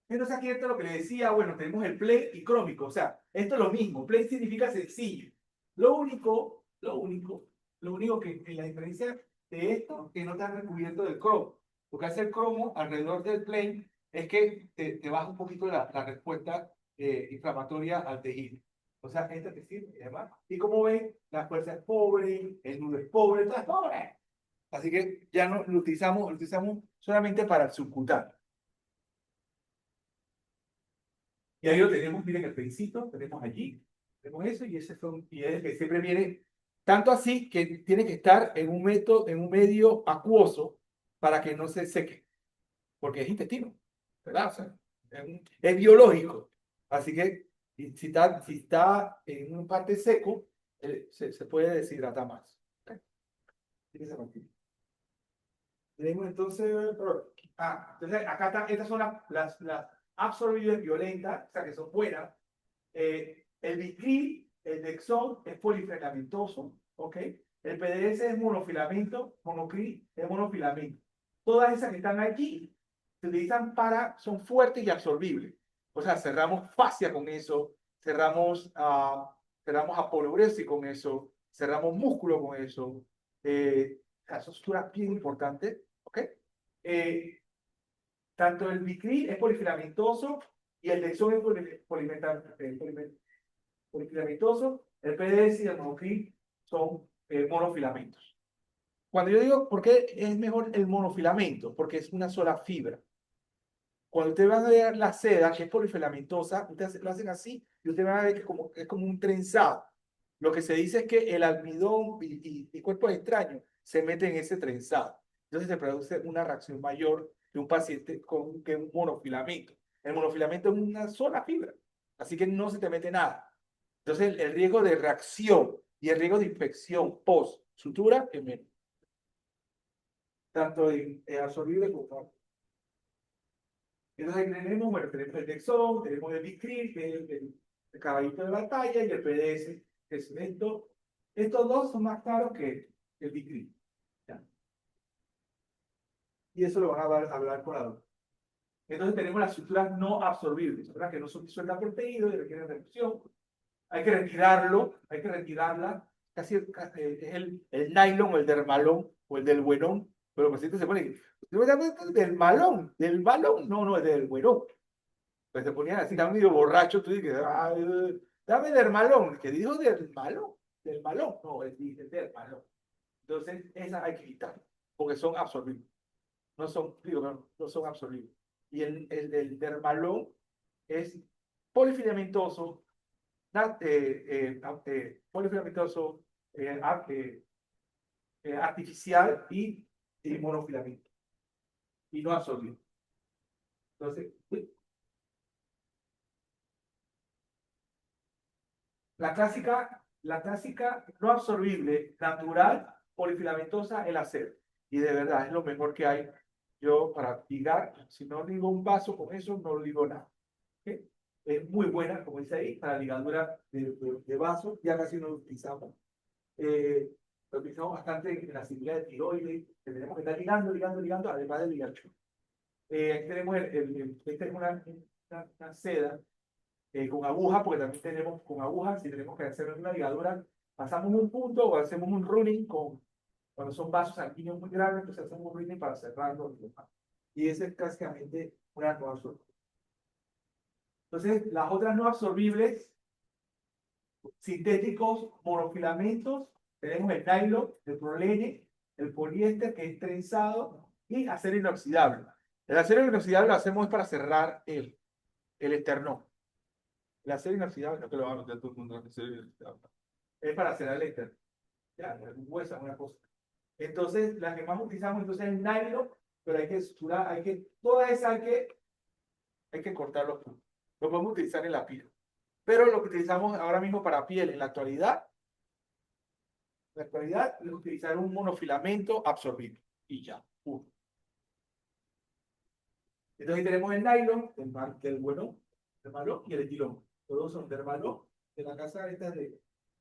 Entonces aquí esto es lo que le decía, bueno, tenemos el plain y crómico, o sea, esto es lo mismo, plain significa sencillo. Lo único que la diferencia de esto es que no está recubierto del cromo. Lo que hace el cromo alrededor del plain es que te baja un poquito la respuesta inflamatoria al tejido. O sea, esta te sirve y demás. Y como ven, la fuerza es pobre, el nudo es pobre, todo es pobre. Así que ya no lo utilizamos solamente para el subcutáneo. Y ahí lo tenemos, miren el peicito, tenemos allí, tenemos eso y ese son, y es el que siempre viene, tanto así que tiene que estar en un medio acuoso para que no se seque, porque es intestino, ¿verdad? O sea, es biológico. Así que si está en una parte seco, se puede deshidratar más. ¿Okay? Tenemos entonces, entonces acá están, estas son las absorbibles violentas, o sea que son buenas. El Vicryl, el Dexón es polifilamentoso, ¿ok? El PDS es monofilamento, Monocril es monofilamento. Todas esas que están aquí se utilizan son fuertes y absorbibles. O sea, cerramos fascia con eso, cerramos apoluresis con eso, cerramos músculo con eso. Esa estructura bien importante, ¿ok? Tanto el Vicryl es polifilamentoso y el Dexón es polifilamentoso, el PDS y el Monocril son monofilamentos. Cuando yo digo, ¿por qué es mejor el monofilamento? Porque es una sola fibra. Cuando usted va a ver la seda, que es polifilamentosa, ustedes lo hacen así y usted va a ver que es como un trenzado. Lo que se dice es que el almidón y cuerpos extraños se meten en ese trenzado. Entonces se produce una reacción mayor de un paciente que un monofilamento. El monofilamento es una sola fibra, así que no se te mete nada. Entonces el riesgo de reacción y el riesgo de infección post sutura es menos. Tanto en absorbible como... Entonces tenemos, bueno, tenemos el Dexón, tenemos el Vicryl, que es el caballito de batalla, y el PDS, que es esto. Estos dos son más caros que el Vicryl. ¿Ya? Y eso lo van a hablar por ahora. Entonces tenemos las suturas no absorbibles, suturas que no son disueltas por tejido y requieren reducción. Hay que retirarla. Casi es el nylon o el dermalón o el del buenón. Pero los pacientes se ponen, del balón, no, es del buenón. Pues se ponían así, estaban medio borrachos, tú dices, dame del malón, que dijo del malón, no, es del malón. Entonces, esas hay que quitar, porque son absorbibles. No son absorbibles. Y el dermalón es polifilamentoso, polifilamentoso artificial y monofilamento. Y no absorbible. Entonces, la clásica no absorbible, natural, polifilamentosa, el acero. Y de verdad es lo mejor que hay. Yo para ligar, si no ligo un vaso con eso, no ligo nada. ¿Okay? Es muy buena, como dice ahí, para ligadura de vaso. Ya casi no lo utilizamos. Lo utilizamos bastante en la cirugía de tiroides. Que tenemos que estar ligando, además de ligar. Aquí tenemos esta es una seda con aguja, porque también tenemos con agujas, si tenemos que hacer una ligadura, pasamos un punto o hacemos un running cuando son vasos sanguíneos muy grandes, entonces hacemos un running para cerrarlo. Y ese es básicamente una no absorbible. Entonces, las otras no absorbibles, sintéticos, monofilamentos, tenemos el nylon, el prolene, el poliéster, que es trenzado, y acero inoxidable. El acero inoxidable lo hacemos para cerrar el esternón. El acero inoxidable, no que lo va a notar todo el mundo, el acero inoxidable. Es para cerrar el esternón. Ya, un hueso, una cosa. Entonces, la que más utilizamos entonces es el nylon, pero hay que suturar, toda esa hay que cortar los puntos. Lo podemos utilizar en la piel. Pero lo que utilizamos ahora mismo para piel en la actualidad es utilizar un monofilamento absorbible. Y ya, uno. Entonces tenemos el nylon, del bueno, Dermalón y el etilón. Todos son Dermalón, de la casa esta de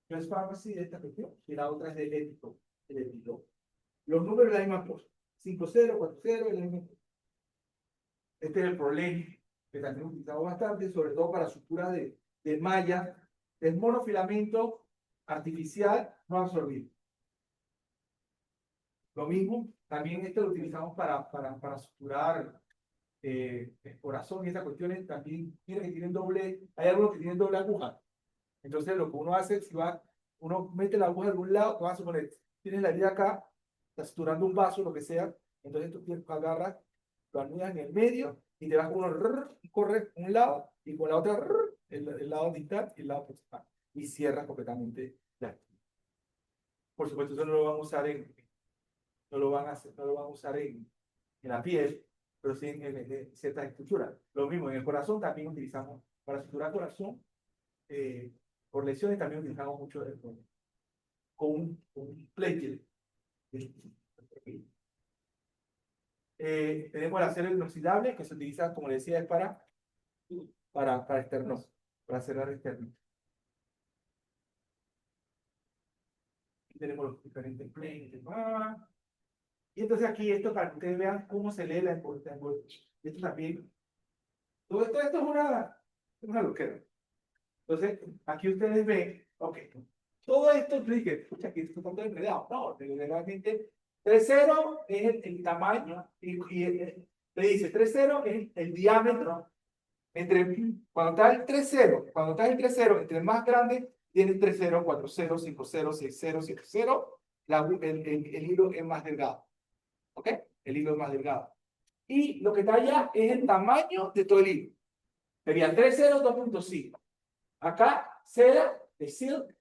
Just Pharmacy, de esta cuestión, y la otra es del ético, el etilón. Los números de la misma cosa. 5-0, 4-0, es la misma cosa. Este es el prolene, que también utilizamos bastante, sobre todo para suturas de malla. Es monofilamento artificial no absorbible. Lo mismo, también este lo utilizamos para suturar el corazón y esas cuestiones. También tienen doble, hay algunos que tienen doble aguja. Entonces lo que uno hace, uno mete la aguja de un lado, vamos a suponer, tienes la herida acá, estás suturando un vaso, lo que sea, entonces tú agarras, lo anudas en el medio y te vas con uno, corres un lado y con la otra, el lado distal y el lado principal. Y cierras completamente la. Por supuesto, eso no lo van a usar en la piel, pero sí en ciertas estructuras. Lo mismo, en el corazón también utilizamos, para suturar corazón, por lesiones también utilizamos mucho con un plate. Tenemos el acero inoxidable, que se utiliza, como les decía, es para externos, para cerrar externos. Aquí tenemos los diferentes plates. Y entonces aquí esto para que ustedes vean cómo se lee la importancia. Esto también. Todo esto es una loquera. Entonces, aquí ustedes ven, ok, todo esto, yo dije, escucha, aquí esto está todo enredado. No, realmente 3,0 es el tamaño, le dice 3,0 es el diámetro. Cuando está el 3,0, entre más grande, tiene 3,0, 4,0, 5,0, 6,0, 7,0, el hilo es más delgado. ¿Ok? El hilo es más delgado. Y lo que está allá es el tamaño de todo el hilo. Sería 3,0, 2,5. Acá, seda de silk.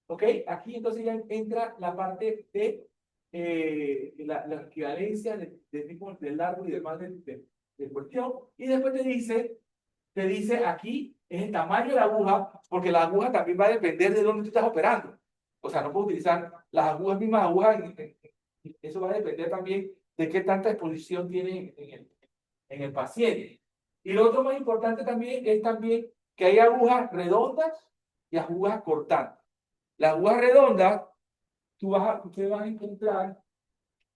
¿Ok? Aquí entonces ya entra la parte de la equivalencia del largo y demás de cuestión. Y después te dice aquí es el tamaño de la aguja, porque la aguja también va a depender de dónde tú estás operando. O sea, no puedo utilizar las mismas agujas. Eso va a depender también de qué tanta exposición tiene en el paciente. Y lo otro más importante también es que hay agujas redondas y agujas cortantes. Las agujas redondas, ustedes van a encontrar,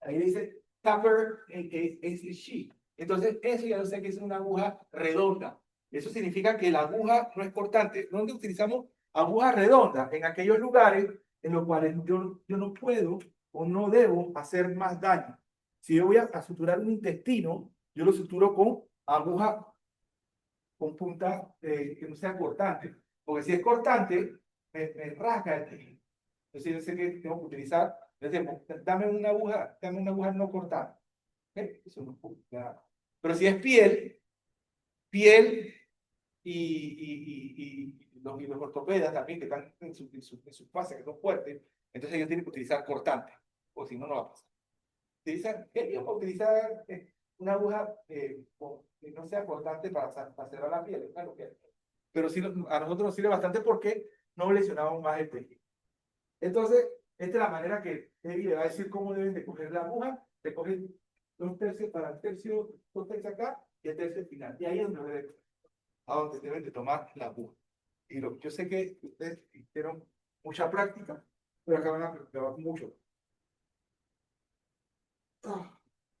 ahí dice taper sheet. Entonces, eso ya no sé que es una aguja redonda. Eso significa que la aguja no es cortante. ¿Dónde utilizamos agujas redondas? En aquellos lugares en los cuales yo no puedo o no debo hacer más daño. Si yo voy a suturar un intestino, yo lo suturo con aguja con punta que no sea cortante. Porque si es cortante, me rasga el tejido. Entonces yo sé que tengo que utilizar, dame una aguja no cortada. ¿Okay? Eso no puedo. Pero si es piel y los ortopedas también, que están en su fase, que son fuertes, entonces ellos tienen que utilizar cortante, o si no, no va a pasar. Utilizar una aguja que no sea cortante para cerrar la piel, claro que. Pero sí, a nosotros nos sirve bastante porque no lesionamos más el tejido. Entonces, esta es la manera que Evi le va a decir cómo deben de coger la aguja. Te cogen 2/3 para el tercio, 2/3 acá y el tercio final. Y ahí es donde deben de tomar la aguja. Y yo sé que ustedes hicieron mucha práctica, pero acá van a practicar mucho.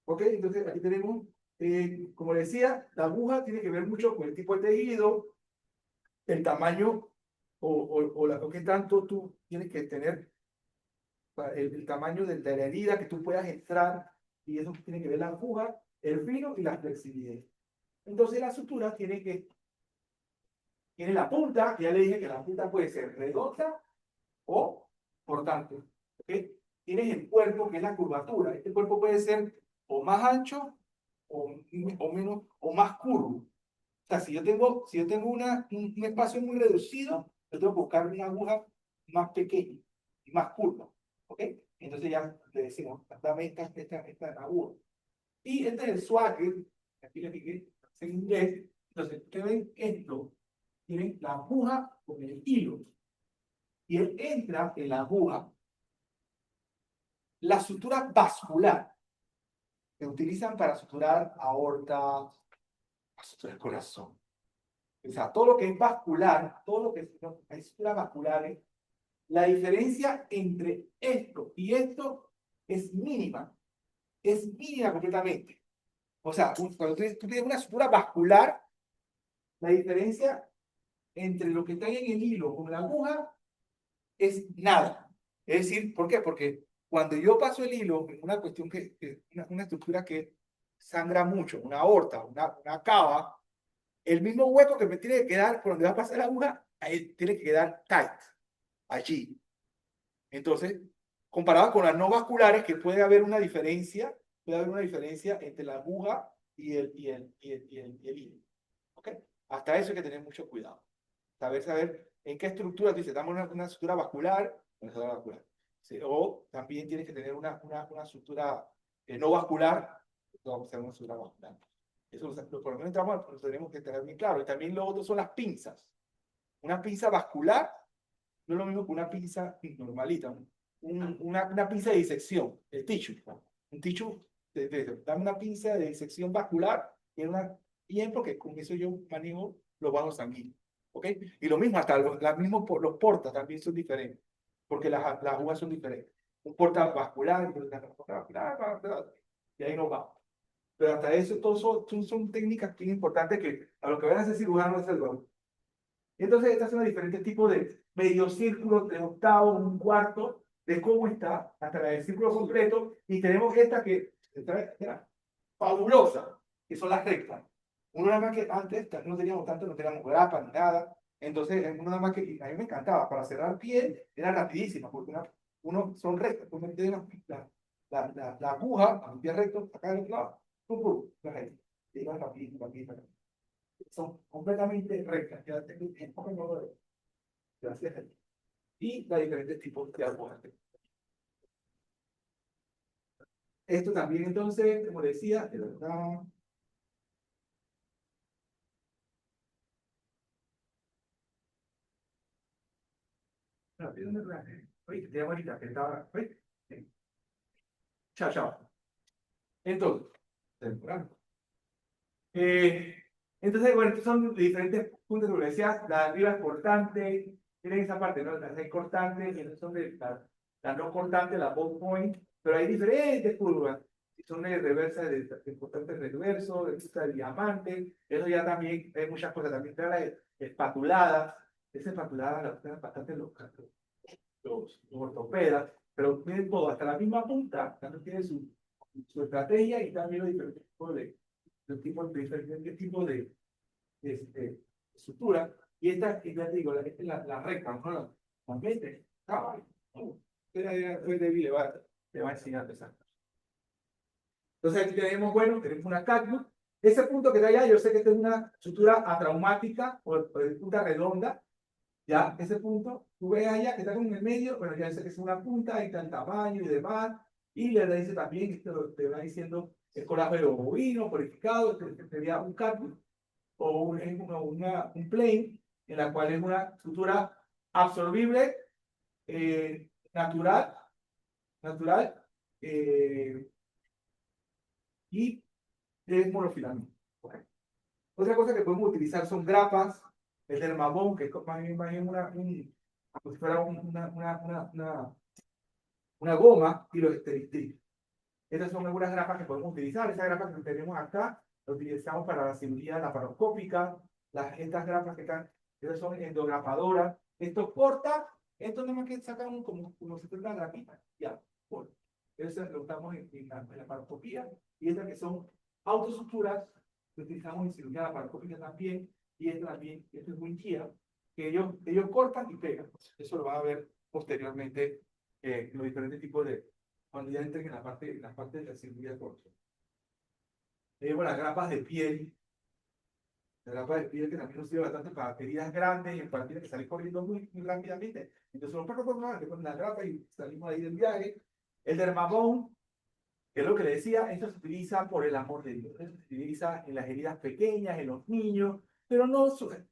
Ok, entonces aquí tenemos como les decía, la aguja tiene que ver mucho con el tipo de tejido, el tamaño o qué tanto tú tienes que tener el tamaño de la herida que tú puedas entrar, y eso tiene que ver la aguja, el filo y la flexibilidad. Entonces la sutura tiene la punta, que ya le dije que la punta puede ser redonda o cortante. ¿Ok? Tienes el cuerpo, que es la curvatura. Este cuerpo puede ser o más ancho o menos, o más curvo. O sea, si yo tengo un espacio muy reducido, yo tengo que buscar una aguja más pequeña y más curva. ¿Ok? Entonces ya le decimos, dame esta aguja. Y este es el swagger, aquí le piqué, en inglés. Entonces, ustedes ven esto, tienen la aguja con el hilo. Y él entra en la aguja. La sutura vascular que utilizan para suturar aorta, para suturar corazón. O sea, todo lo que es vascular, todo lo que es suturas vasculares, la diferencia entre esto y esto es mínima. Es mínima completamente. O sea, cuando tú tienes una sutura vascular, la diferencia entre lo que está en el hilo con la aguja es nada. Es decir, ¿por qué? Porque cuando yo paso el hilo en una cuestión una estructura que sangra mucho, una aorta, una cava, el mismo hueco que me tiene que quedar por donde va a pasar la aguja, ahí tiene que quedar tight, allí. Entonces, comparado con las no vasculares, que puede haber una diferencia entre la aguja y el hilo. ¿Ok? Hasta eso hay que tener mucho cuidado. Saber en qué estructura, tú dices, damos una estructura vascular, Sí, o también tienes que tener una estructura no vascular, vamos a hacer una estructura vascular. Eso por lo menos lo tenemos que tener bien claro. Y también lo otro son las pinzas. Una pinza vascular no es lo mismo que una pinza normalita, una pinza de disección, el tissue. Un tissue, dame una pinza de disección vascular, bien, porque con eso yo manejo los vasos sanguíneos. ¿Ok? Y lo mismo, hasta los portas también son diferentes, porque las agujas son diferentes. Un porta vascular, y ahí nos vamos. Pero hasta eso, todos son técnicas bien importantes que a lo que van a hacer cirujanos es el valor. Entonces, estas son los diferentes tipos de medio círculo, de octavo, un cuarto, de cómo está, hasta la del círculo completo, y tenemos esta que está fabulosa, que son las rectas. Uno nada más que antes no teníamos tanto, no teníamos grapas ni nada, entonces uno nada más que, a mí me encantaba, para cerrar piel, era rapidísima, porque uno son rectas, uno tiene la aguja, a un pie recto, acá del otro lado, pum, pum, la recta, y iba rapidísimo, rapidísimo. Son completamente rectas, ya tengo tiempo que no lo veo. Gracias. Y los diferentes tipos de agujas. Esto también, entonces, como decía, de verdad. Oye, te llamo ahorita, que estaba. Chao, chao. Entonces, temprano. Entonces, bueno, estos son diferentes puntos de decía, la de arriba es cortante, tienen esa parte, ¿no? La es cortante, y estos son de la no cortante, la ball point, pero hay diferentes curvas. Son de reversa, de cortante reverso, de punta de diamante, eso ya también hay muchas cosas, también está la espatulada, esa espatulada la usan bastante los ortopedas, pero tienen todo, hasta la misma punta, también tiene su estrategia y también los diferentes tipos diferentes tipos de estructura. Y esta, ya te digo, esta es la recta, ¿no? La mente, le va a enseñar esa. Entonces aquí tenemos, bueno, tenemos una cactus. Ese punto que está allá, yo sé que esta es una estructura atraumática o de punta redonda. Ya, ese punto, tú ves allá que está como en el medio, bueno, ya sé que es una punta, ahí está el tamaño y demás. Y le dice también, esto te va diciendo el colágeno bovino, purificado, que sería un cactus o un plane, en la cual es una estructura absorbible, natural, y es monofilamento. Okay. Otra cosa que podemos utilizar son grapas, el dermabón, que es más bien como si fuera una goma, y los esteristritos. Estas son algunas grapas que podemos utilizar. Esa grapa que tenemos acá lo utilizamos para la cirugía laparoscópica, estas grapas que están, esas son endograpadoras. Esto corta, esto nada más que sacan como si fuera una grapita, ya, corta. Eso lo usamos en la laparoscopía, y estas que son autosuturas, que utilizamos en cirugía laparoscópica también, y esto también, esto es muy guía, que ellos cortan y pegan. Eso lo va a ver posteriormente los diferentes tipos de, cuando ya entren en la parte de la cirugía corta. Tenemos las grapas de piel, la grapa de piel que también nos sirve bastante para heridas grandes y para que salir corriendo muy rápidamente. Entonces, le ponen la grapa y salimos ahí del viaje. El dermabón, que es lo que le decía, esto se utiliza por el amor de Dios. Esto se utiliza en las heridas pequeñas, en los niños, pero no,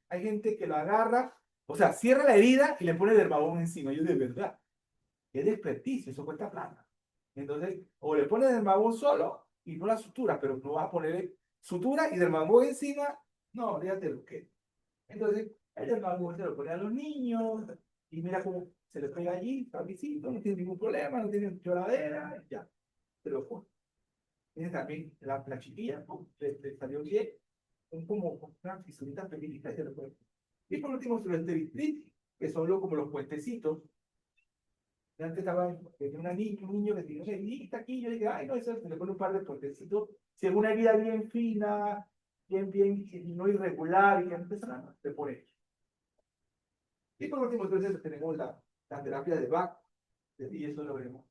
hay gente que lo agarra, o sea, cierra la herida y le pone dermabón encima. Yo de verdad, es desperdicio, eso cuesta plata. Entonces, o le pone dermabón solo y no la sutura, pero no va a poner sutura y dermabón encima, no, olvídate lo que. Entonces, el dermabón se lo pone a los niños y mira cómo se les pega allí, rapidito, no tiene ningún problema, no tiene lloradera, ya, se lo pone. Tiene también la chiquilla, ¿no? Le salió bien, como una fisurita pequeñita, y se lo pone. Y por último, los esteritritis, que son como los puentecitos. Antes estaba un niño que tenía una herida aquí, yo dije, ay, no, eso se le pone un par de puentecitos. Si es una herida bien fina, bien, no irregular, y ya empieza se pone. Y por último, entonces tenemos la terapia de Bach, y eso lo veremos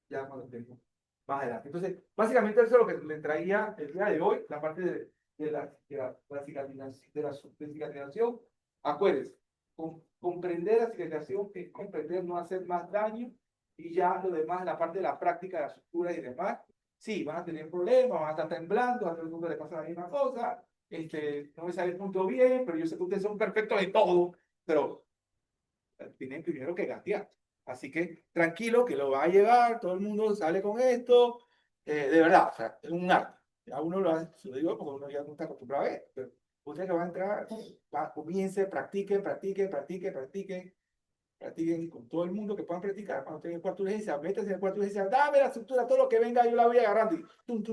ya cuando tenemos más adelante. Entonces, básicamente eso es lo que le traía el día de hoy, la parte de la cicatrización. Acuérdense, comprender la cicatrización, que comprender no hacer más daño, y ya lo demás, la parte de la práctica de la sutura y demás, sí, van a tener problemas, van a estar temblando, a todo el mundo le pasa la misma cosa, no me sale el punto bien, pero yo sé que ustedes son perfectos en todo, pero tienen primero que gatear. Así que tranquilo, que lo va a llevar, todo el mundo sale con esto, de verdad, o sea, es un arte. A uno lo digo porque uno ya no está acostumbrado a ver, pero usted que va a entrar, comience, practiquen con todo el mundo que puedan practicar. Cuando estén en el cuarto de urgencia, métanse en el cuarto de urgencia, dame la estructura, todo lo que venga, yo la voy agarrando y tum.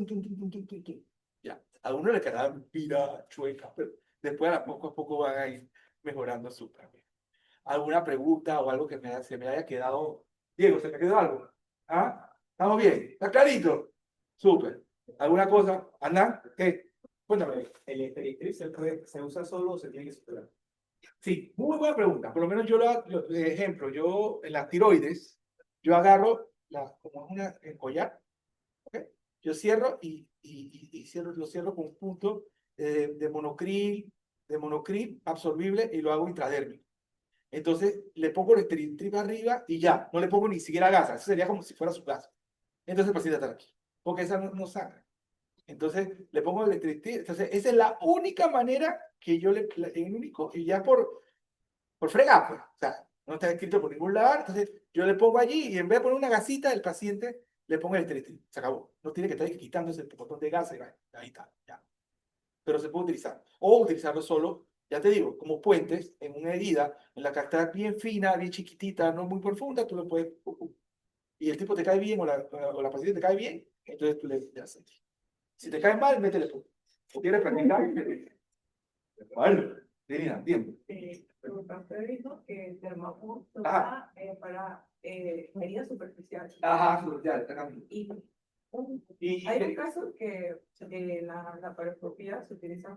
Ya, a uno le queda mira chueca, pero después poco a poco van a ir mejorando su práctica. ¿Alguna pregunta o algo que se me haya quedado? Diego, ¿se me quedó algo? ¿Ah? ¿Estamos bien? ¿Está clarito? Súper. ¿Alguna cosa? ¿Ana? ¿Qué? Cuéntame. ¿El esteritriz se usa solo o se tiene que suturar? Sí, muy buena pregunta. Por lo menos yo, ejemplo, yo en las tiroides, yo agarro como el collar, ¿ok? Yo cierro y lo cierro con un punto de monocril absorbible y lo hago intradérmico. Entonces le pongo el esteritrip arriba y ya, no le pongo ni siquiera gasa. Eso sería como si fuera su gasa. Entonces el paciente está aquí, porque esa no sangra. Entonces le pongo el esteritrip. Entonces esa es la única manera que yo el único, y ya por fregar, pues. O sea, no está escrito por ningún lado. Entonces yo le pongo allí y en vez de poner una gasita, el paciente le pongo el esteritrip. Se acabó. No tiene que estar quitándose el botón de gasa y ahí está, ya. Pero se puede utilizar. O utilizarlo solo, ya te digo, como puentes en una herida en la que está bien fina, bien chiquitita, no muy profunda, tú lo puedes. Y el tipo te cae bien o la paciente te cae bien, entonces tú le haces. Si te cae mal, métele tú. ¿O quieres practicar? Vale, Irina, tiempo. Usted dijo que el dermabón se Ajá. usa para heridas superficiales. Ajá, ya, está cambiando. Y Y hay un caso que la laparoscopía se utiliza